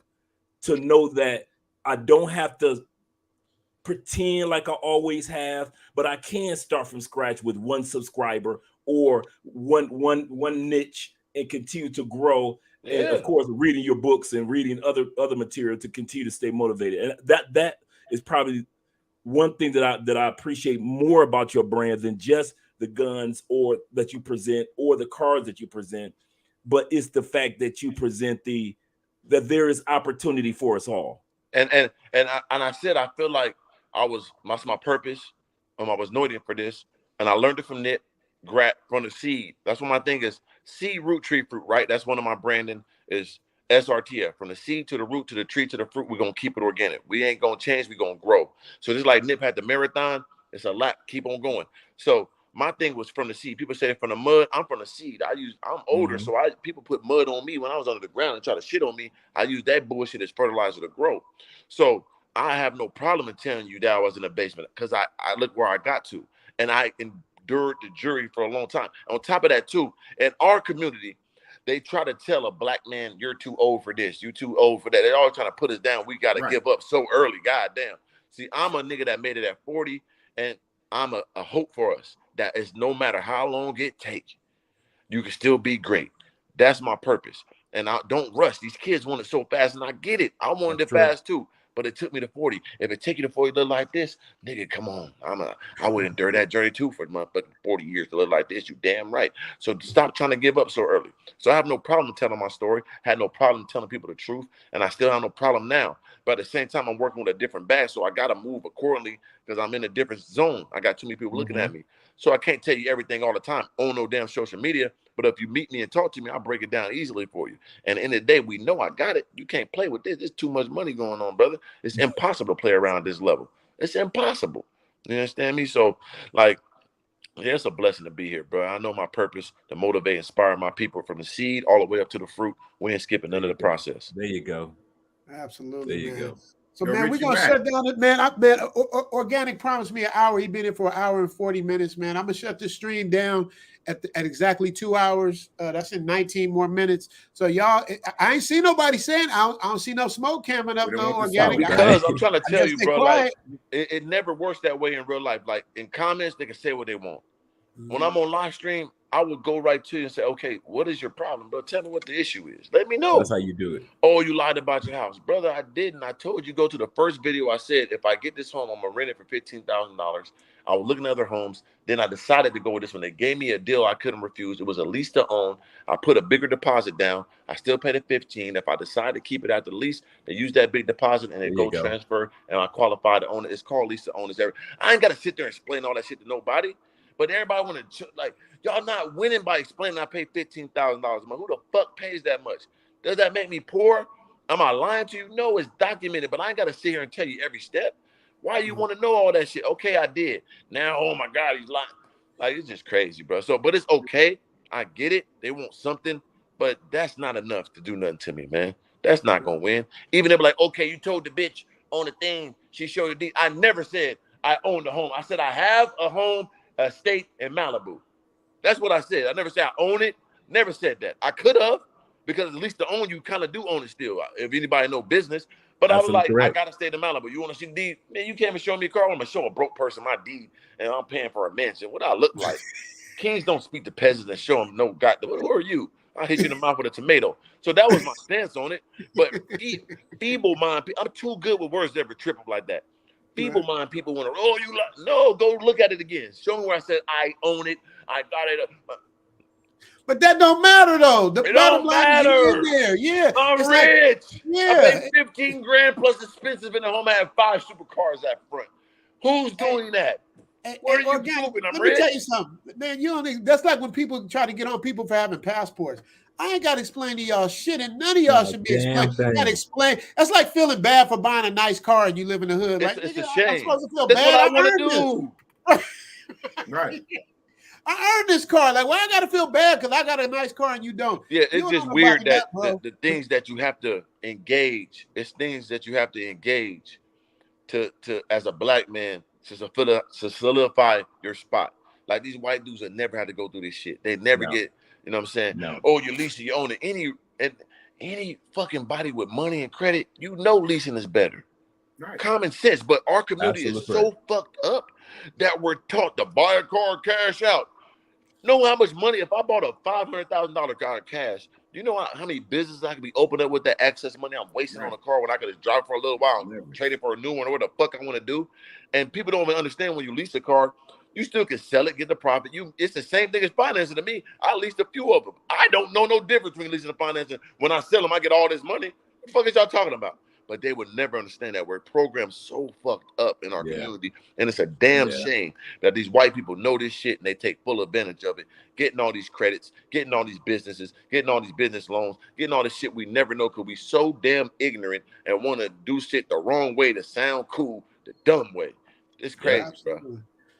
to know that I don't have to pretend like I always have, but I can start from scratch with one subscriber or one niche and continue to grow. And of course, reading your books and reading other material to continue to stay motivated. And that is probably one thing that I appreciate more about your brand than just the guns or that you present or the cars that you present, but it's the fact that you present that there is opportunity for us all. And I said I feel like that's my purpose. I was anointed for this, and I learned it from Nip, from the seed. That's what my thing is. Seed, root, tree, fruit. Right. That's one of my branding is SRTF. From the seed to the root to the tree to the fruit, we're gonna keep it organic. We ain't gonna change. We're gonna grow. So just like Nip had the marathon, it's a lap. Keep on going. So my thing was from the seed. People say from the mud. I'm from the seed. I'm older, so people put mud on me when I was under the ground and try to shit on me. I use that bullshit as fertilizer to grow. So I have no problem in telling you that I was in the basement because I look where I got to, and I endured the jury for a long time. On top of that, too, in our community, they try to tell a black man, you're too old for this, you're too old for that. They're always trying to put us down. We got to give up so early. God damn. See, I'm a nigga that made it at 40, and I'm a hope for us that is no matter how long it takes, you can still be great. That's my purpose. And I don't rush. These kids want it so fast, and I get it. I wanted it fast, too. But it took me to 40. If it take you to 40 to live like this, nigga, come on. I would endure that journey too for 40 years to live like this. You damn right. So stop trying to give up so early. So I have no problem telling my story. Had no problem telling people the truth. And I still have no problem now. But at the same time, I'm working with a different bag. So I got to move accordingly because I'm in a different zone. I got too many people looking at me. So I can't tell you everything all the time on no damn social media. But if you meet me and talk to me, I'll break it down easily for you. And in the day, we know I got it. You can't play with this. There's too much money going on, brother. It's impossible to play around this level. It's impossible. You understand me? So, like, yeah, it's a blessing to be here, bro. I know my purpose to motivate, inspire my people from the seed all the way up to the fruit. We ain't skipping none of the process. There you go. Absolutely, there you go. So, man, we're going to shut down it, man. Organic promised me an hour. He's been in for an hour and 40 minutes, man. I'm going to shut this stream down at exactly 2 hours. That's in 19 more minutes. So, y'all, I ain't see nobody saying, I don't see no smoke coming up, no organic. Because I'm trying to tell you, bro, like, it never works that way in real life. Like, in comments, they can say what they want. When I'm on live stream, I would go right to you and say, okay, what is your problem, bro? Tell me what the issue is. Let me know. That's how you do it. Oh, you lied about your house. Brother, I didn't. I told you go to the first video. I said, if I get this home, I'm going to rent it for $15,000. I was looking at other homes. Then I decided to go with this one. They gave me a deal I couldn't refuse. It was a lease to own. I put a bigger deposit down. I still paid it $15,000. If I decide to keep it at the lease, they use that big deposit and they go transfer, and I qualify to own it. It's called lease to own. I ain't got to sit there and explain all that shit to nobody. But everybody want to, like, y'all not winning by explaining I paid $15,000. Who the fuck pays that much? Does that make me poor? Am I lying to you? No, it's documented, but I ain't got to sit here and tell you every step. Why you want to know all that shit? Okay, I did. Now, oh my God, he's lying. Like, it's just crazy, bro. So, but it's okay. I get it. They want something, but that's not enough to do nothing to me, man. That's not going to win. Even if, like, okay, you told the bitch on the thing, she showed you deed. I never said I own the home. I said I have a home, a estate in Malibu. That's what I said. I never said I own it. Never said that. I could have, because at least to own, you kind of do own it still. If anybody know business. But I was like, I got to stay in Malibu. You want to see the deed? Man, you can't even show me a car. I'm going to show a broke person my deed, and I'm paying for a mansion. What I look like? Kings don't speak to peasants and show them no God. Who are you? I'll hit you in the mouth with a tomato. So that was my stance on it. But feeble mind, I'm too good with words to ever trip up like that. Feeble mind people want to, oh, you like, no, go look at it again. Show me where I said I own it. I got it. But that don't matter though. The it don't matter. In there. Yeah, I'm it's rich. Like, yeah, I paid $15,000 plus expensive in the home. I have 5 supercars out front. Who's doing that? Where are you moving? I'm rich. Let me tell you something, man. You don't. That's like when people try to get on people for having passports. I ain't got to explain to y'all shit, and none of y'all should be explaining. Got to explain. That's like feeling bad for buying a nice car and you live in the hood. It's a shame. I'm supposed to feel That's bad. what I want to do. Right. I earned this car. Like, why I gotta feel bad because I got a nice car and you don't? Yeah, it's just weird that the things that you have to engage. It's things that you have to engage to as a black man to solidify your spot. Like these white dudes that never had to go through this shit. They never get, you know what I'm saying? No. Oh, you're leasing, you own it. Any fucking body with money and credit, you know leasing is better. Right. Common sense, but our community is so fucked up that we're taught to buy a car, cash out. Know how much money? If I bought a $500,000 car cash, do you know how many businesses I could be opening up with that excess money I'm wasting on a car when I could just drive for a little while and trade it for a new one or what the fuck I want to do? And people don't even understand when you lease a car, you still can sell it, get the profit. It's the same thing as financing to me. I leased a few of them. I don't know no difference between leasing and financing. When I sell them, I get all this money. What the fuck is y'all talking about? But they would never understand that we're programmed so fucked up in our community. And it's a damn shame that these white people know this shit and they take full advantage of it. Getting all these credits, getting all these businesses, getting all these business loans, getting all this shit we never know because we so damn ignorant and want to do shit the wrong way to sound cool, the dumb way. It's crazy, bro.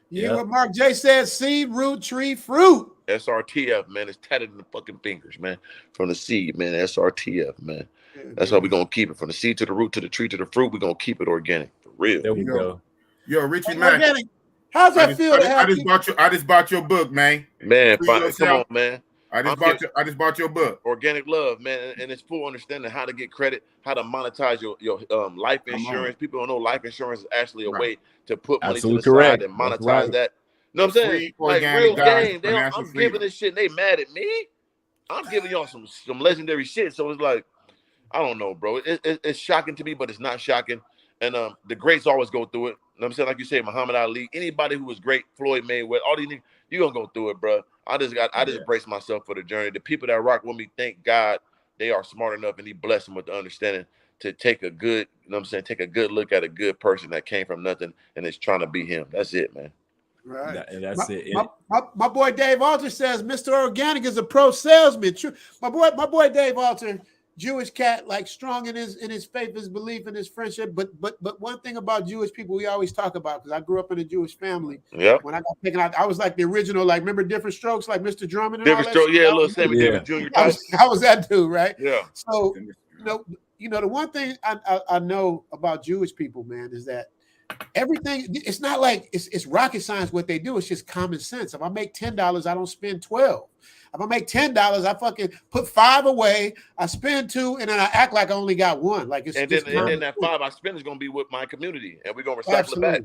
You hear what Mark J said? Seed, root, tree, fruit. SRTF, man. It's tatted in the fucking fingers, man. From the seed, man. SRTF, man. That's how we're going to keep it. From the seed to the root to the tree to the fruit, we're going to keep it organic. For real. There we go. Yo, Richie, man. How's that feel? I just bought your book, man. Man, come on, man. I just bought your book. Organic Love, man. And it's full understanding how to get credit, how to monetize your life insurance. People don't know life insurance is actually a way to put money to the side and monetize that. You know what I'm saying? Like real game. I'm giving this shit and they mad at me. I'm giving y'all some legendary shit. So it's like, I don't know, bro. It's shocking to me, but it's not shocking. And the greats always go through it. You know what I'm saying? Like you say, Muhammad Ali, anybody who was great, Floyd Mayweather, all these niggas, you're going to go through it, bro. I just brace myself for the journey. The people that rock with me, thank God they are smart enough and he blessed them with the understanding to take a good, you know what I'm saying, take a good look at a good person that came from nothing and is trying to be him. That's it, man. Right. That's it. My boy Dave Alter says Mr. Organic is a pro salesman. True. My boy Dave Alter, Jewish cat, like strong in his faith, his belief, and his friendship. But one thing about Jewish people we always talk about, because I grew up in a Jewish family. Yeah. When I got taken out, I was like the original, like remember Different Strokes, like Mr. Drummond and Different Strokes, yeah, little Sammy Davis Jr. I was that dude, right? Yeah. So you know the one thing I know about Jewish people, man, is that everything, it's not like it's rocket science what they do. It's just common sense. If I make $10, I don't spend 12. If I make $10, I fucking put 5 away, I spend 2, and then I act like I only got 1. Like it's and then that 5 I spend is gonna be with my community, and we're gonna recycle it back.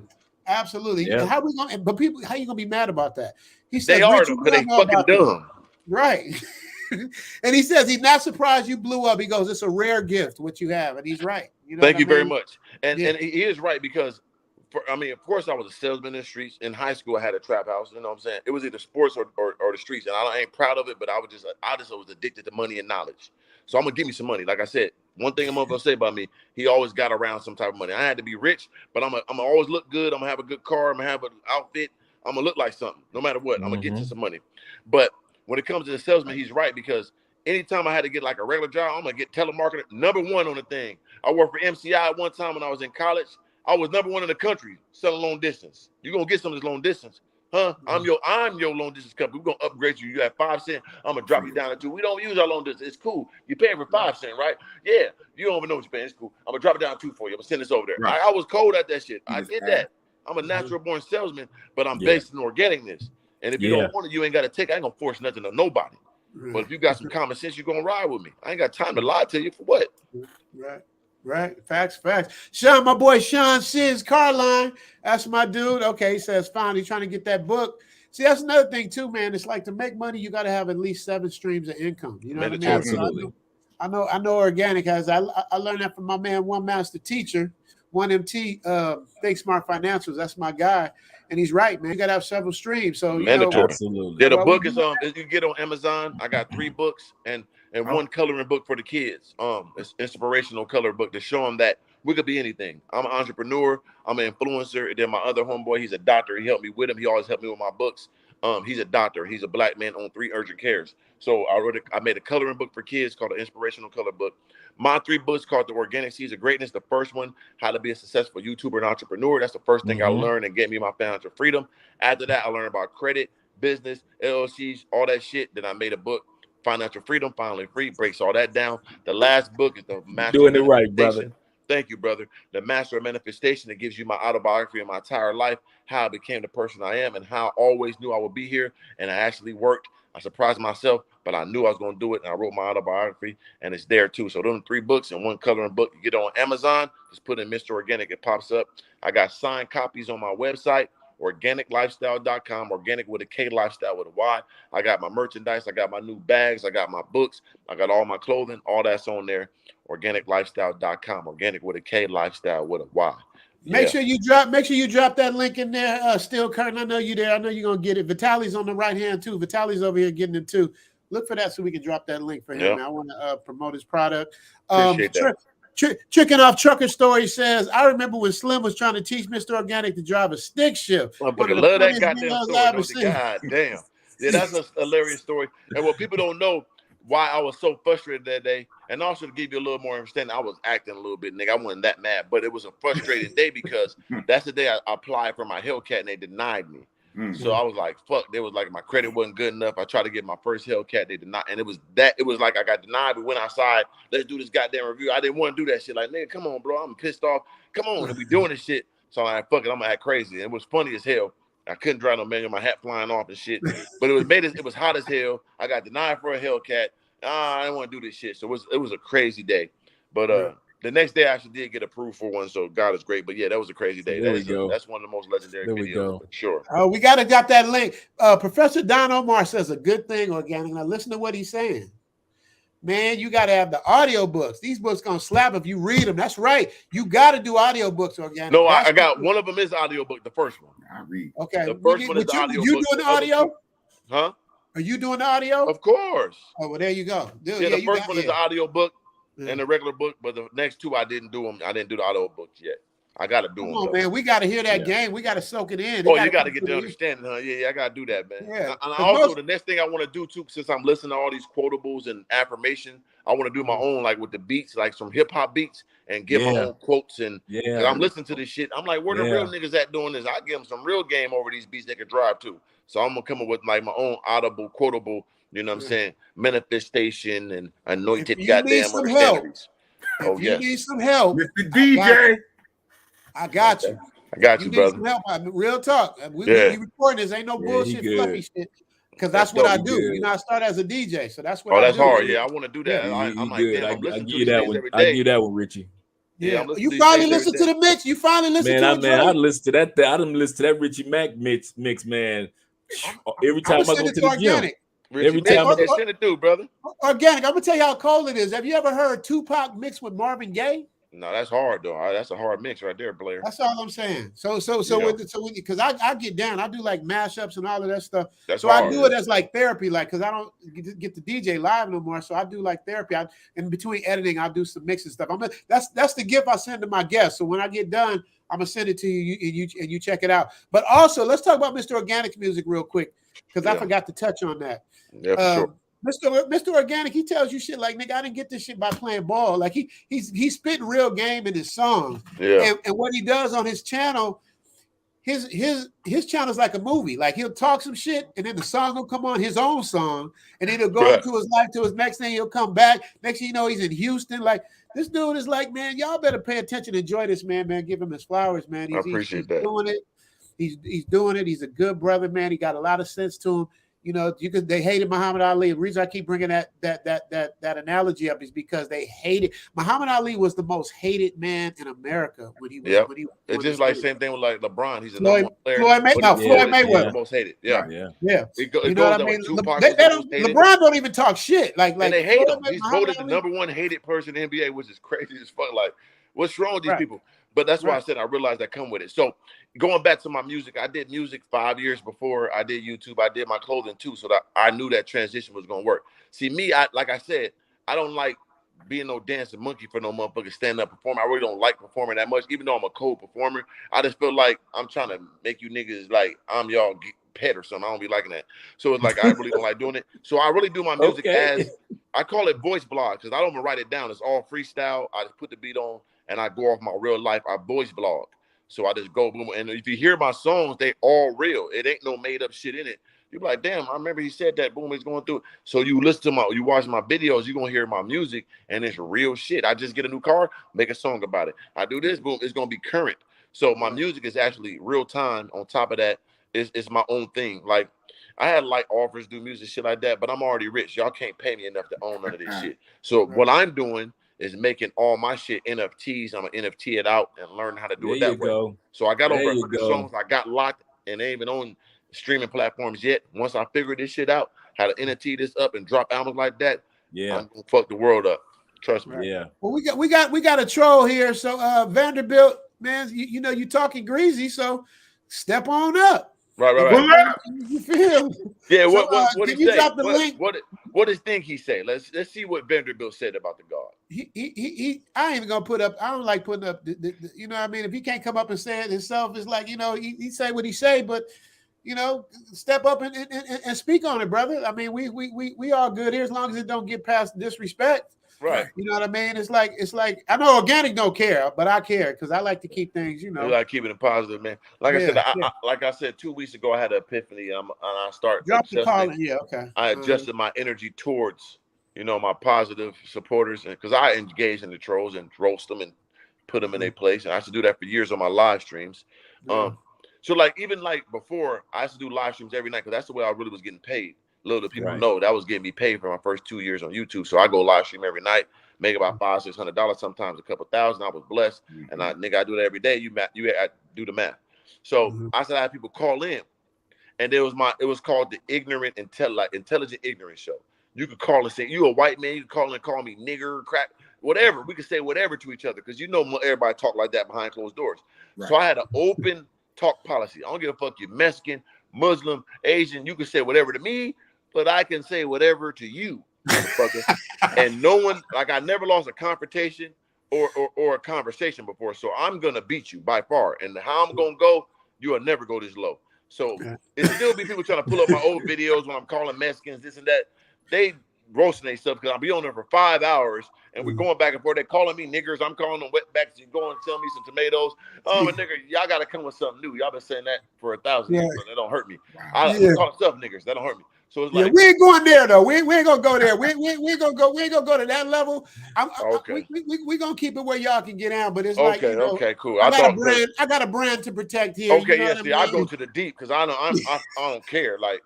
Absolutely. Yeah. How we gonna? But people, how you gonna be mad about that? He says they are because they fucking dumb, right? And he says he's not surprised you blew up. He goes, "It's a rare gift what you have," and he's right. You know Thank you very much. And he is right because. Of course, I was a salesman in the streets. In high school, I had a trap house. You know what I'm saying? It was either sports or the streets. And I ain't proud of it, but I was addicted to money and knowledge. So I'm going to give me some money. Like I said, one thing I'm going to say about me, he always got around some type of money. I had to be rich, but I'm going to always look good. I'm going to have a good car. I'm going to have an outfit. I'm going to look like something no matter what. I'm going to get you some money. But when it comes to the salesman, he's right because anytime I had to get like a regular job, I'm going to get telemarketer, #1 on the thing. I worked for MCI at one time when I was in college. I was #1 in the country selling long distance. You're gonna get some of this long distance, huh? I'm your long distance company. We're gonna upgrade you. You have 5 cents. I'm gonna drop you down to 2. We don't use our long distance. It's cool. You pay for 5 cents, right? Yeah. You don't even know what you're paying. It's cool. I'm gonna drop it down to 2 for you. I'm gonna send this over there. Right. I was cold at that shit. I did that. I'm a natural born salesman, but I'm based in organicness. And if you don't want it, you ain't gotta take it. I ain't gonna force nothing on nobody. But if you got some common sense, you're gonna ride with me. I ain't got time to lie to you for what? Right. Facts. Sean, my boy Sean Sid's car line. That's my dude. Okay, he says finally trying to get that book. See, that's another thing too, man. It's like to make money, you got to have at least 7 streams of income. You know what I mean? Absolutely. I know organic has. I learned that from my man, One Master Teacher, 1MT, Think Smart Financials. That's my guy. And he's right, man. You got to have several streams. So, absolutely. Yeah, the book is you can get on Amazon. I got 3 books and one coloring book for the kids. It's inspirational color book to show them that we could be anything. I'm an entrepreneur. I'm an influencer. And then my other homeboy, he's a doctor. He helped me with him. He always helped me with my books. He's a doctor. He's a black man on 3 urgent cares. So I made a coloring book for kids called an inspirational color book. My 3 books called The Organic Seeds of Greatness. The first one, How to Be a Successful YouTuber and Entrepreneur. That's the first thing I learned and gave me my financial freedom. After that, I learned about credit, business, LLCs, all that shit. Then I made a book, Financial Freedom, Finally Free, breaks all that down. The last book is the Master Doing it right, brother. Thank you, brother. The Master of Manifestation, that gives you my autobiography of my entire life, how I became the person I am, and how I always knew I would be here. And I actually worked. I surprised myself, but I knew I was going to do it. And I wrote my autobiography, and it's there too. So those 3 books and 1 coloring book. You get it on Amazon. Just put in Mr. Organic. It pops up. I got signed copies on my website, organiclifestyle.com, organic with a K, lifestyle with a Y. I got my merchandise. I got my new bags. I got my books. I got all my clothing. All that's on there. Organiclifestyle.com, organic with a K, lifestyle with a Y. Make sure you drop that link in there, Still Curtin. I know you there. I know you're gonna get it. Vitaly's on the right hand too. Vitaly's over here getting it too. Look for that so we can drop that link for him. Yep. I want to promote his product. Appreciate that. Chicken Off Trucker Story says, I remember when Slim was trying to teach Mr. Organic to drive a stick shift. I love that goddamn story. God damn. Yeah, that's a hilarious story. And what people don't know, why I was so frustrated that day, and also to give you a little more understanding, I was acting a little bit, nigga. I wasn't that mad, but it was a frustrating day because that's the day I applied for my Hellcat and they denied me. So I was like, fuck. They was like, my credit wasn't good enough. I tried to get my first Hellcat, they denied, and it was like I got denied. We went outside, let's do this goddamn review. I didn't want to do that shit. Like, nigga, come on, bro. I'm pissed off. Come on, we doing this shit. So I'm like, fuck it, I'm gonna act crazy. It was funny as hell. I couldn't drive no manual, my hat flying off and shit. But it was hot as hell. I got denied for a Hellcat. I didn't want to do this shit. So it was a crazy day. But the next day I actually did get approved for one. So God is great. But yeah, that was a crazy day. That's one of the most legendary videos. Sure. We got to got that link. Professor Don Omar says a good thing, Organic. Now listen to what he's saying. Man, you got to have the audio books. These books gonna slap if you read them. That's right. You got to do audio books, Organic. No, I got one of them is audio book. The first one I read. Okay. The first one is the audio book. You doing the audio? Huh? Are you doing the audio? Of course. Oh, well, there you go. Dude, the first one is the audio book and the regular book, but the next 2 I didn't do them. I didn't do the audio books yet. I got to do them. Come on, man. We got to hear that game. We got to soak it in. You got to get the understanding, huh? Yeah, I got to do that, man. Yeah. And also, the next thing I want to do, too, since I'm listening to all these quotables and affirmation, I want to do my own, like with the beats, like some hip-hop beats, and give my own quotes. And I'm listening to this shit. I'm like, where the real niggas at doing this? I give them some real game over these beats they can drive to. So I'm going to come up with like my own audible, quotable, you know what I'm saying, manifestation and anointed goddamn understandings. If you need some help, Mr. DJ. I got you. I got you, brother. Some help. Real talk. We recording this. Ain't no bullshit, fluffy shit. Because that's what I do. You know, I started as a DJ, so that's what I do. Oh, that's hard. Yeah, I want to do that. I'm like, damn, I'm listening to this every day. I give you that one, Richie. Yeah, you finally listened to the mix. You finally listened to it. Man, I listened to that. I didn't listen to that Richie Mac mix, man. Every time I go to the gym. Every time I send it through, brother. Organic. I'm gonna tell you how cold it is. Have you ever heard Tupac mixed with Marvin Gaye? No, that's hard though. That's a hard mix right there, Blair. That's all I'm saying. So because I get down, I do like mashups and all of that stuff. So hard, I do it as like therapy, like because I don't get to DJ live no more. So I do like therapy. In between editing, I'll do some mixing stuff. That's the gift I send to my guests. So when I get done, I'm gonna send it to you and you check it out. But also, let's talk about Mr. Organic's music real quick because I forgot to touch on that. Yeah, for sure. Mr. Organic, he tells you shit like, nigga, I didn't get this shit by playing ball. Like he's spitting real game in his songs. Yeah. And what he does on his channel, his channel is like a movie. Like he'll talk some shit, and then the song will come on, his own song, and then he'll go into his life to his next thing. He'll come back. Next thing you know, he's in Houston. Like this dude is like, man, y'all better pay attention, enjoy this man. Give him his flowers, man. I appreciate that. Doing it. He's doing it. He's a good brother, man. He got a lot of sense to him. You know, they hated Muhammad Ali. The reason I keep bringing that analogy up is because they hated Muhammad Ali was the most hated man in America when he was. It's just like same thing with like LeBron. He's a Floyd Mayweather. The most hated. Yeah. You know what I mean? LeBron don't even talk shit. Like and they hate him. He's voted the number 1 hated person in the NBA, which is crazy as fuck. Like, what's wrong with these people? But that's why I said I realized that come with it. So going back to my music, I did music 5 years before I did YouTube. I did my clothing too, so that I knew that transition was gonna work. See, me, like I said, I don't like being no dancing monkey for no motherfucking stand-up performer. I really don't like performing that much, even though I'm a cold performer. I just feel like I'm trying to make you niggas like I'm y'all pet or something. I don't be liking that. So it's like I really don't like doing it. So I really do my music as I call it voice blog because I don't even write it down. It's all freestyle. I just put the beat on and I go off my real life. I voice blog. So I just go boom. And if you hear my songs, they all real. It ain't no made up shit in it. You're like, damn, I remember he said that. Boom, it's going through. So you listen to you watch my videos, you're gonna hear my music, and it's real shit. I just get a new car, make a song about it. I do this, boom, it's gonna be current. So my music is actually real time. On top of that, it's my own thing. Like I had like offers, do music, shit like that, but I'm already rich. Y'all can't pay me enough to own none of this shit. So what I'm doing is making all my shit NFTs. I'm gonna NFT it out and learn how to do it that way. So I got over 100 songs. I got locked and they ain't even on streaming platforms yet. Once I figure this shit out, how to NFT this up and drop albums like that, I'm gonna fuck the world up. Trust me. Yeah. Well, we got a troll here. So Vanderbilt, man, you know you talking greasy, so step on up. Right. You feel? Yeah. So, What can he you say? drop the link? What does think he say? Let's see what Vanderbilt said about the God. He I ain't even gonna put up. I don't like putting up. You know what I mean? If he can't come up and say it himself, it's like, you know, he say what he say, but you know, step up and speak on it, brother. I mean, we all good here as long as it don't get past disrespect. Right. You know what I mean? It's like I know organic don't care, but I care because I like to keep things, you know. You like keeping it positive, man. Like I said, 2 weeks ago, I had an epiphany, and I started adjusting. I adjusted my energy towards, you know, my positive supporters, and because I engage in the trolls and roast them and put them in their place, and I used to do that for years on my live streams. So like even like before, I used to do live streams every night because that's the way I really was getting paid. Little do people know that was getting me paid for my first 2 years on YouTube. So I go live stream every night, make about $500-$600, sometimes a couple thousand. I was blessed, and I do that every day. I do the math. So I said I had people call in, and it was called the Intelligent Ignorance Show. You could call and say you a white man. You could call and call me nigger, crack, whatever. We could say whatever to each other because you know everybody talk like that behind closed doors. So I had an open talk policy. I don't give a fuck you Mexican, Muslim, Asian. You can say whatever to me, but I can say whatever to you, motherfucker. And no one, like I never lost a confrontation or a conversation before. So I'm gonna beat you by far. And how I'm gonna go, you will never go this low. So it still be people trying to pull up my old videos when I'm calling Mexicans, this and that. They roasting themselves because I'll be on there for 5 hours and we're going back and forth. They're calling me niggers. I'm calling them wetbacks. You go and tell me some tomatoes. Oh, but nigga, y'all got to come with something new. Y'all been saying that for 1,000 years. So that don't hurt me. I call stuff niggers. That don't hurt me. So it's like we ain't going there though. We ain't gonna go there. We ain't gonna go to that level. We gonna keep it where y'all can get out. But it's like, you know, cool. I got a brand to protect here. Okay, you know I go to the deep because I don't care. Like,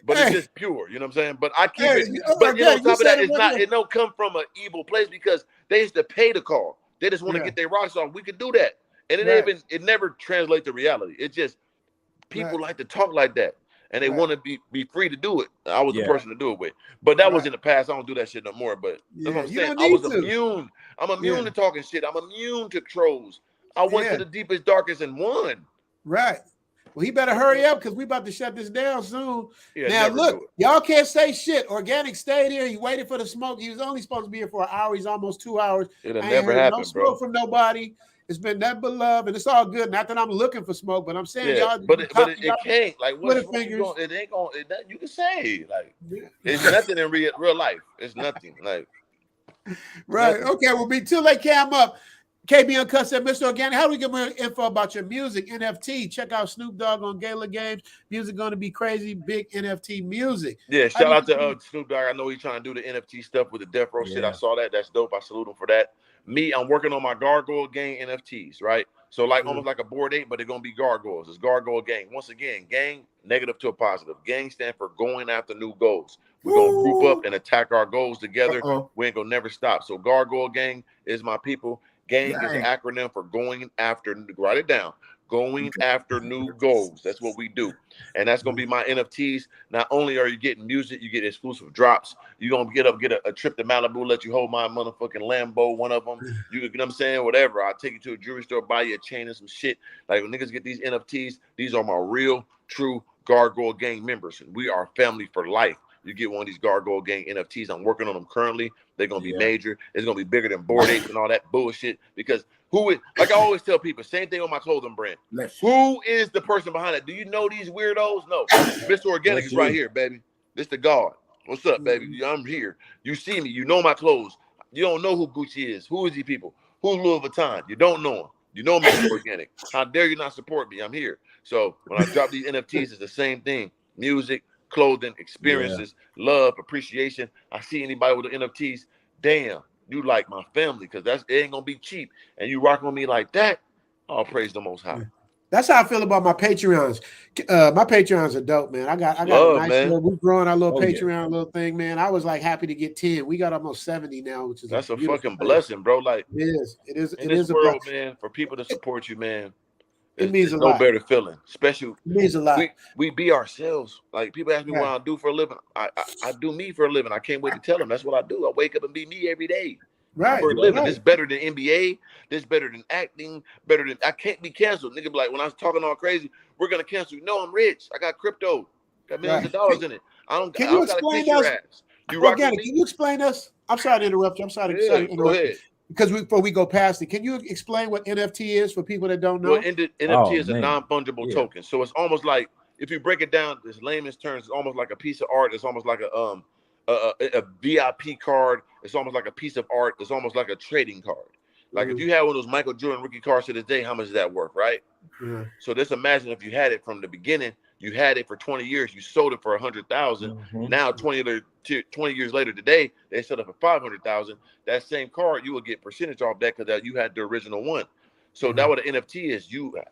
but it's just pure. You know what I'm saying? But I keep it. But you know, on top of that, it don't come from an evil place because they used to pay the call. They just want to get their rocks off. We could do that, and it never translates to reality. It's just people like to talk like that. And they want to be free to do it. I was the person to do it with. But that was in the past. I don't do that shit no more. But that's what I'm saying. I was immune. I'm immune to talking shit. I'm immune to trolls. I went to the deepest, darkest and won. Right. Well, he better hurry up because we about to shut this down soon. Now, look, y'all can't say shit. Organic stayed here. He waited for the smoke. He was only supposed to be here for an hour. He's almost 2 hours. It'll never happen, no smoke from nobody. It's been that but love, and it's all good. Not that I'm looking for smoke, but I'm saying y'all. But it can't. Like, what it ain't going. You can say like it's nothing in real life. It's nothing. Like right. Nothing. Okay. Well, be till they cam up. KB Uncut said, Mr. Organic, how do we get more info about your music? NFT. Check out Snoop Dogg on Gala Games. Music going to be crazy. Big NFT music. Yeah. Shout out to Snoop Dogg. I know he's trying to do the NFT stuff with the Death Row shit. I saw that. That's dope. I salute him for that. Me, I'm working on my Gargoyle Gang NFTs, right? So like almost like a Bored Ape, but they're gonna be gargoyles. It's Gargoyle Gang. Once again, gang, negative to a positive. Gang stand for going after new goals. We're gonna group up and attack our goals together. We ain't gonna never stop. So Gargoyle Gang is my people. Gang is an acronym for going after, write it down. Going after new goals. That's what we do. And that's going to be my NFTs. Not only are you getting music, you get exclusive drops. You're going to get a trip to Malibu, let you hold my motherfucking Lambo, one of them. You know what I'm saying? Whatever. I'll take you to a jewelry store, buy you a chain and some shit. Like when niggas get these NFTs, these are my real, true Gargoyle Gang members. And we are family for life. You get one of these Gargoyle Gang NFTs. I'm working on them currently. They're going to be major. It's going to be bigger than Bored Apes and all that bullshit because like I always tell people, same thing on my clothing brand. Who is the person behind it? Do you know these weirdos? No. Mr. Organic is right here, baby. This the God. What's up, baby? I'm here. You see me. You know my clothes. You don't know who Gucci is. Who is these people? Who's Louis Vuitton? You don't know him. You know Mr. Organic. How dare you not support me? I'm here. So when I drop these NFTs, it's the same thing. Music, clothing, experiences, love, appreciation. I see anybody with the NFTs, damn, you like my family, because it ain't gonna be cheap. And you rock on me like that, I'll praise the Most High. That's how I feel about my Patreons. My Patreons are dope, man. I got a nice little, we're growing our little Patreon little thing, man. I was like happy to get 10. We got almost 70 now, which is that's a fucking blessing, bro. Like it is. In this world, man, for people to support you, man, it means a no lot. better feeling. Especially it means a lot. We be ourselves. Like people ask me what I do for a living. I do me for a living. I can't wait to tell them that's what I do. I wake up and be me every day. Right. For a living. This better than NBA. This better than acting. Better than I can't be canceled. Nigga be like, when I was talking all crazy, we're gonna cancel you. No, I'm rich. I got crypto. Got millions of dollars in it. I don't gotta kiss your ass. Can you explain us? I'm sorry to interrupt you. I'm sorry to interrupt go ahead. Because before we go past it, can you explain what NFT is for people that don't know? Well, NFT is a non-fungible token. So it's almost like, if you break it down, this layman's terms, it's almost like a piece of art. It's almost like a VIP card. It's almost like a piece of art. It's almost like a trading card. Like if you had one of those Michael Jordan rookie cards to this day, how much is that worth, right? So just imagine if you had it from the beginning, you had it for 20 years, you sold it for 100,000. Now 20 years later today, they sell it for 500,000. That same card, you will get percentage off that because you had the original one. So that what an NFT is.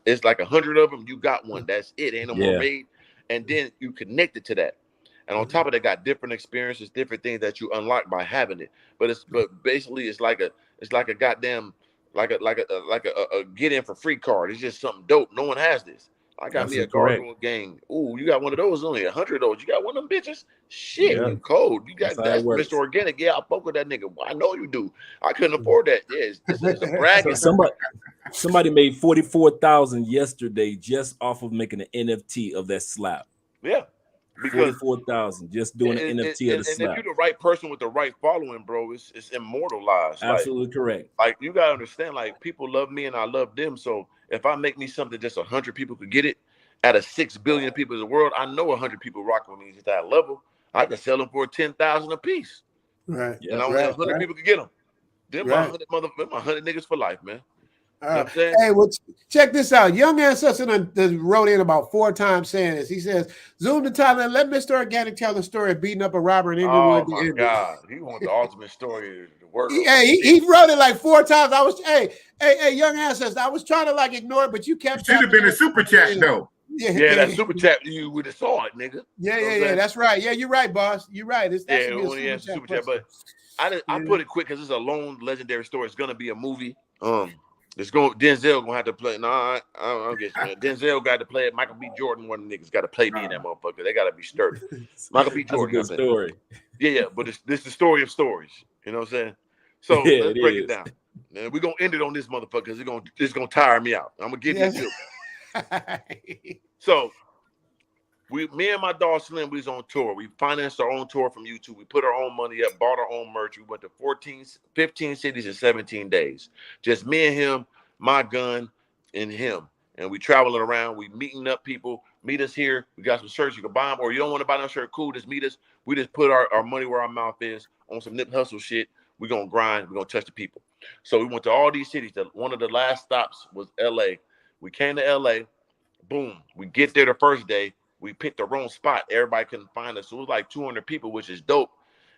It's like 100 of them. You got one. That's it. Ain't no more made. And then you connect it to that. And on top of that, got different experiences, different things that you unlock by having it. But basically it's like a goddamn like a get in for free card. It's just something dope. No one has this. I got me a gargoyle gang. Ooh, you got one of those? Only 100 of those. You got one of them bitches? Shit, you cold. You got that's Mr. Organic. Yeah, I fuck with that nigga. Well, I know you do. I couldn't afford that. Yeah, it's a bragging. Somebody made 44,000 yesterday just off of making an NFT of that slap. Yeah. Because 44,000 just doing an NFT of the slap. And if you're the right person with the right following, bro, it's immortalized. Absolutely correct. Like you gotta understand, like people love me and I love them. So if I make me something just 100 people could get it, out of 6 billion people in the world, I know 100 people rock with me at that level. I can sell them for 10,000 a piece. Right. And I only 100 people could get them. Them my 100 niggas for life, man. Hey, well, check this out. Young Ancestor wrote in about 4 times saying this. He says, Zoom to Thailand, let Mr. Organic tell the story of beating up a robber in Inglewood. Oh, my God. He wants the ultimate story to work. He wrote it like 4 times. I was, hey, Young Ancestor, I was trying to like ignore it, but you kept. Should have been a super chat, though. Yeah, that super chat, you would have saw it, nigga. Yeah, that's right. Yeah, you're right, boss. You're right. It's super chat, but I put it quick because it's a long legendary story. It's gonna be a movie. Denzel gonna have to play. I don't get you. Denzel got to play it. Michael B. Jordan, one of the niggas, got to play me in that motherfucker. They gotta be sturdy. Michael B. Jordan. That's a good story. Yeah, but this is the story of stories. You know what I'm saying? So let's break it down. And we're gonna end it on this motherfucker because it's gonna tire me out. I'm gonna give you So me and my dog Slim, we was on tour. We financed our own tour from YouTube. We put our own money up, bought our own merch. We went to 15 cities in 17 days. Just me and him, my gun, and him. And we traveling around. We meeting up people. Meet us here. We got some shirts. You can buy them. Or you don't want to buy no shirt, cool. Just meet us. We just put our money where our mouth is on some nip hustle shit. We're going to grind. We're going to touch the people. So we went to all these cities. One of the last stops was LA. We came to LA. Boom. We get there the first day. We picked the wrong spot. Everybody couldn't find us. So it was like 200 people, which is dope.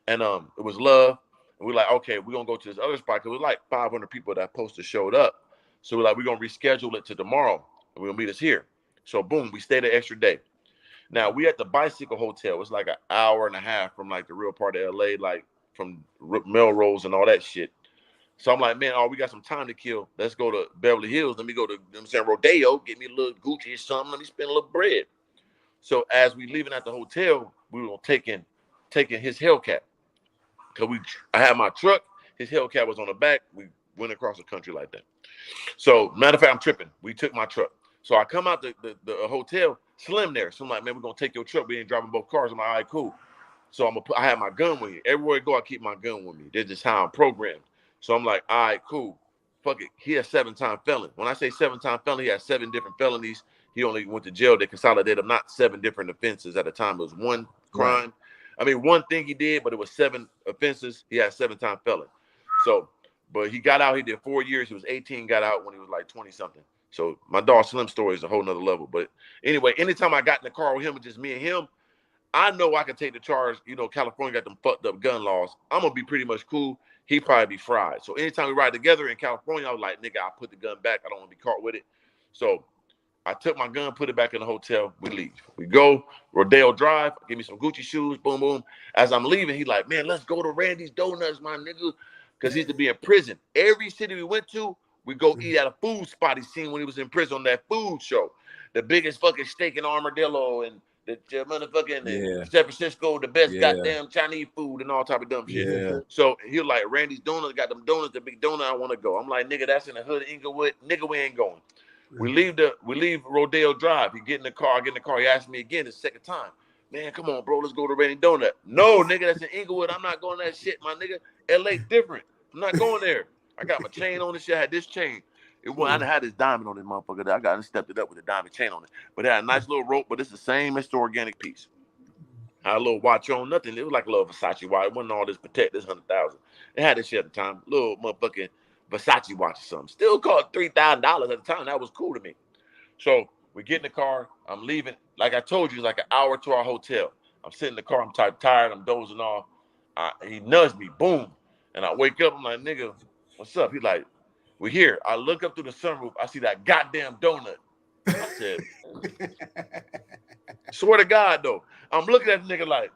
And it was love. And we're like, okay, we're going to go to this other spot because it was like 500 people that posted showed up. So we're like, we're going to reschedule it to tomorrow. And we're going to meet us here. So boom, we stayed an extra day. Now we at the Bicycle Hotel. It's like an hour and a half from like the real part of LA, like from Melrose and all that shit. So I'm like, man, we got some time to kill. Let's go to Beverly Hills. Let me go to Rodeo, get me a little Gucci or something. Let me spend a little bread. So as we leaving at the hotel, we were taking his Hellcat. Because I had my truck, his Hellcat was on the back. We went across the country like that. So matter of fact, I'm tripping. We took my truck. So I come out the hotel, Slim there. So I'm like, man, we're going to take your truck. We ain't driving both cars. I'm like, all right, cool. So I have my gun with me. Everywhere I go, I keep my gun with me. That's just how I'm programmed. So I'm like, all right, cool. Fuck it. He a 7-time felon. When I say 7-time felon, he has 7 different felonies. He only went to jail. They consolidated him, not 7 different offenses at a time. It was one crime. Right. I mean, one thing he did, but it was 7 offenses. He had 7-time felon. So, but he got out. He did 4 years. He was 18, got out when he was like 20-something. So my dog Slim story is a whole nother level. But anyway, anytime I got in the car with him, with just me and him, I know I can take the charge. You know, California got them fucked up gun laws. I'm gonna be pretty much cool. He probably be fried. So anytime we ride together in California, I was like, nigga, I'll put the gun back. I don't want to be caught with it. So I took my gun, put it back in the hotel. We leave. We go Rodeo Drive. Give me some Gucci shoes. Boom, boom. As I'm leaving, he like, man, let's go to Randy's Donuts, my nigga, because he used to be in prison. Every city we went to, we go eat at a food spot he seen when he was in prison on that food show. The biggest fucking steak and armadillo and the motherfucking in San Francisco, the best goddamn Chinese food and all type of dumb shit. Yeah. So he was like, Randy's Donuts, got them donuts, the big donut, I want to go. I'm like, nigga, that's in the hood of Inglewood. Nigga, we ain't going. We leave Rodeo Drive. He get in the car, I get in the car. He asked me again the second time. Man, come on, bro, let's go to Randy's Donut. No, nigga, that's in Inglewood. I'm not going to that shit, my nigga. LA different. I'm not going there. I got my chain on this shit. I had this chain. I had this diamond on this motherfucker. I got stepped it up with a diamond chain on it. But it had a nice little rope, but it's the same as the organic piece. I had a little watch on, nothing. It was like a little Versace watch. It wasn't all this Protect, this 100,000. It had this shit at the time. Little motherfucking Versace watch or something. Still called $3,000 at the time. That was cool to me. So we get in the car. I'm leaving. Like I told you, it's like an hour to our hotel. I'm sitting in the car. I'm tired. I'm dozing off. He nudged me. Boom. And I wake up. I'm like, nigga, what's up? He like, we're here. I look up through the sunroof. I see that goddamn donut. I said, swear to God, though. I'm looking at the nigga like,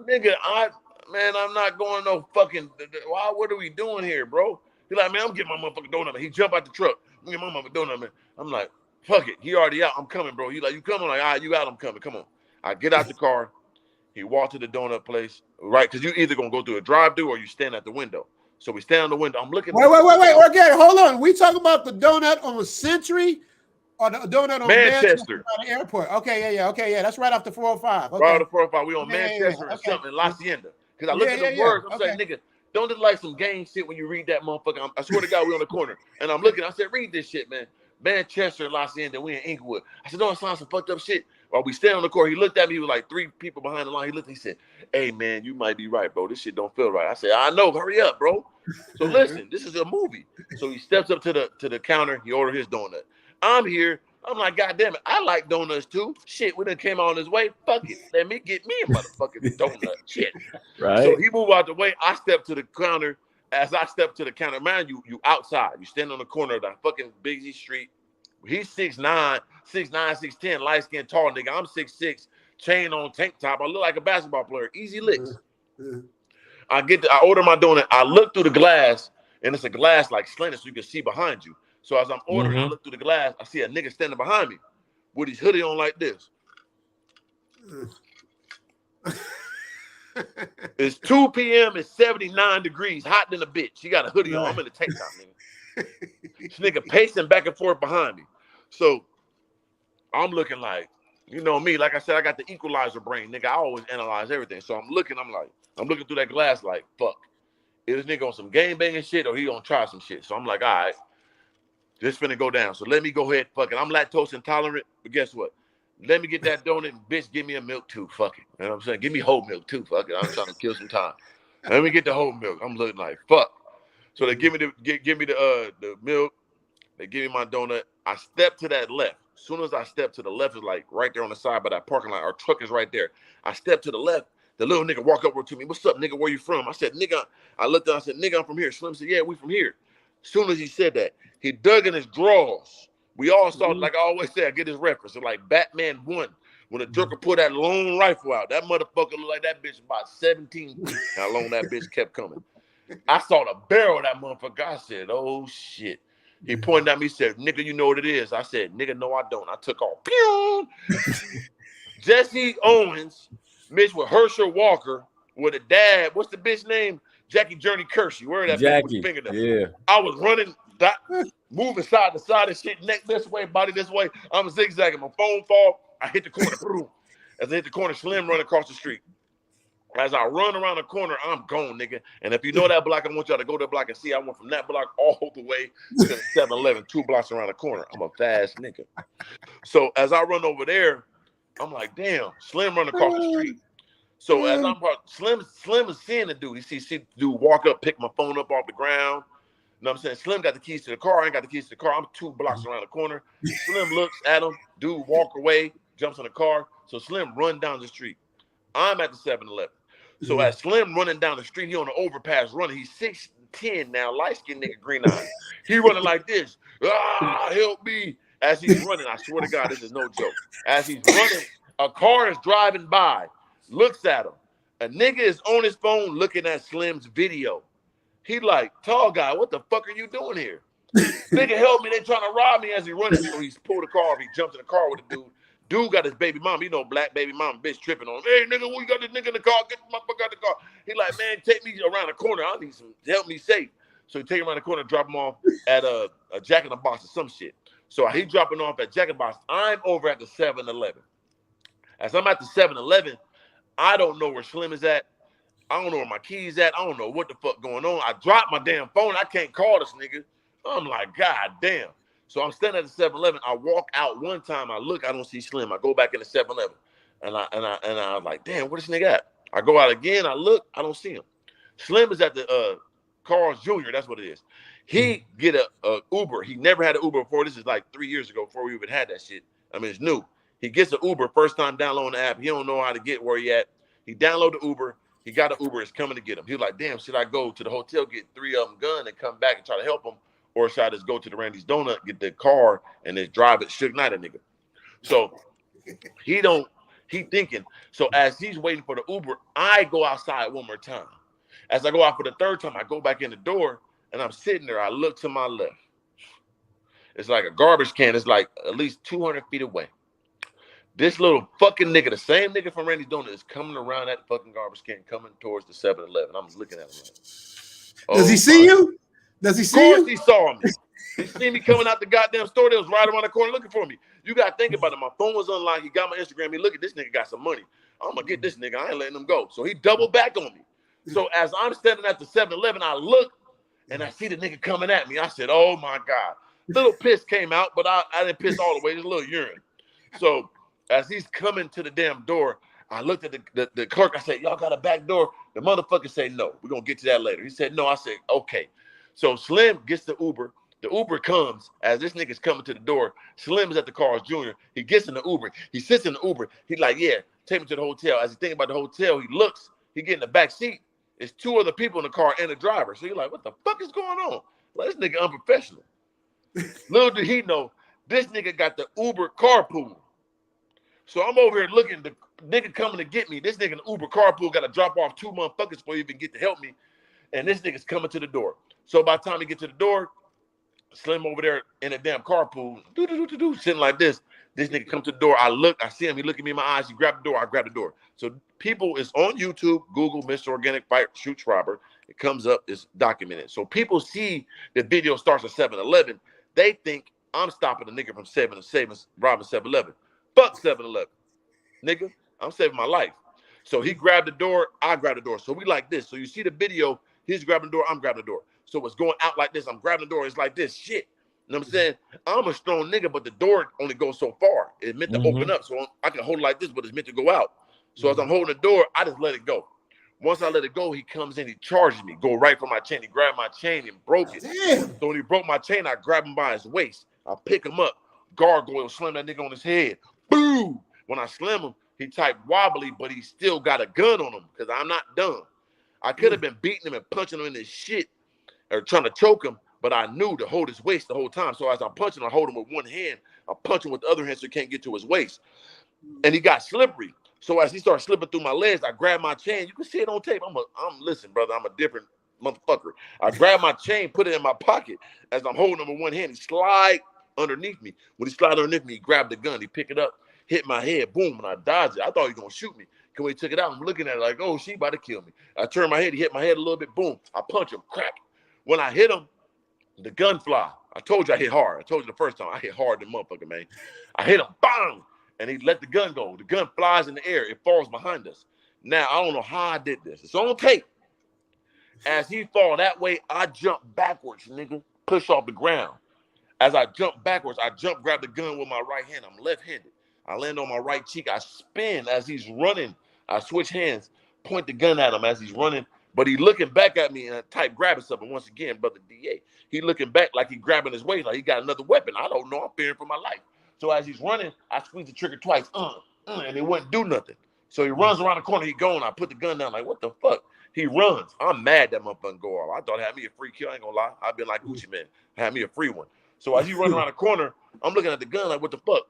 nigga, I'm not going no fucking, what are we doing here, bro? He like, man, I'm getting my motherfucking donut, man. He jump out the truck. I'm getting my motherfucking donut, man. I'm like, fuck it. He already out. I'm coming, bro. He like, you coming? I'm like, all right, you out. I'm coming. Come on. I get out the car. He walked to the donut place, right? Because you either going to go through a drive-thru or you stand at the window. So we stand on the window. I'm looking. Wait. Okay, hold on. We talking about the donut on Century or the donut on Manchester at the airport? Okay, yeah. That's right off the 405. Okay. Right off the 405. We on Manchester or something in La Hacienda. Because I look at the words. I'm saying, nigga, don't look like some gang shit when you read that motherfucker. I swear to God, we on the corner. And I'm looking. I said, read this shit, man. Manchester and La Hacienda. We in Inglewood. I said, don't sound some fucked up shit. While we stand on the court, he looked at me. He was like 3 people behind the line. He looked. He said, "Hey man, you might be right, bro. This shit don't feel right." I said, "I know. Hurry up, bro." So listen, this is a movie. So he steps up to the counter. He ordered his donut. I'm here. I'm like, God damn it, I like donuts too. Shit, we done came on his way. Fuck it. Let me get me a motherfucking donut. Shit. Right. So he moved out the way. I stepped to the counter. As I stepped to the counter, mind you, you outside. You stand on the corner of that fucking busy street. He's 6'9", 6'10", light skinned, tall nigga. I'm 6'6", chain on, tank top. I look like a basketball player. Easy licks. I order my donut. I look through the glass, and it's a glass like slanted so you can see behind you. So as I'm ordering, I look through the glass. I see a nigga standing behind me with his hoodie on like this. It's 2 p.m. It's 79 degrees, hot than a bitch. He got a hoodie on. I'm in the tank top, nigga. This nigga pacing back and forth behind me. So I'm looking like, you know me, like I said, I got the equalizer brain, nigga. I always analyze everything. So I'm looking through that glass like, fuck. Is this nigga on some game banging shit or he gonna try some shit? So I'm like, all right, this finna go down. So let me go ahead, fuck it. I'm lactose intolerant, but guess what? Let me get that donut and bitch, give me a milk too, fuck it. You know what I'm saying? Give me whole milk too, fuck it. I'm trying to kill some time. Let me get the whole milk. I'm looking like, fuck. So they give me the milk. They give me my donut. I step to that left. As soon as I step to the left, is like right there on the side by that parking lot. Our truck is right there. I step to the left. The little nigga walk over to me. What's up, nigga? Where you from? I said, nigga. I looked at him. I said, nigga, I'm from here. Slim said, yeah, we from here. As soon as he said that, he dug in his drawers. We all saw, like I always say, I get this reference. So like Batman 1, when the Joker pulled that long rifle out, that motherfucker looked like that bitch about 17 feet. How long that bitch kept coming. I saw the barrel of that motherfucker. I said, oh, shit. He pointed at me, said, nigga, you know what it is? I said, nigga, no, I don't. I took off. Pew! Jesse Owens mixed with Herschel Walker with a dad. What's the bitch name? Jackie Journey Kersey. Where that Jackie? Yeah. I was running, moving side to side and shit, neck this way, body this way. I'm zigzagging. My phone fall. I hit the corner. As I hit the corner, Slim run across the street. As I run around the corner, I'm gone, nigga. And if you know that block, I want y'all to go to the block and see. I went from that block all the way to the 7-Eleven, 2 blocks around the corner. I'm a fast nigga. So as I run over there, I'm like, damn, Slim run across the street. So as I'm Slim is seeing the dude. He see dude walk up, pick my phone up off the ground. You know what I'm saying? Slim got the keys to the car. I ain't got the keys to the car. I'm 2 blocks around the corner. Slim looks at him. Dude walk away, jumps in the car. So Slim run down the street. I'm at the 7-Eleven. So as Slim running down the street, he on the overpass running. He's 6'10" now, light-skinned nigga, green eyes. He running like this. Help me. As he's running, I swear to God, this is no joke. As he's running, a car is driving by, looks at him. A nigga is on his phone looking at Slim's video. He like, tall guy, what the fuck are you doing here? Nigga, help me. They trying to rob me as he running. So he's pulled the car off. He jumps in the car with the dude. Dude got his baby mom. You know, black baby mom, bitch tripping on him. Hey, nigga, we got this nigga in the car. Get the motherfucker out the car. He like, man, take me around the corner. I need some help me safe. So he take him around the corner, drop him off at a Jack in the Box or some shit. So he dropping off at Jack in the Box. I'm over at the 7-Eleven. As I'm at the 7-Eleven, I don't know where Slim is at. I don't know where my keys at. I don't know what the fuck going on. I dropped my damn phone. I can't call this nigga. I'm like, God damn. So I'm standing at the 7-Eleven. I walk out one time. I look. I don't see Slim. I go back in the 7-Eleven, and I was like, damn, where this nigga at? I go out again. I look. I don't see him. Slim is at the Carl's Jr. That's what it is. He get a Uber. He never had an Uber before. This is like 3 years ago before we even had that shit. I mean, it's new. He gets an Uber first time downloading the app. He don't know how to get where he at. He download the Uber. He got an Uber. It's coming to get him. He was like, damn, should I go to the hotel, get 3 of them gun and come back and try to help him? Or should I just go to the Randy's Donut, get the car, and then drive it, Suge Knight a nigga? So he thinking. So as he's waiting for the Uber, I go outside one more time. As I go out for the third time, I go back in the door, and I'm sitting there. I look to my left. It's like a garbage can. It's like at least 200 feet away. This little fucking nigga, the same nigga from Randy's Donut, is coming around that fucking garbage can, coming towards the 7-Eleven. I'm looking at him. Like, does he see you? Does he see you? Of course he saw me. He seen me coming out the goddamn store. They was right around the corner looking for me. You got to think about it. My phone was unlocked. He got my Instagram. He look at this nigga got some money. I'm going to get this nigga. I ain't letting him go. So he doubled back on me. So as I'm standing at the 7-Eleven, I look, and I see the nigga coming at me. I said, oh, my God. Little piss came out, but I didn't piss all the way. There's a little urine. So as he's coming to the damn door, I looked at the clerk. I said, y'all got a back door? The motherfucker said, no. We're going to get to that later. He said, no. I said, okay. So Slim gets the Uber. The Uber comes as this nigga's coming to the door. Slim is at the Carl's Jr. He gets in the Uber. He sits in the Uber. He's like, yeah, take me to the hotel. As he thinking about the hotel, he looks. He get in the back seat. It's 2 other people in the car and the driver. So you're like, what the fuck is going on? Like, this nigga unprofessional. Little did he know, this nigga got the Uber carpool. So I'm over here looking, the nigga coming to get me. This nigga in the Uber carpool got to drop off 2 motherfuckers before he even get to help me. And this nigga's coming to the door. So by the time he get to the door, Slim over there in a damn carpool, sitting like this. This nigga come to the door. I look, I see him. He look at me in my eyes. He grab the door. I grab the door. So people is on YouTube, Google Mr. Organic Fight Shoots Robber. It comes up, it's documented. So people see the video starts at 7-Eleven. They think I'm stopping the nigga from robbing 7-Eleven. Fuck 7-Eleven. Nigga, I'm saving my life. So he grabbed the door. I grabbed the door. So we like this. So you see the video. He's grabbing the door. I'm grabbing the door. So it's going out like this. I'm grabbing the door. It's like this. Shit. You know what I'm saying? I'm a strong nigga, but the door only goes so far. It's meant to open up. So I can hold it like this, but it's meant to go out. So as I'm holding the door, I just let it go. Once I let it go, he comes in. He charges me. Go right for my chain. He grabbed my chain and broke it. Damn. So when he broke my chain, I grab him by his waist. I pick him up. Gargoyle, slam that nigga on his head. Boom. When I slam him, he type wobbly, but he still got a gun on him because I'm not done. I could have been beating him and punching him in his shit or trying to choke him, but I knew to hold his waist the whole time. So as I'm punching, I hold him with one hand. I punch him with the other hand so he can't get to his waist. And he got slippery. So as he started slipping through my legs, I grabbed my chain. You can see it on tape. Listen, brother, I'm a different motherfucker. I grabbed my chain, put it in my pocket. As I'm holding him with one hand, he slide underneath me. When he slid underneath me, he grabbed the gun. He picked it up, hit my head, boom, and I dodged it. I thought he was going to shoot me. When he took it out, I'm looking at it like, oh, she about to kill me. I turned my head, he hit my head a little bit, boom. I punch him, crack. When I hit him, the gun fly. I told you I hit hard. I told you the first time, I hit hard than motherfucker, man. I hit him, bang, and he let the gun go. The gun flies in the air. It falls behind us. Now, I don't know how I did this. It's on tape. As he fall that way, I jump backwards, nigga, push off the ground. As I jump backwards, grab the gun with my right hand. I'm left-handed. I land on my right cheek. I spin as he's running. I switch hands, point the gun at him as he's running, but he looking back at me and I type grabbing something. Once again, brother DA, he looking back like he grabbing his waist, like he got another weapon. I don't know. I'm fearing for my life. So as he's running, I squeeze the trigger twice, and it wouldn't do nothing. So he runs around the corner. He going. I put the gun down. Like, what the fuck? He runs. I'm mad that motherfucker go off. I thought it had me a free kill. I ain't gonna lie. I've been like Gucci Man. Had me a free one. So as he run around the corner, I'm looking at the gun like, what the fuck?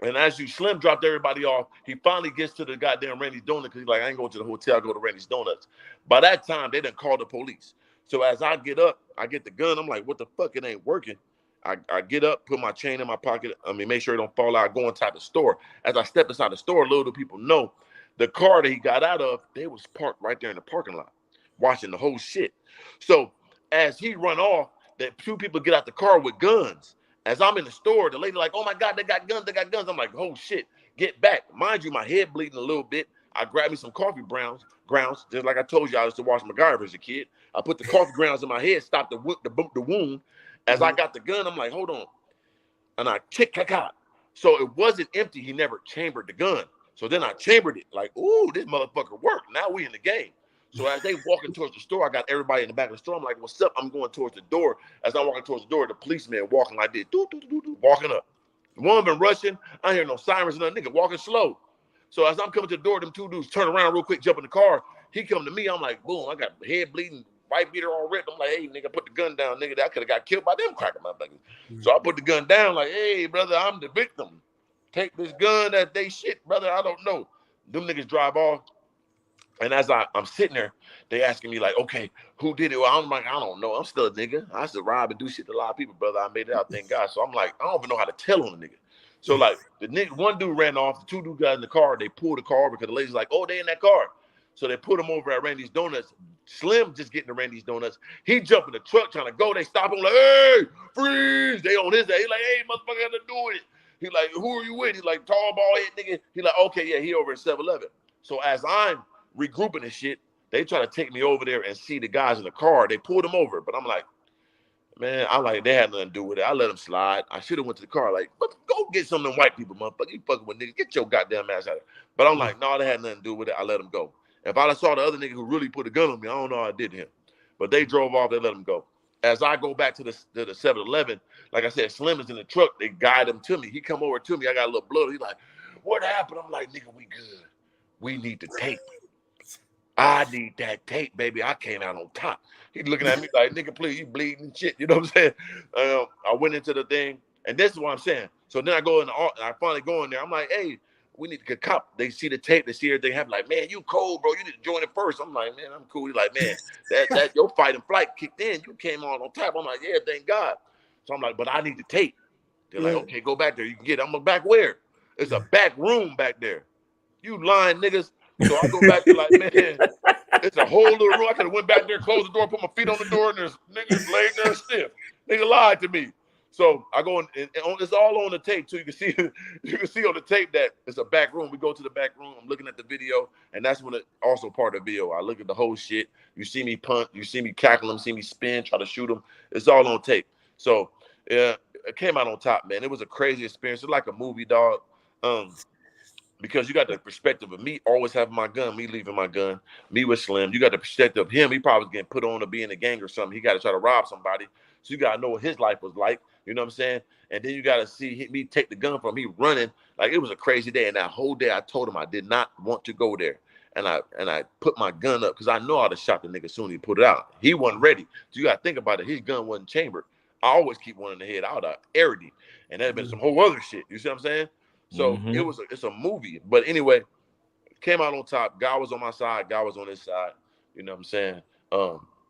And as you Slim dropped everybody off, he finally gets to the goddamn Randy's Donuts because he's like, I ain't going to the hotel. I go to Randy's Donuts. By that time, they done called the police. So as I get up, I get the gun. I'm like, what the fuck? It ain't working. I get up, put my chain in my pocket. I mean, make sure it don't fall out. Go inside the store. As I step inside the store, little do people know, the car that he got out of, they was parked right there in the parking lot, watching the whole shit. So as he run off, that 2 people get out the car with guns. As I'm in the store, the lady like, oh my God, they got guns, they got guns. I'm like, oh shit, get back. Mind you, my head bleeding a little bit. I grabbed me some coffee grounds, just like I told you I used to watch MacGyver as a kid. I put the coffee grounds in my head, stopped the wound. As I got the gun, I'm like, hold on. And I kick. So it wasn't empty. He never chambered the gun. So then I chambered it like, ooh, this motherfucker worked. Now we in the game. So as they walking towards the store, I got everybody in the back of the store. I'm like, what's up? I'm going towards the door. As I'm walking towards the door, the policeman walking like this, walking up. One been rushing. I hear no sirens and nothing. Nigga walking slow. So as I'm coming to the door, them 2 dudes turn around real quick, jump in the car. He come to me. I'm like, boom, I got head bleeding, white beater all ripped. I'm like, hey, nigga, put the gun down, nigga. I could have got killed by them cracker motherfuckers. So I put the gun down like, hey, brother, I'm the victim. Take this gun that they shit, brother. I don't know. Them niggas drive off. And as I'm sitting there, they asking me like, okay, who did it? Well, I'm like, I don't know. I'm still a nigga. I used to rob and do shit to a lot of people, brother. I made it out, thank God. So I'm like, I don't even know how to tell on the nigga. So like the nigga, one dude ran off, the 2 dudes got in the car. They pulled the car over because the lady's like, oh, they in that car. So they put him over at Randy's Donuts. Slim just getting to Randy's Donuts. He jumped in the truck trying to go. They stop him like, hey, freeze. They on his day. He like, hey, motherfucker, got to do with it. He like, who are you with? He's like, tall, bald head nigga. He like, okay, yeah, he over at 7-Eleven. So as I'm regrouping and shit, they try to take me over there and see the guys in the car. They pulled them over, but I'm like, man, they had nothing to do with it. I let them slide. I should have went to the car like, go get some of them white people, motherfucker. You fucking with niggas. Get your goddamn ass out of it. But I'm like, no, they had nothing to do with it. I let them go. If I saw the other nigga who really put a gun on me, I don't know how I did to him. But they drove off. They let him go. As I go back to the 7-Eleven, like I said, Slim is in the truck. They guide him to me. He come over to me. I got a little blood. He's like, what happened? I'm like, nigga, we good. We need the tape. I need that tape, baby. I came out on top. He's looking at me like, nigga, please, you bleeding and shit. You know what I'm saying? I went into the thing, and this is what I'm saying. So then I go in, I finally go in there. I'm like, hey, we need to get cop. They see the tape, they see everything happen. Like, man, you cold, bro. You need to join it first. I'm like, man, I'm cool. He's like, man, that your fight and flight kicked in. You came on top. I'm like, yeah, thank God. So I'm like, but I need the tape. They're like, okay, go back there. You can get it. I'm like, back where? It's a back room back there. You lying niggas. So I go back to like, man, it's a whole little room. I could have went back there, closed the door, put my feet on the door, and there's niggas laying there stiff. Nigga lied to me. So I go in, and it's all on the tape too. You can see on the tape that it's a back room. We go to the back room. I'm looking at the video, and that's when it also part of the video. I look at the whole shit. You see me punt, you see me cackle him, see me spin, try to shoot him. It's all on tape. So yeah, it came out on top, man. It was a crazy experience. It's like a movie, dog. Because you got the perspective of me always having my gun, me leaving my gun, me with Slim. You got the perspective of him. He probably was getting put on to be in a gang or something. He got to try to rob somebody. So you got to know what his life was like. You know what I'm saying? And then you got to see me take the gun from me running. Like, it was a crazy day. And that whole day I told him I did not want to go there. And I put my gun up because I know I'd have shot the nigga as soon as he put it out. He wasn't ready. So you got to think about it. His gun wasn't chambered. I always keep one in the head. I would have aired it. And that'd been some whole other shit. You see what I'm saying? So it's a movie. But anyway, came out on top. God was on my side. God was on his side. You know what I'm saying?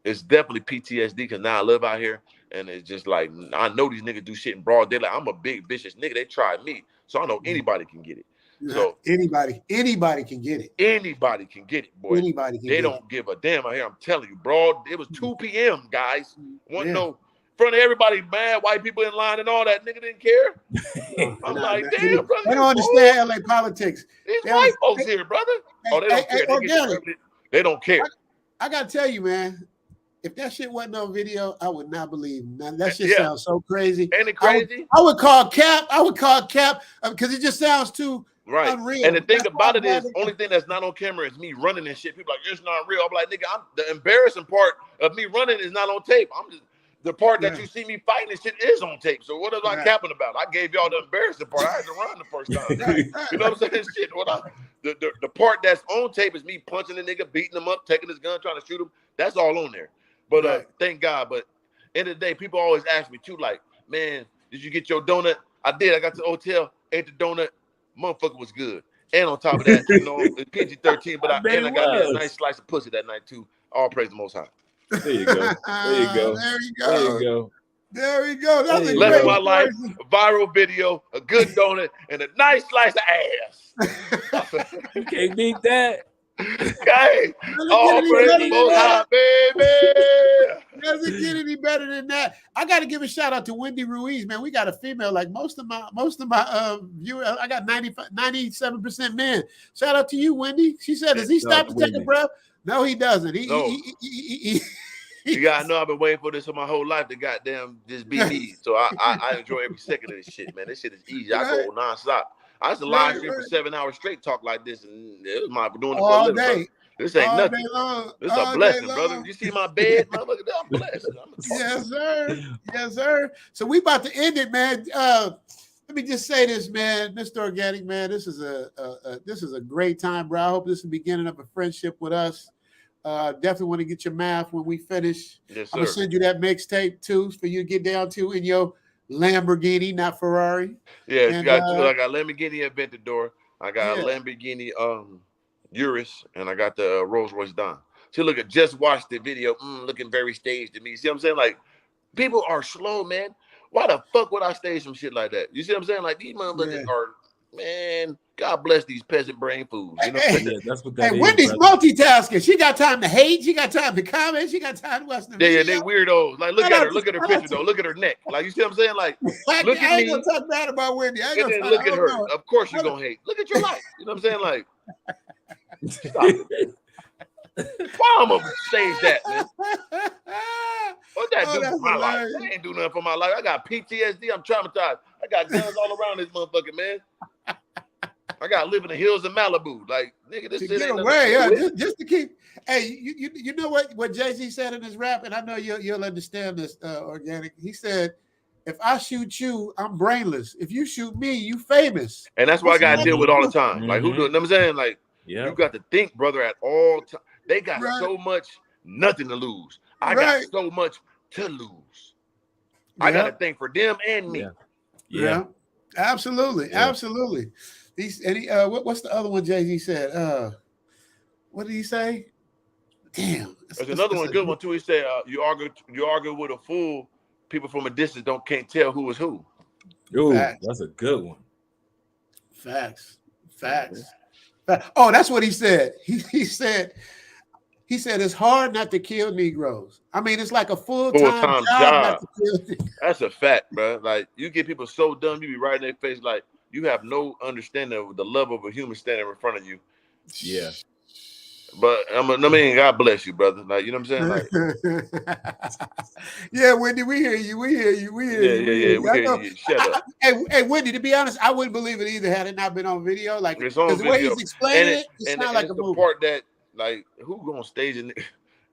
It's definitely PTSD because now I live out here. And it's just like, I know these niggas do shit in broad daylight. I'm a big, vicious nigga. They tried me. So I know anybody can get it. So anybody can get it. Anybody can get it, boy. Anybody can they get don't give a damn out here. I'm telling you, bro. It was 2 p.m., guys. Want to know, in front of everybody, mad white people in line and all that. Nigga didn't care. I'm like, damn, brother. They don't understand LA politics. These white folks here, brother. Oh, they don't care. They don't care. I got to tell you, man. If that shit wasn't on video, I would not believe. Man, that shit sounds so crazy. Ain't it crazy? I would call cap. Because it just sounds too unreal. And the thing about it is, only thing that's not on camera is me running and shit. People like, it's not real. I'm like, nigga, the embarrassing part of me running is not on tape. the part that you see me fighting and shit is on tape. So what am I capping about? I gave y'all the embarrassing part. I had to run the first time. You know what I'm saying? Shit. The part that's on tape is me punching the nigga, beating him up, taking his gun, trying to shoot him. That's all on there. But thank God. But end of the day, people always ask me too, like, man, did you get your donut? I did. I got to the hotel, ate the donut. Motherfucker was good. And on top of that, you know, it's PG-13, but I got me a nice slice of pussy that night too. All praise the Most High. There you go. There you go. There you go. There you go. There we go. That's a Left great my life, a viral video, a good donut, and a nice slice of ass. You can't beat that. Okay. All praise the Most High, baby. Doesn't get any better than that. I got to give a shout out to Wendy Ruiz, man. We got a female. Like most of my viewers, I got 97% men. Shout out to you, Wendy. She said, "Does he stop to take a breath?" No, he doesn't. You gotta know I've been waiting for this for my whole life to goddamn just be me. So I enjoy every second of this shit, man. This shit is easy. I go nonstop. I used to live stream for 7 hours straight, talk like this, and it was my doing it for a living. Day. This ain't nothing. This is a blessing, brother. You see my bed, motherfucker? I'm blessed. Yes, sir. Yes, sir. So we about to end it, man. Let me just say this, man, Mr. Organic, man. This is a great time, bro. I hope this is the beginning of a friendship with us. Definitely want to get your math when we finish. Yes, I'm gonna send you that mixtape too for you to get down to in your Lamborghini, not Ferrari. Yeah, and, I got Lamborghini Aventador. I got a Lamborghini Urus, and I got the Rolls Royce Don. See, look at just watched the video, looking very staged to me. See what I'm saying? Like, people are slow, man. Why the fuck would I stage some shit like that? You see what I'm saying? Like, these motherfuckers are, man, God bless these peasant brain fools. You know? That's what that is. Wendy's multitasking. She got time to hate. She got time to comment. She got time to watch the video. Yeah, they weirdos. Like, look at her picture, though. Look at her neck. Like, you see what I'm saying? Like, look at me. I ain't gonna talk bad about Wendy. And then look at her. Of course you're gonna hate. Look at your life. You know what I'm saying? Like, stop it. Why I'm gonna stage that, man? What that do for my life? That ain't do nothing for my life. I got PTSD. I'm traumatized. I got guns all around this motherfucker, man. I got to live in the hills of Malibu. Like, nigga, this shit ain't away. Just to keep. Hey, you know what Jay-Z said in his rap, and I know you'll understand this, Organic. He said, "If I shoot you, I'm brainless. If you shoot me, you famous." And that's what I got to deal with all the time. Like, who do it? You know what I'm saying? Like, you got to think, brother, at all times. They got so much nothing to lose. I got so much to lose. I got to think for them and me. Yeah. Absolutely. Absolutely. What's the other one Jay-Z said? What did he say? Damn. There's another one, good one too. He said, you argue with a fool, people from a distance can't tell who is who. Ooh, that's a good one. Facts. Oh, that's what he said. He said it's hard not to kill Negroes. I mean, it's like a full-time job not to kill. That's a fact, bro. Like, you get people so dumb, you be right in their face like you have no understanding of the love of a human standing in front of you. Yeah. But I mean, God bless you, brother. Like, you know what I'm saying? Like, yeah, Wendy, we hear you. We hear you. Yeah. We hear you. Shut up. Hey, Wendy, to be honest, I wouldn't believe it either had it not been on video. Like, it's on video. The way he's explaining it sounds like a movie. The part that, like, who gonna stage and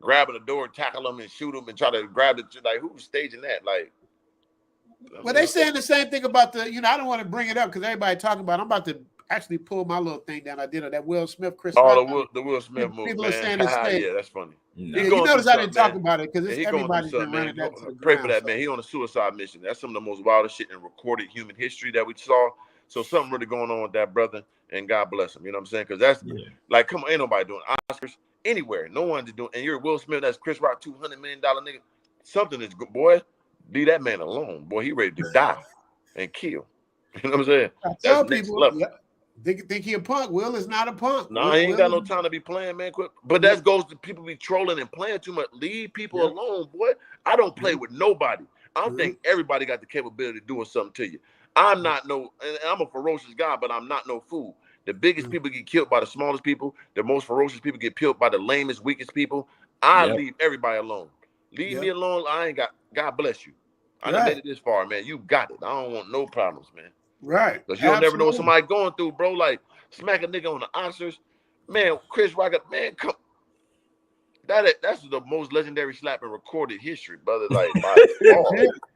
grabbing the door, tackle them, and shoot them, and try to grab it? Like, who's staging that? Like, well, they saying the same thing about the. I don't want to bring it up because everybody talking about it. I'm about to actually pull my little thing down. I did that Will Smith, Chris. Oh, the Will Smith movie. People man. are saying it's yeah, that's funny. No. You notice I didn't talk about it because everybody's been running that. Pray for that man. He on a suicide mission. That's some of the most wildest shit in recorded human history that we saw. So something really going on with that brother, and God bless him. You know what I'm saying? Because that's like, come on, ain't nobody doing Oscars anywhere. No one's doing. And you're Will Smith. That's Chris Rock, $200 million nigga. Something is good, boy. Leave that man alone, boy. He ready to die and kill. You know what I'm saying? I tell people, think he a punk. Will is not a punk. No, he ain't got no time to be playing, man. Quick. But that goes to people be trolling and playing too much. Leave people alone, boy. I don't play with nobody. I think everybody got the capability of doing something to you. I'm not and I'm a ferocious guy, but I'm not no fool. The biggest people get killed by the smallest people. The most ferocious people get killed by the lamest, weakest people. I leave everybody alone. Leave me alone. I ain't got. God bless you. I done made it this far, man. You got it. I don't want no problems, man. Right. Because you'll never know what somebody going through, bro. Like, smack a nigga on the Oscars. Man, Chris Rock, man, come. that's the most legendary slap in recorded history, brother. Like, by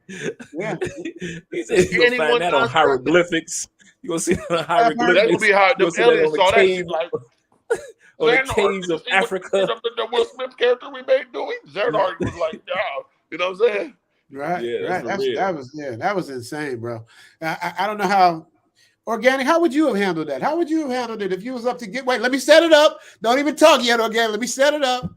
yeah. He said you're gonna find that on hieroglyphics. You're gonna see it on hieroglyphics. That's gonna be how the aliens saw that shit. Like, on the caves of Africa. The Will Smith character we made doing. Zerdar was like, yeah, you know what I'm saying? Right, yeah, right. That was insane, bro. I don't know how. Organic, how would you have handled that? How would you have handled it if you was up to get? Wait, let me set it up. Don't even talk yet, Organic. Let me set it up.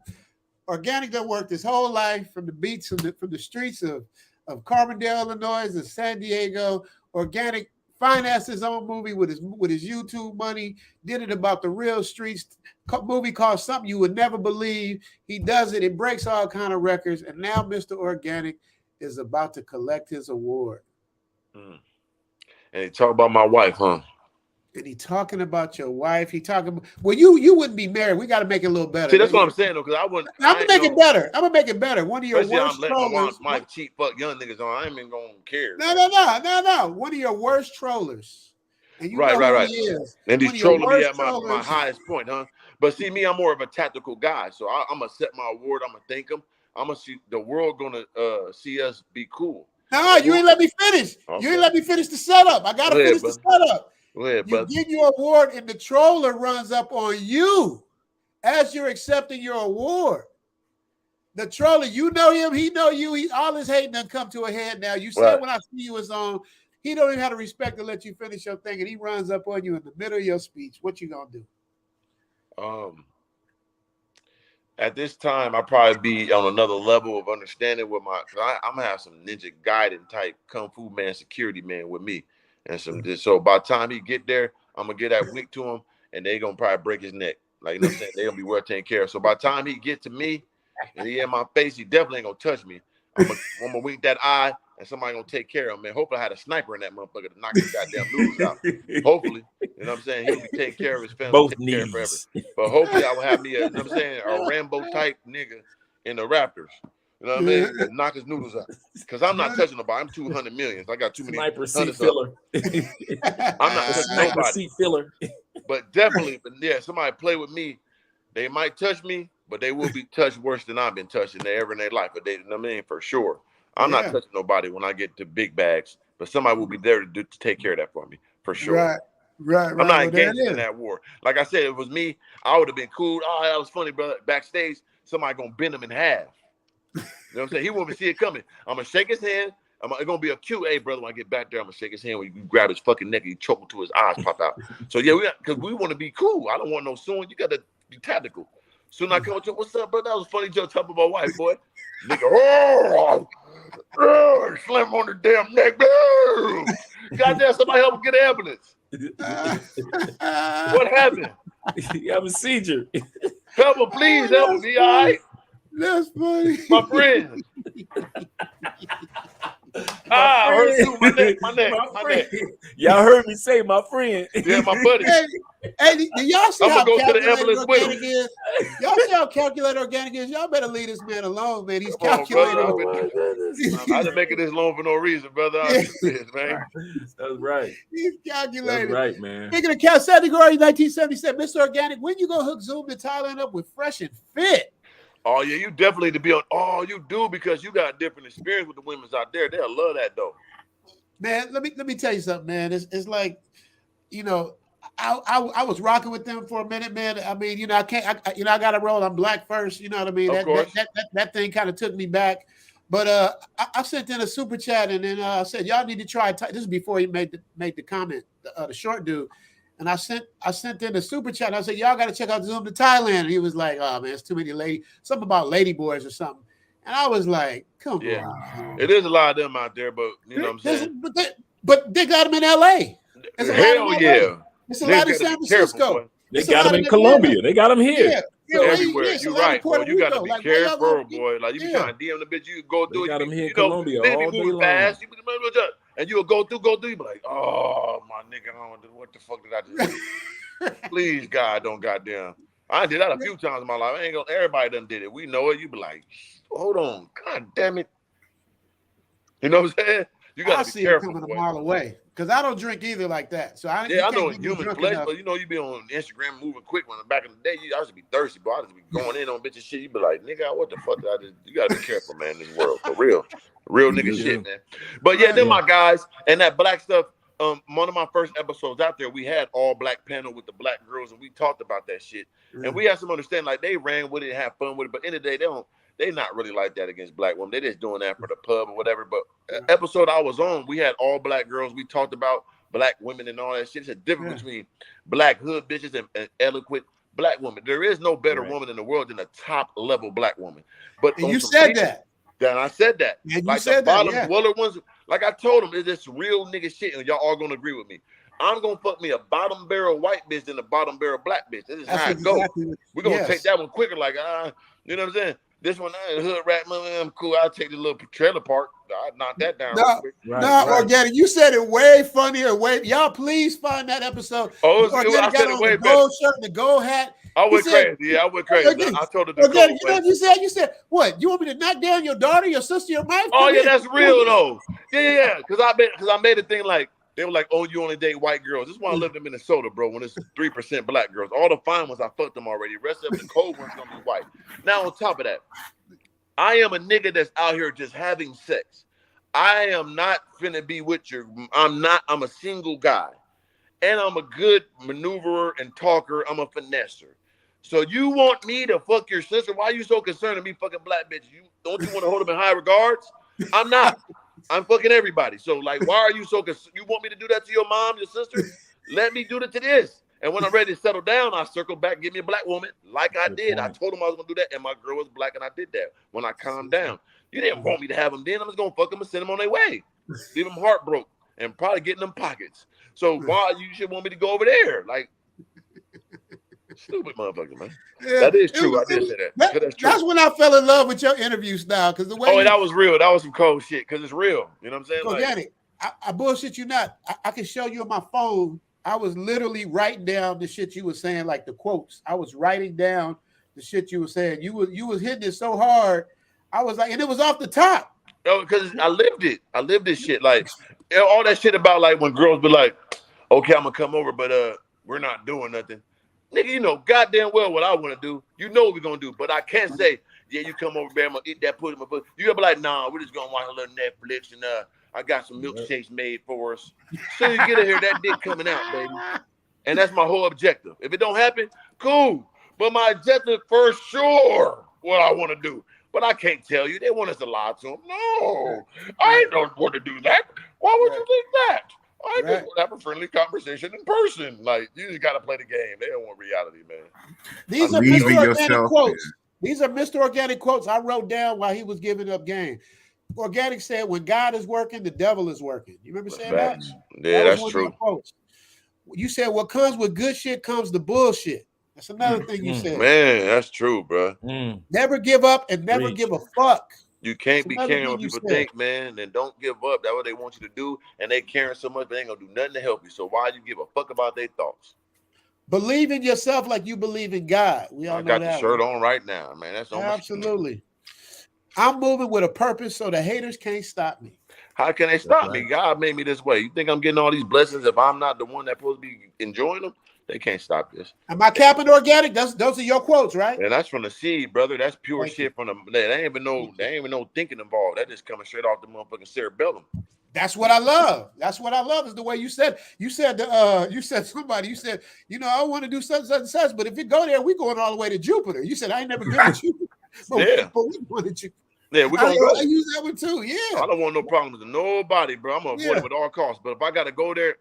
Organic done worked his whole life from the beats, from the streets of Carbondale, Illinois, and San Diego. Organic financed his own movie with his YouTube money. Did it about the real streets. Movie called Something You Would Never Believe. He does it. It breaks all kind of records. And now Mr. Organic is about to collect his award. And he talk about my wife, huh? And he talking about your wife. He talking about, well, you wouldn't be married. We got to make it a little better. See, that's what I'm saying, though, because I wouldn't. I'm gonna make it better. I'm gonna make it better. One of your worst trollers. My wife cheat fuck young niggas on. I ain't even gonna care. No. One of your worst trollers. And you know who he is. And he's trolling me at my highest point, huh? But see, me, I'm more of a tactical guy. So I'm gonna set my award. I'm gonna thank him. I'm gonna see the world gonna see us be cool. No, you ain't let me finish. Okay. You ain't let me finish the setup. I gotta finish the setup. You get your award, and the troller runs up on you as you're accepting your award. The troller, you know him, he know you. All his hating done come to a head now. You said when I see you was on, he don't even have the respect to let you finish your thing, and he runs up on you in the middle of your speech. What you gonna do? At this time, I'll probably be on another level of understanding with I'm gonna have some Ninja Gaiden type Kung Fu man, security man with me. And so by the time he get there, I'm gonna get that wink to him, and they gonna probably break his neck. Like, you know what I'm saying? They gonna be well taken care of. So by the time he get to me and he in my face, he definitely ain't gonna touch me. I'm gonna wink that eye, and somebody gonna take care of him. Man, hopefully I had a sniper in that motherfucker to knock his goddamn noodles out. Hopefully, you know what I'm saying? He'll be taking care of his family, both taking care of forever. But hopefully I will have me you know what I'm saying, a Rambo type nigga in the Raptors. You know what I mean? And knock his noodles out. Because I'm not touching nobody. I'm 200 million. I got too many. Sniper seat filler. I'm not touching sniper seat filler. But definitely, somebody play with me. They might touch me, but they will be touched worse than I've been touched in their life. But they, you know what I mean? For sure. I'm not touching nobody when I get to big bags, but somebody will be there to take care of that for me. For sure. Right. I'm not engaged in that war. Like I said, if it was me, I would have been cool. Oh, that was funny, brother. Backstage, somebody gonna bend him in half. You know what I'm saying? He won't even see it coming. I'm gonna shake his hand. It's gonna be a cue. Hey, brother, when I get back there, I'm gonna shake his hand. When you grab his fucking neck, you choke him till his eyes pop out. So because we want to be cool. I don't want no soon. You gotta be tactical. Soon I come to, what's up, brother? That was a funny joke talking about my wife, boy. Nigga, slam on the damn neck. Goddamn, somebody help him get an ambulance. What happened? You have a seizure. Help him, please. Help him. He all right? That's funny. My friend. I heard you. My neck. Y'all heard me say my friend. Yeah, my buddy. Hey, do y'all see how calculated organic is? Y'all see how calculated organic is? Y'all better leave this man alone, man. He's calculated. I didn't make it this long for no reason, brother. Man. That's right. He's calculated. That's right, man. Speaking of category 1977, Mr. Organic, when you gonna hook Zoom to Thailand up with Fresh and Fit? Oh yeah, you definitely to be on. Oh, you do, because you got a different experience with the women's out there. They'll love that though. Man, let me tell you something, man. It's like, you know, I was rocking with them for a minute, man. I mean, you know, I got to roll. I'm black first. You know what I mean? That thing kind of took me back. But I sent in a super chat, and then I said, y'all need to try. This is before he made the comment, the short dude. And I sent in a super chat. And I said, y'all got to check out Zoom to Thailand. And he was like, oh, man, it's too many something about lady boys or something. And I was like, come on. It is a lot of them out there, but you know what I'm saying? But they got them in L.A. Hell yeah. It's a lot in San Francisco. They got them in Colombia. They got them here. Everywhere. You're right, boy. You got to be careful, boy. Like, you be trying to DM the bitch, you go through it. Got them here in Colombia all day moving fast. And you'll go through, you be like, oh, my nigga, what the fuck did I just do? Please, God, don't goddamn. I did that a few times in my life. Everybody done did it. We know it. You be like, hold on. God damn it. You know what I'm saying? You got to be careful. It coming a mile away because I don't drink either like that. So I know in human flesh, but you know you be on Instagram moving quick. When back in the day, I used to be thirsty, but I used to be going in on bitches shit. You be like, nigga, what the fuck did I just? You got to be careful, man. In this world, for real nigga shit, man. But yeah, then my guys and that black stuff. One of my first episodes out there, we had all black panel with the black girls, and we talked about that shit. And we had some understanding, like they ran with it and had fun with it. But in the day, they not really like that against black women. They just doing that for the pub or whatever. But episode I was on, we had all black girls. We talked about black women and all that shit. It's a difference between black hood bitches and eloquent black women. There is no better woman in the world than a top level black woman. But and you said that. Then I said that. Yeah, you like said the bottom that, dweller ones, like I told them, it's this real nigga shit, and y'all all gonna agree with me. I'm gonna fuck me a bottom barrel white bitch than a bottom barrel black bitch. This is how it goes. We're gonna take that one quicker, like you know what I'm saying? This one, hood rat, I'm cool. I'll take the little trailer park. I'll knock that down. Organic. You said it way funnier. Y'all please find that episode. Oh, I said it way better. The gold shirt, the gold hat. I went crazy. Yeah, I went crazy. I told her to go. You know what you said? You said, what? You want me to knock down your daughter, your sister, your wife? Oh, yeah, that's real, though. Yeah. Because I made a thing like, they were like, oh, you only date white girls. This is why I lived in Minnesota, bro, when it's 3% black girls. All the fine ones, I fucked them already. The rest of them, the cold ones, going to be white. Now, on top of that, I am a nigga that's out here just having sex. I am not finna be with you. I'm a single guy. And I'm a good maneuverer and talker. I'm a finesser. So you want me to fuck your sister? Why are you so concerned with me fucking black bitch? Don't you want to hold them in high regards? I'm not. I'm fucking everybody. So like, why are you so concerned? You want me to do that to your mom, your sister? Let me do that to this. And when I'm ready to settle down, I circle back and get me a black woman like I did. I told them I was going to do that, and my girl was black, and I did that when I calmed down. You didn't want me to have them then. I'm just going to fuck them and send them on their way. Leave them heartbroken and probably get in them pockets. So why you should want me to go over there? Like, stupid motherfucker, man. Yeah, that is true. I did say that. That's when I fell in love with your interview style. Because the way that was real. That was some cold shit. Because it's real. You know what I'm saying? Organic. I bullshit you not. I can show you on my phone. I was literally writing down the shit you were saying, like the quotes. I was writing down the shit you were saying. You was hitting it so hard. I was like, and it was off the top. Oh, because I lived it. I lived this shit. Like all that shit about like when girls be like, okay, I'm gonna come over, but we're not doing nothing. Nigga, you know goddamn well what I want to do. You know what we're gonna do, but I can't say, yeah, you come over, baby, I'm gonna eat that pussy. You gotta be like, nah, we're just gonna watch a little Netflix and I got some milkshakes made for us. So you get in here, that dick coming out, baby. And that's my whole objective. If it don't happen, cool. But my objective for sure, what I want to do. But I can't tell you. They want us to lie to them. No, I don't want to do that. Why would you think that? I just want to have a friendly conversation in person. Like, you just got to play the game. They don't want reality, man. These are Mr. Organic quotes. These are Mr. Organic quotes I wrote down while he was giving up game. Organic said, when God is working, the devil is working. You remember saying that? Yeah, that's true. You said, what comes with good shit comes the bullshit. That's another thing you said. Man, that's true, bro. Never give up and never give a fuck. You can't be caring what people think, man, and don't give up. That's what they want you to do, and they caring so much, they ain't gonna do nothing to help you. So why you give a fuck about their thoughts? Believe in yourself like you believe in God. We all know that. I got the shirt on right now, man. That's absolutely. I'm moving with a purpose, so the haters can't stop me. How can they stop me? God made me this way. You think I'm getting all these blessings if I'm not the one that's supposed to be enjoying them? They can't stop this. Am I capping Organic? Those are your quotes, right? And that's from the seed, brother. That's pure shit from the. They ain't even no thinking involved. That just coming straight off the motherfucking cerebellum. That's what I love. That's what I love is the way you said. You said somebody. You said, I want to do such and such, but if you go there, we going all the way to Jupiter. You said I ain't never been to Jupiter, but we wanted you. Yeah, we're gonna go. I use that one too. Yeah, I don't want no problems with nobody, bro. I'm gonna avoid it with all costs. But if I gotta go there,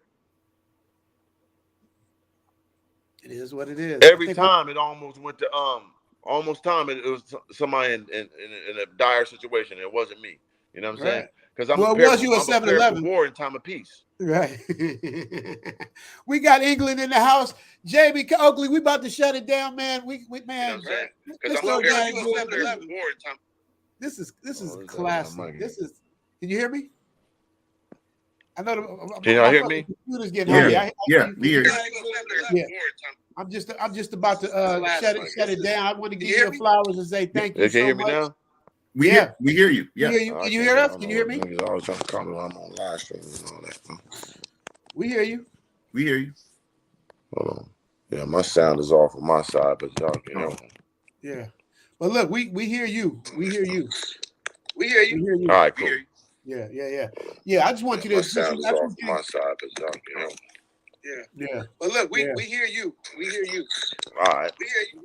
it is what it is. Every time it almost went to it was somebody in a dire situation. It wasn't me. You know what I'm saying? Because I'm was you a 7-Eleven war in time of peace. Right. We got England in the house. Jamie Oakley, we about to shut it down, man. We man. You know This is classic. This is. Can you hear me? I know. Can y'all hear me? Computer's getting heavy. Yeah. I'm just about to shut it down. I want to give you flowers and say thank you. Can you hear me now? We hear you. Yeah. Can you hear us? Can you hear me? Niggas always trying to call me when I'm on live stream and all that. We hear you. We hear you. Hold on. Yeah, my sound is off on my side, but y'all can hear me. Yeah. But look, we hear you. We hear you. We hear you. We hear you. All right, cool. Yeah. Yeah, I just want you to. My sound is off on my side, but y'all can hear me. Yeah. But look, we hear you. We hear you. All right. We hear you.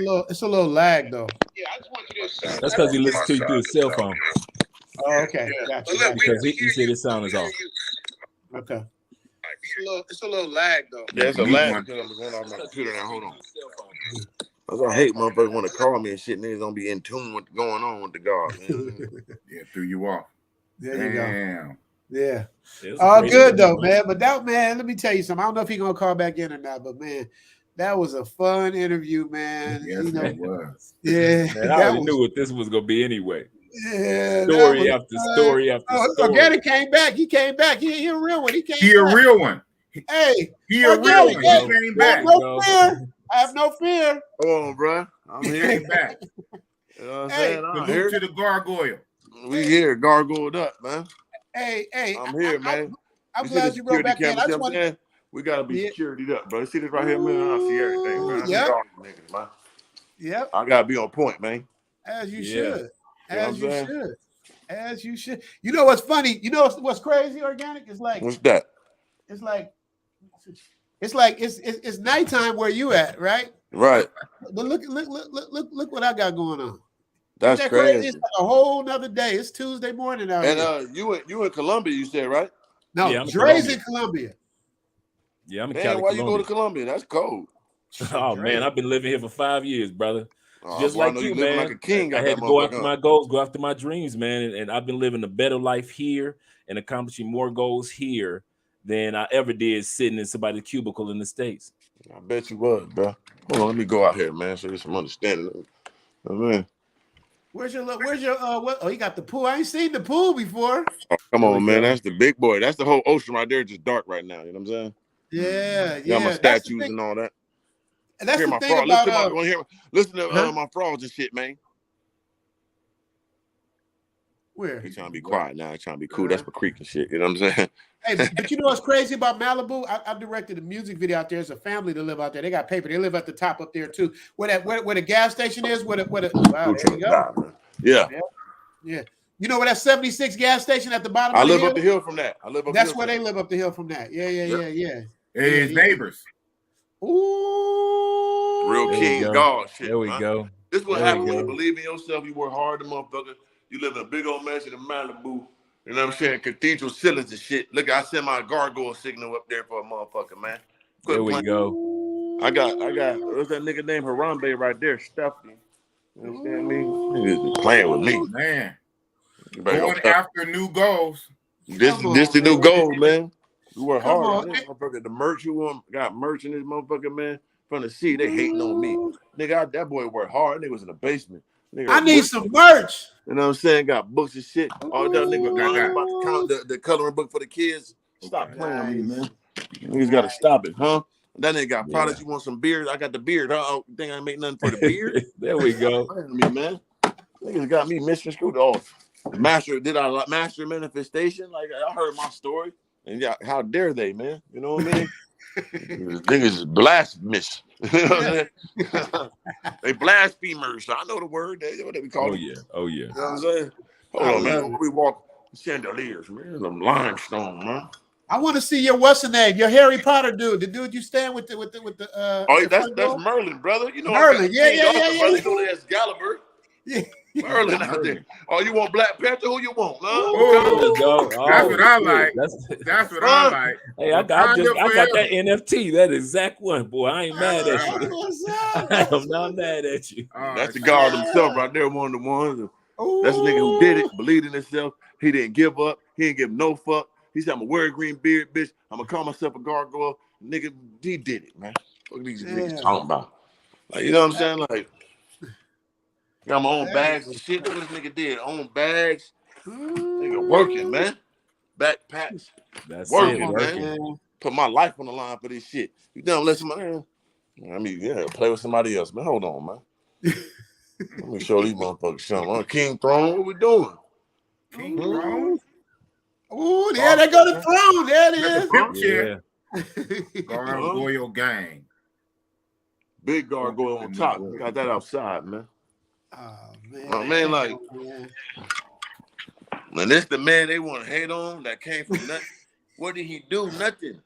All right. It's a little lag though. Yeah, I just want you to. That's because he listens to you through his cell phone. Oh, okay. Gotcha. But look, because he said his sound is off. Okay. It's a little lag though. Yeah, it's a lag because I'm going on my computer now. Hold on. That's why I hate motherfuckers want to call me and shit. Niggas don't be in tune with what's going on with the God. Yeah, threw you off. There you go. Yeah. Yeah, All good though, man. But that man, let me tell you something. I don't know if he's gonna call back in or not, but man, that was a fun interview, man. Yes, you know, it was. Yeah. Man, I already knew what this was gonna be anyway. Yeah. Story after story after story. Organic came back. He came back. He a real one. He came. He back. a real one. Hey, he a real one. He came back. No fear. I have no fear. Come on, bro. I'm here. Back. You know what I'm saying? I'm here to the gargoyle. We here, gargoyled up, man. Hey, I'm here, man. I'm glad you wrote back in. I just want we gotta be securityed up, bro. See this right here, man? I see everything, man. I see all these niggas, man. Yep. I gotta be on point, man. As you should. As you should. As you should. You know what's funny? You know what's crazy, Organic? It's like what's that? It's like it's nighttime where you at, right? Right. But look what I got going on. That's crazy. It's like a whole nother day. It's Tuesday morning out here. And you in Colombia, you said, right? No, yeah, Dre's in Colombia. Yeah, I'm in Man, Cali, why Colombia. you go to Colombia? That's cold. Oh man, I've been living here for 5 years, brother. Just well, like you, living man. like a king. I had to go after my goals, go after my dreams, man. And I've been living a better life here and accomplishing more goals here than I ever did sitting in somebody's cubicle in the States. I bet you was, bro. Hold on, let me go out here, man, so there's some understanding. Oh, man. Where's your what? Oh, you got the pool. I ain't seen the pool before. Oh, come on, man. That's the big boy. That's the whole ocean right there, just dark right now. You know what I'm saying? Yeah. Got my statues and all that. And that's hear the my thing fraud. about Listen to my frauds and shit, man. Where? He's trying to be quiet now. He's trying to be cool. That's my creek and shit. You know what I'm saying? Hey, but you know what's crazy about Malibu? I directed a music video out there. There's a family that live out there. They got paper. They live at the top up there too. Where the gas station is. Wow, there you go. Yeah. You know where that 76 gas station at the bottom? I live up the hill from that. That's where they live up the hill from that. Yeah. And his neighbors. Ooh. Real king God shit. There we go. This is what happens when you believe in yourself. You work hard, motherfucker. You live in a big old mansion in Malibu. You know what I'm saying? Cathedral ceilings and shit. Look, I sent my gargoyle signal up there for a motherfucker, man. There we go. I got. What's that nigga named Harambe right there? Stephanie. You understand me? Niggas be playing with me, man. Going after new goals. This the new goal, man. We work hard. Motherfucker, the merch you got merch in this motherfucker, man. From the sea, they hating on me. Nigga, that boy worked hard. Nigga was in the basement. Nigga, I need some merch. You know what I'm saying? Got books and shit. All that nigga got about to count the coloring book for the kids. Stop playing with me, man. Niggas gotta stop it, huh? That nigga got products. You want some beard? I got the beard. You think I make nothing for the beard? There we go. Me, man. Niggas got me misconstrued off. Master manifestation? Like I heard my story. And yeah, how dare they, man? You know what I mean? Niggas is blasphemous. You know what I'm saying? They blasphemers. I know the word. That's what we call it. Oh yeah. You know what I'm saying? Hold on, man. We walk chandeliers, man. Them limestone, man. I want to see your what's the name? Your Harry Potter dude. The dude you stand with the that's Merlin, brother. You know Merlin. Yeah. You know that's Gallagher. Yeah. Merlin out there. Oh, you want Black Panther? Who you want? That's what I like. That's what I like. Hey, I got that NFT. That exact one, boy. I ain't mad at you. I am not mad at you. That's the God himself right there. One of the ones. That's the nigga who did it, believed in himself. He didn't give up. He didn't give no fuck. He said, I'm gonna wear a green beard, bitch. I'm gonna call myself a gargoyle. Nigga, he did it, man. What are these niggas talking about? Like, you know what I'm saying? Like, got my own bags and shit. Look what this nigga did. Own bags. Nigga working, man. Backpacks. That's working, man. Put my life on the line for this shit. You done let somebody, play with somebody else, man. Hold on, man. Let me show these motherfuckers something. King Throne, what we doing? King Throne? Oh, there they go the throne. There it is. Yeah. Gargoyle Gang. Big gargoyle on top. Got that outside, man. Oh, man. Oh, man, like, and this the man they want to hate on that came from nothing. What did he do? Nothing.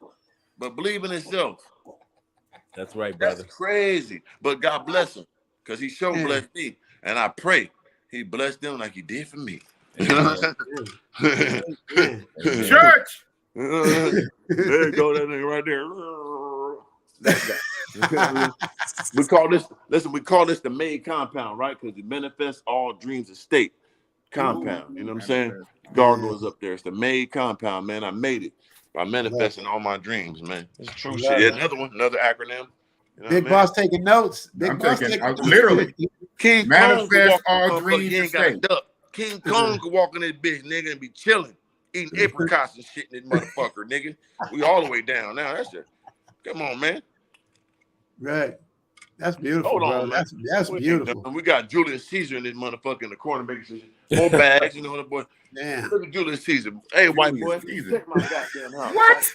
But believe in himself. That's right, brother. That's crazy. But God bless him. Because he sure blessed me. And I pray he blessed them like he did for me. You know what I'm saying? Church! There you go, that nigga right there. We call this the made compound, right? Because it manifests all dreams of state compound. You know what I'm saying? Gargoyles up there. It's the made compound, man. I made it by manifesting all my dreams, man. It's true shit. Yeah, another acronym. You know Big Boss taking notes. Big Boss taking literally. King manifest all dreams of state. King Kong could walk in this bitch, nigga, and be chilling, eating apricots and shit in this motherfucker, nigga. We all the way down now. That's it. Come on, man. Right. That's beautiful. Hold on, bro. That's beautiful. We got Julius Caesar in this motherfucker in the corner making shit. 4 bags, you know the boy. Yeah. Look at Julius Caesar. Hey, white boy, check my goddamn house. What?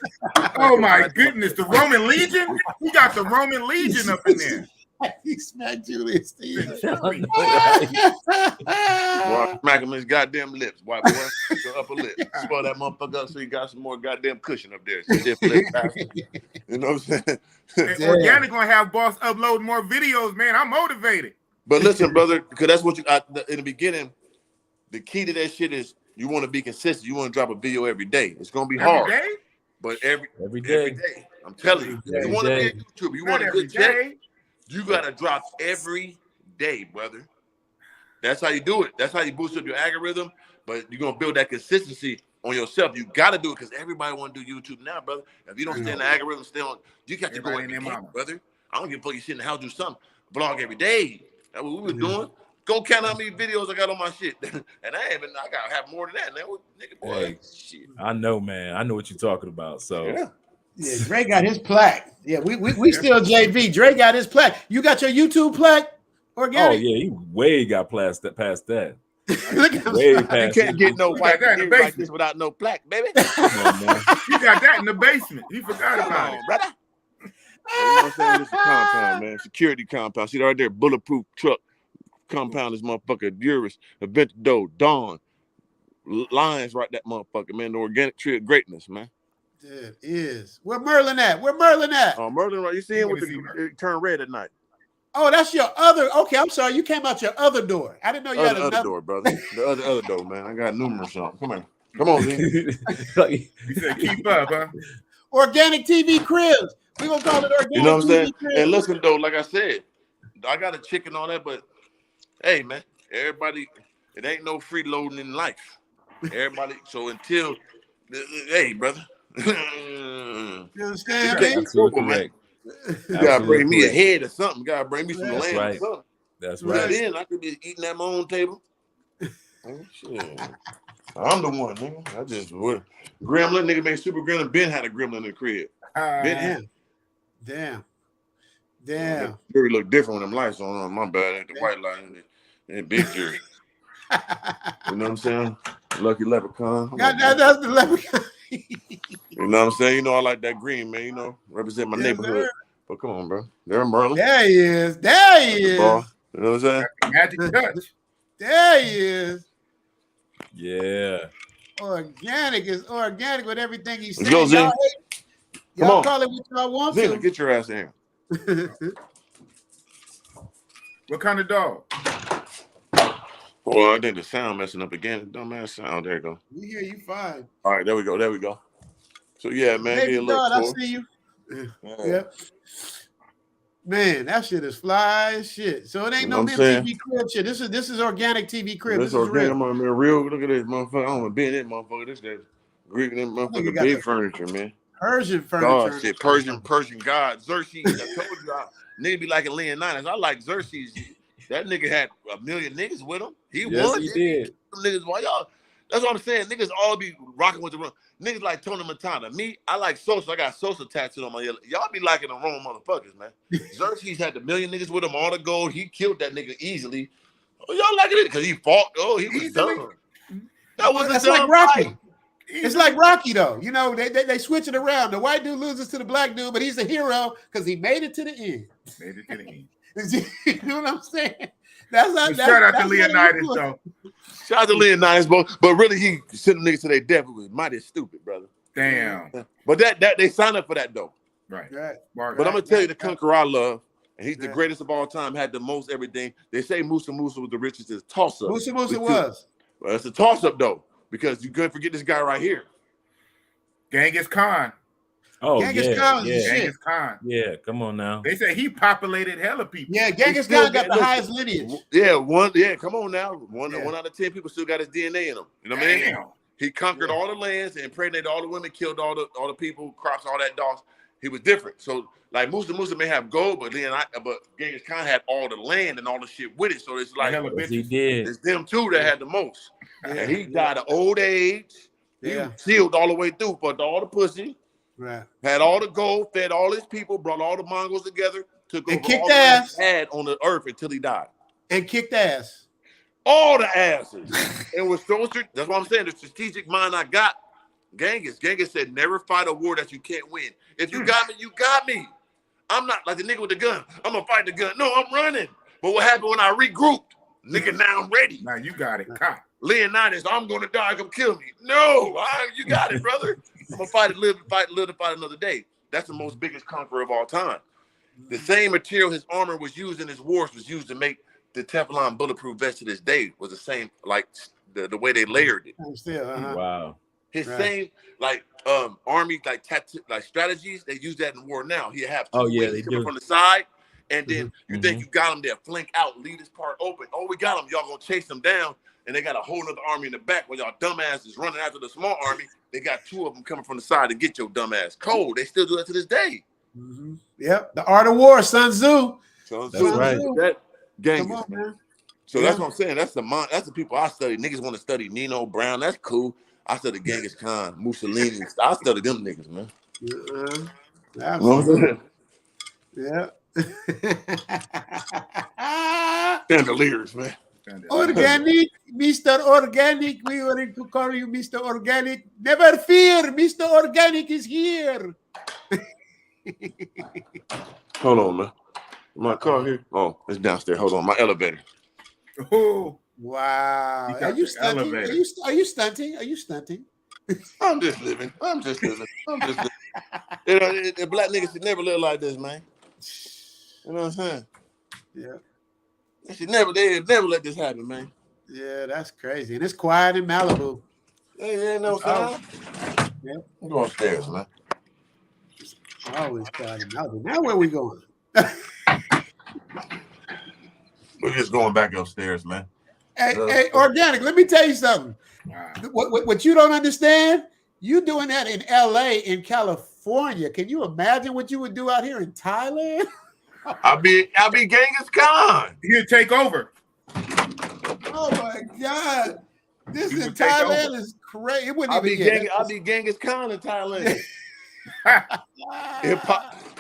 Oh my goodness, the Roman Legion? We got the Roman Legion up in there. He smacked Julius Caesar. Boy, smack him in his goddamn lips, white boy. The upper lip. Swell that motherfucker up so you got some more goddamn cushion up there. So you know what I'm saying? Organic gonna have Boss upload more videos, man. I'm motivated. But listen, brother, because that's what you in the beginning. The key to that shit is you want to be consistent. You want to drop a video every day. It's gonna be hard, day? But every day. I'm telling you, you want to be a YouTuber. You want a good check. You gotta drop every day, brother. That's how you do it. That's how you boost up your algorithm. But you're gonna build that consistency on yourself. You gotta do it because everybody want to do YouTube now, brother. If you don't stay in the algorithm, stay on. You got to go in there, brother. I don't give a fuck. You sit in the house, do something. Vlog every day. That's what we were doing. Go count how many videos I got on my shit, and I gotta have more than that. Now, nigga, boy, hey, shit. I know, man. I know what you're talking about. So. Yeah, Dre got his plaque. Yeah, we still JV. Dre got his plaque. You got your YouTube plaque? Organic? Oh yeah, he way got past that. Way past you can't get no white like this without no plaque, baby. Come on, man. You got that in the basement. You forgot about it, brother. You know what I'm saying? This is a compound, man. Security compound. See that right there? Bulletproof truck compound. This motherfucker. Urus, Aventador, Dawn, Lions, right? That motherfucker, man. The organic tree of greatness, man. It is. Where Merlin at? Where Merlin at? Oh, Merlin, right? You see him with the turn red at night. Oh, that's your other. Okay, I'm sorry. You came out your other door. I didn't know you had another door, brother. The other door, man. I got numerous on. Come on. Come on, man. You said keep up, huh? Organic TV Cribs. We're going to call it Organic TV You know what I'm saying? Cribs. And listen, though, like I said, I got a chicken on that, but hey, man, everybody, it ain't no freeloading in life. Everybody, so until, hey, brother. You understand me? Absolutely correct. You gotta bring me a head or something. You gotta bring me some land or something. That's right. Then I could be eating at my own table. Oh, shit. I'm the one, nigga. I just would. Gremlin, nigga made super gremlin. Ben had a gremlin in the crib. Damn. Jury look different when them lights on. My bad. The white light and big jury. You know what I'm saying? Lucky leprechaun. That's the leprechaun. You know what I'm saying? You know, I like that green, man. You know, represent my neighborhood. Sir. But come on, bro. There Merlin. There he is. You know what I'm saying? Magic touch. There he is. Yeah. Organic is organic with everything he's saying. Go, y'all call it what y'all want to. Get your ass in. What kind of dog? Well, I think the sound messing up again. Dumbass sound. There you go. We hear you fine. All right, there we go. So yeah, man. Baby God, I see you. Yep. Man, that shit is fly as shit. So it ain't no MTV crib shit. This is organic TV crib. This is organic, man. Real. Look at this motherfucker. I don't want to be in that motherfucker. This that Greek and motherfucker big furniture, man. Persian furniture. God, shit. Persian God. Xerxes. I told you, nigga be like a Leonidas. I like Xerxes. That nigga had a million niggas with him. He won. He did. Niggas, why y'all? That's what I'm saying. Niggas all be rocking with the run. Niggas like Tony Montana. Me, I like Sosa. I got Sosa tattooed on my yellow. Y'all be liking the wrong motherfuckers, man. Xerxes had the million niggas with him, all the gold. He killed that nigga easily. Oh, y'all like it because he fought. Oh, he was dumb. That's like Rocky. Fight. It's like Rocky, though. You know, they switch it around. The white dude loses to the black dude, but he's a hero because he made it to the end. Made it to the end. You know what I'm saying? That's not. Shout out to Leonidas, though. Shout out to Leonidas, but really, he sent the niggas to their death. It was mighty stupid, brother. Damn. But that they signed up for that though. Right. But I'm gonna tell you, the conqueror I love, and he's the greatest of all time. Had the most everything. They say Musa was the richest. It's toss up. Musa was. Well, it's a toss up though, because you couldn't forget this guy right here, Genghis Khan. Oh, Genghis Khan. Genghis Khan. Yeah, come on now. They say he populated hella people. Yeah, Genghis Khan got the highest lineage. Yeah, come on now. One out of 10 people still got his DNA in him. You know what I mean? He conquered all the lands and impregnated all the women, killed all the people, crops, all that dogs. He was different. So like Musa may have gold, but Genghis Khan had all the land and all the shit with it. So it's like he did. It's them two that had the most. And he died of old age. He was sealed all the way through, but all the pussy. Right. Had all the gold, fed all his people, brought all the Mongols together, took over kicked all ass. he had on the earth until he died. And kicked ass. All the asses. And was so that's what I'm saying. The strategic mind I got. Genghis said, never fight a war that you can't win. If you got me, you got me. I'm not like the nigga with the gun. I'm gonna fight the gun. No, I'm running. But what happened when I regrouped? Nigga, now I'm ready. Now you got it. Cop. Leonidas, I'm gonna die. Come kill me. No, you got it, brother. I'm gonna fight to fight another day. That's the most biggest conqueror of all time. The same material his armor was used in his wars was used to make the Teflon bulletproof vest to this day. Was the same, like the way they layered it. Wow. His same army like strategies, they use that in war now. He have they do from the side, and then you think you got him there, flank out, leave this part open. Oh, we got him. Y'all gonna chase them down, and they got a whole other army in the back where y'all dumbasses running after the small army. They got two of them coming from the side to get your dumb ass cold. They still do that to this day. Yep, the art of war, Sun Tzu. That's right. That Genghis, man. So that's what I'm saying. That's the people I study. Niggas want to study Nino Brown. That's cool. I studied Genghis Khan, Mussolini. I studied them niggas, man. Yeah. Chandeliers, man. Organic, Mr. Organic. We were to call you Mr. Organic. Never fear, Mr. Organic is here. Hold on, man. My car here? Oh, it's downstairs. Hold on, my elevator. Oh, wow. Are you stunting? Are you stunting? I'm just living. You know, the black niggas should never live like this, man. You know what I'm saying? Yeah. They never let this happen, man. Yeah, that's crazy. And it's quiet in Malibu. Hey, ain't no sound. Yeah. I'm going upstairs, man. Always quiet in Malibu. Now where we going? We're just going back upstairs, man. Hey, Organic, let me tell you something. What you don't understand, you doing that in LA, in California. Can you imagine what you would do out here in Thailand? I'll be Genghis Khan. He'll take over. Oh my God. This in Thailand is crazy. I'll be Genghis Khan in Thailand.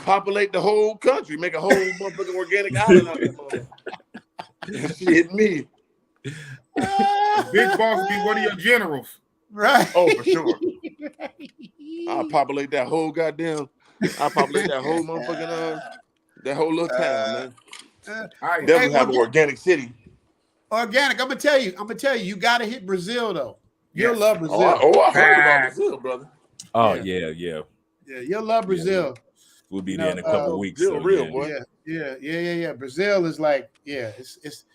Populate the whole country, make a whole motherfucking organic island out there. Shit, me. Big boss be one of your generals. Right. Oh, for sure. I'll populate that whole motherfucking that whole little town, man. Definitely have an organic city. Organic, I'm gonna tell you, you gotta hit Brazil though. You'll love Brazil. I heard about Brazil, brother. Oh yeah. Yeah, you'll love Brazil. We'll be there in a couple of weeks. So, real boy. Yeah. Brazil is like, it's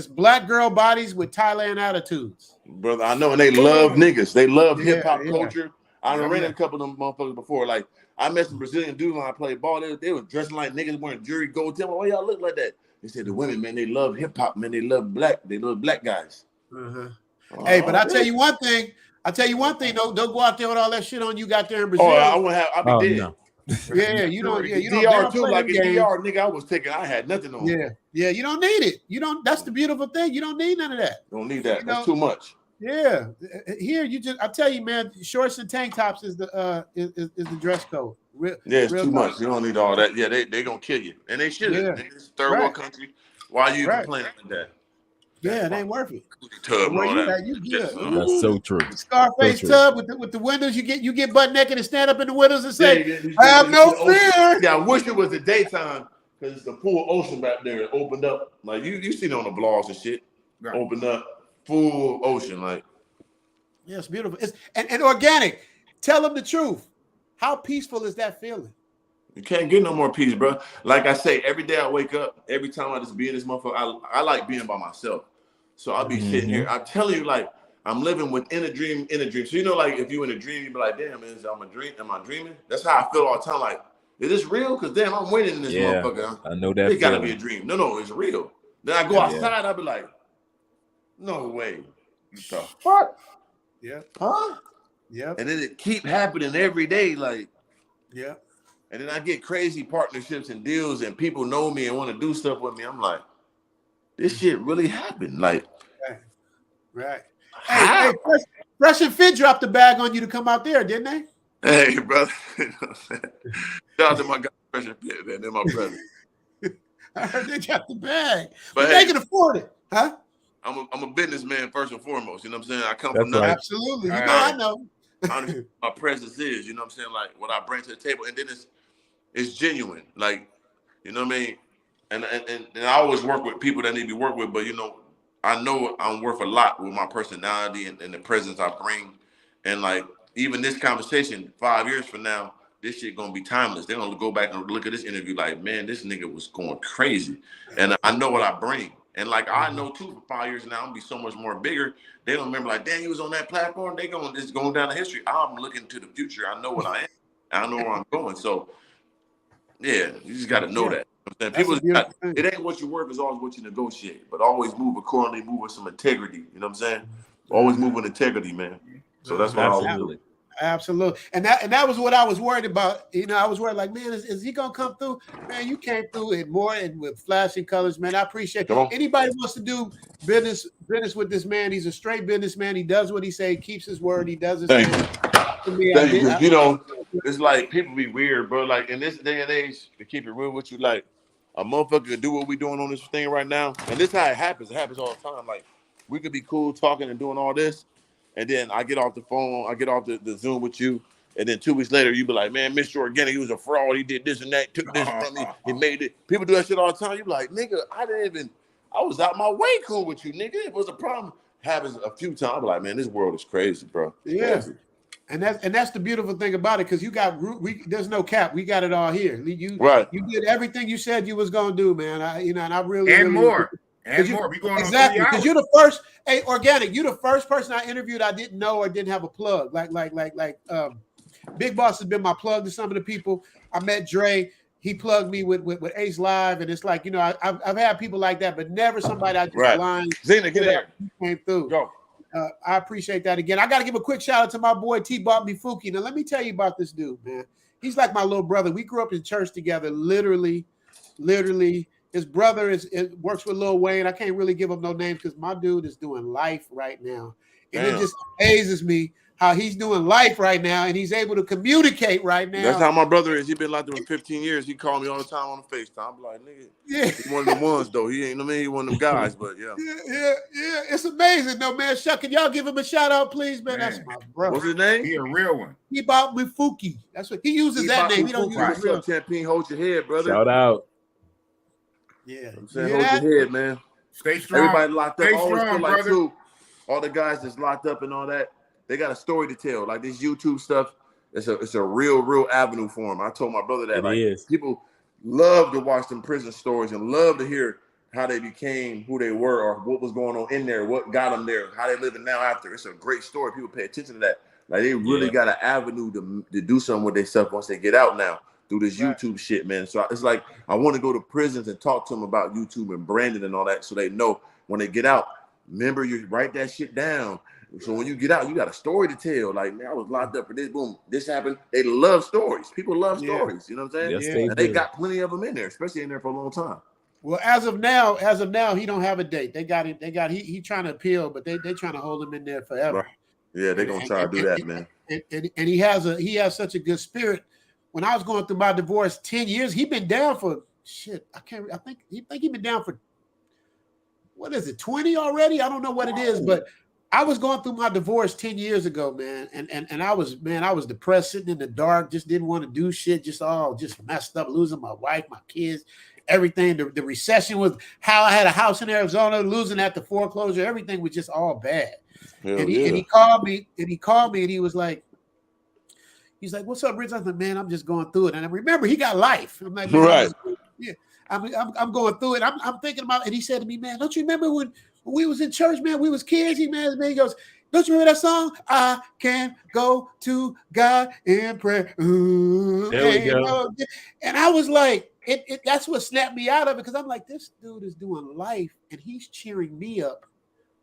black girl bodies with Thailand attitudes. Brother, I know, and they love niggas. They love hip hop culture. I done ran a couple of them motherfuckers before. Like I met some Brazilian dudes when I played ball. They were dressing like niggas, wearing jewelry, gold. Tell me, why y'all look like that? They said the women, man, they love hip hop, man. They love black guys. Hey, but I'll tell you one thing. Don't go out there with all that shit on you got there in Brazil. I'll be dead. No. Yeah, you don't. DR too, like a DR nigga. I had nothing on. Yeah, you don't need it. That's the beautiful thing. You don't need none of that. Don't need that. That's too much. Yeah, here I tell you, man, shorts and tank tops is the dress code. It's too much. You don't need all that. Yeah, they gonna kill you, and they should. It's third world country. Why you even playing like that? Yeah, it ain't worth it. Tub and all that. You good. That's so true. Scarface tub with the windows. You get butt naked and stand up in the windows and say, "I have no fear." Yeah, I wish it was the daytime because it's the full ocean back there. It opened up like you see it on the blogs and shit. Right. Opened up, full ocean, like. Yeah, it's beautiful. It's and organic. Tell them the truth. How peaceful is that feeling? You can't get no more peace, bro. Like I say, every day I wake up, every time I just be in this motherfucker, I like being by myself. So I'll be sitting here. I'm telling you, like, I'm living within a dream, in a dream. So, you know, like, if you in a dream, you be like, damn, am I dreaming? That's how I feel all the time. Like, is this real? Because, damn, I'm winning in this motherfucker. I know that. It got to be a dream. No, it's real. Then I go outside, I'll be like, no way. What the fuck? Yeah. Huh? Yeah. And then it keep happening every day, like. Yeah. And then I get crazy partnerships and deals and people know me and want to do stuff with me. I'm like, this shit really happened. Like, right. Hey, Fresh and Fit dropped the bag on you to come out there, didn't they? Hey, brother. Shout out to my guy, Fresh and Fit, man. They're my brother. I heard they dropped the bag. But they can afford it, huh? I'm a businessman first and foremost. You know what I'm saying? I come from nothing. Absolutely. I know. I understand what my presence is, you know what I'm saying? Like what I bring to the table, and then it's genuine. Like, you know what I mean? And I always work with people that need to be worked with, but you know I'm worth a lot with my personality and the presence I bring. And like even this conversation 5 years from now, this shit gonna be timeless. They're gonna go back and look at this interview like, man, this nigga was going crazy. And I know what I bring. And like I know too, for 5 years now, I'm gonna be so much more bigger. They don't remember like, damn, he was on that platform. It's going down the history. I'm looking to the future. I know what I am. I know where I'm going. So yeah, you just gotta know that. People, it ain't what you worth, it's always what you negotiate. But always move accordingly, move with some integrity. You know what I'm saying? Always move with integrity, man. So that's what absolutely. Absolutely. And that was what I was worried about. You know, I was worried like, man, is he gonna come through? Man, you came through it more and with flashing colors, man. I appreciate it. Anybody wants to do business with this man, he's a straight businessman. He does what he say, keeps his word, he does his thing. Thank you. You know, it's like people be weird, bro. Like in this day and age, to keep it real with you, like a motherfucker could do what we doing on this thing right now. And this is how it happens. It happens all the time. Like we could be cool talking and doing all this. And then I get off the phone, I get off the Zoom with you, and then 2 weeks later, you be like, man, Mr. Organic, he was a fraud. He did this and that, took this from me, he made it. People do that shit all the time. You be like, nigga, I was out my way cool with you, nigga. It was a problem. Happens a few times. I be like, man, this world is crazy, bro. Yeah. Crazy. And that's the beautiful thing about it, because you got there's no cap. We got it all here. You did everything you said you was gonna do, man. And I really more. And more. We going exactly because you're the first. Hey, Organic, you're the first person I interviewed I didn't know or didn't have a plug. Like Big Boss has been my plug to some of the people. I met Dre. He plugged me with Ace Live, and it's like, you know, I've had people like that, but never somebody I just blind. Zena, get there. Came through. Go. I appreciate that again. I got to give a quick shout out to my boy T. Bought Me Fuki. Now let me tell you about this dude, man. He's like my little brother. We grew up in church together, literally. His brother works with Lil Wayne. I can't really give him no names because my dude is doing life right now. And it just amazes me how he's doing life right now and he's able to communicate right now. That's how my brother is. He's been locked up for 15 years. He called me all the time on the FaceTime. I'm like, nigga, he's one of them ones, though. He ain't, I mean, he one of them guys, but yeah. Yeah. It's amazing, though, man. Shuck, can y'all give him a shout out, please, man? That's my brother. What's his name? He a real one. He bought me Fuki. That's what he uses that name. He don't use his real. Champagne, hold your head, brother. Shout out. Yeah. I'm saying, hold your head, man. Stay strong. Everybody locked up. Stay strong, like brother. too. All the guys that's locked up and all that, they got a story to tell. Like this YouTube stuff, it's a real avenue for them. I told my brother that people love to watch them prison stories and love to hear how they became who they were or what was going on in there, what got them there, how they living now after. It's a great story. People pay attention to that. Like they really got an avenue to do something with themselves once they get out now through this YouTube shit, man. So it's like I want to go to prisons and talk to them about YouTube and branding and all that, so they know when they get out. Remember, you write that shit down. So when you get out, you got a story to tell. Like, man, I was locked up for this. Boom, this happened. They love stories. People love stories. You know what I'm saying? Yes, and they got plenty of them in there, especially in there for a long time. Well, as of now, he don't have a date. They got him. He trying to appeal, but they trying to hold him in there forever. Right. Yeah, they're gonna try to do that, man. And he has such a good spirit. When I was going through my divorce 10 years, he been down for shit. I think he been down for what is it, 20 already? I don't know what it is, but I was going through my divorce 10 years ago, man. And I was depressed, sitting in the dark, just didn't want to do shit, just messed up, losing my wife, my kids, everything. The recession was how I had a house in Arizona, losing at the foreclosure, everything was just all bad. And he called me and he was like, he's like, "What's up, Rich?" I was like, "Man, I'm just going through it." And I remember he got life. I'm like, right. I'm going through it. I'm thinking about, and he said to me, "Man, don't you remember when we was in church, man? We was kids." He goes, "Don't you remember that song? I can go to God in prayer." Ooh, there we go. And I was like, that's what snapped me out of it, because I'm like, this dude is doing life and he's cheering me up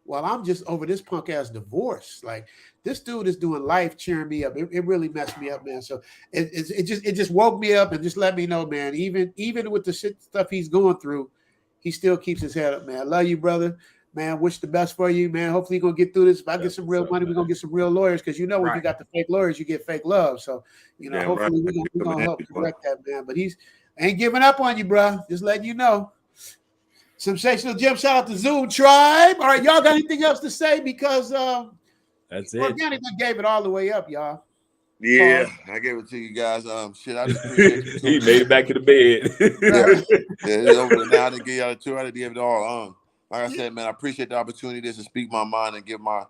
while I'm just over this punk ass divorce. Like, this dude is doing life, cheering me up. It really messed me up, man. So it just woke me up and just let me know, man, even with the shit stuff he's going through, he still keeps his head up, man. I love you, brother. Man, wish the best for you, man. Hopefully you're gonna get through this. If I get some real money, we're gonna get some real lawyers, because you know when you got the fake lawyers, you get fake love. So, hopefully we're gonna help correct that, man. But he's ain't giving up on you, bro. Just letting you know. Sensational Jim, shout out to Zoom Tribe. All right, y'all got anything else to say? Because that's it. Organic gave it all the way up, y'all. Yeah, I gave it to you guys. Shit, I just appreciate you. He made it back to the bed. It's over now. I didn't give y'all a tour. I didn't give it all. Like I said, man, I appreciate the opportunity to speak my mind and give my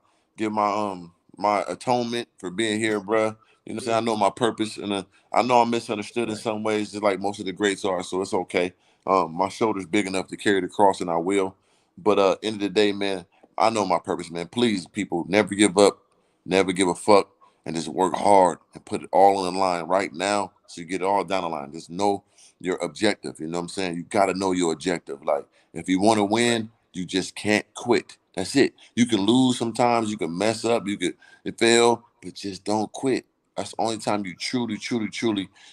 atonement for being here, bro. You know what I'm saying? I know my purpose, and I know I'm misunderstood in some ways, just like most of the greats are. So it's okay. My shoulder's big enough to carry the cross, and I will. But end of the day, man, I know my purpose, man. Please, people, never give up, never give a fuck, and just work hard and put it all on the line right now, so you get it all down the line. Just know your objective. You know what I'm saying? You got to know your objective. Like, if you want to win, you just can't quit. That's it. You can lose sometimes. You can mess up. You could fail, but just don't quit. That's the only time you truly,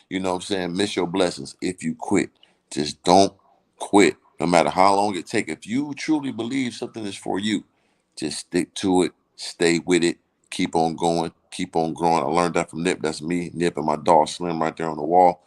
you know what I'm saying, miss your blessings, if you quit. Just don't quit, no matter how long it takes. If you truly believe something is for you, just stick to it, stay with it, keep on going, keep on growing. I learned that from Nip. That's me, Nip, and my dog Slim right there on the wall.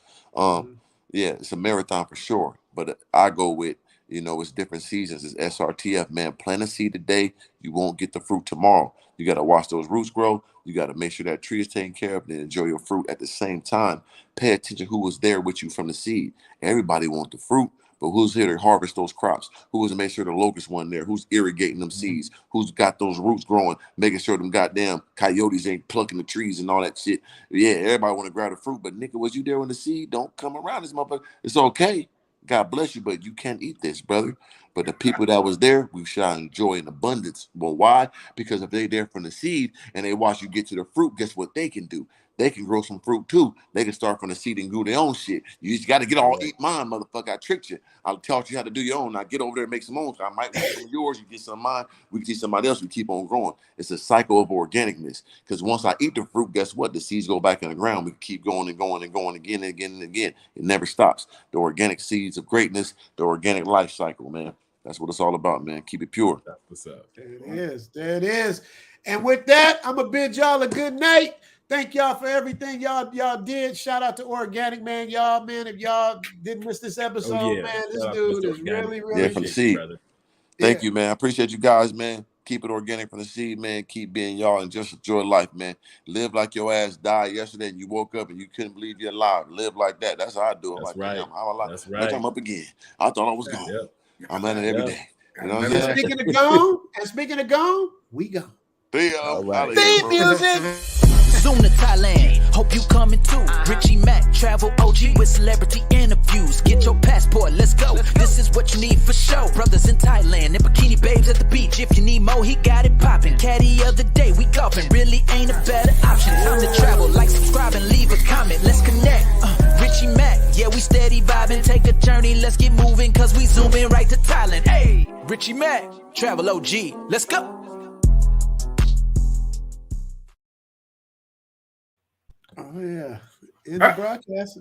Yeah, it's a marathon for sure, but I go with, it's different seasons. It's SRTF, man. Plant a seed today, you won't get the fruit tomorrow. You got to watch those roots grow. You got to make sure that tree is taken care of and enjoy your fruit at the same time. Pay attention who was there with you from the seed. Everybody wants the fruit, but who's here to harvest those crops? Who was to make sure the locust wasn't there? Who's irrigating them seeds? Who's got those roots growing, making sure them goddamn coyotes ain't plucking the trees and all that shit? Yeah, everybody want to grab the fruit, but nigga, was you there when the seed? Don't come around this motherfucker. It's okay. God bless you, but you can't eat this, brother. But the people that was there, we shall enjoy in abundance. Well, why? Because if they there from the seed and they watch you get to the fruit, guess what they can do? They can grow some fruit too. They can start from the seed and do their own shit. You just got to get all eat mine, motherfucker. I tricked you. I taught you how to do your own. Now get over there and make some own. I might want some of yours. You get some of mine. We can teach somebody else. We keep on growing. It's a cycle of organicness. Because once I eat the fruit, guess what? The seeds go back in the ground. We can keep going and going and going again and again and again. It never stops. The organic seeds of greatness, the organic life cycle, man. That's what it's all about, man. Keep it pure. That's what's up. There it is. There it is. And with that, I'm going to bid y'all a good night. Thank y'all for everything y'all did. Shout out to Organic, man. Y'all, man, if y'all didn't miss this episode, man, this dude is really, really from the seed. Thank you, man. I appreciate you guys, man. Keep it organic from the seed, man. Keep being y'all and just enjoy life, man. Live like your ass died yesterday and you woke up and you couldn't believe you're alive. Live like that. That's how I do it. That's like, right. I'm alive. That's right. I'm up again. I thought I was gone. Yep. I'm at it every day. You know what I'm and saying? speaking of gone, we gone. All right. Theme music. Zoom to Thailand, hope you coming too. Richie Mack, travel OG with celebrity interviews. Get your passport, let's go. This is what you need for show. Brothers in Thailand and bikini babes at the beach. If you need more, he got it popping. Caddy of the day, we golfing. Really ain't a better option. Time to travel, like, subscribe, and leave a comment. Let's connect. Richie Mack, yeah, we steady vibing. Take a journey, let's get moving, cause we zooming right to Thailand. Hey, Richie Mack, travel OG, let's go. Oh yeah, in the broadcast.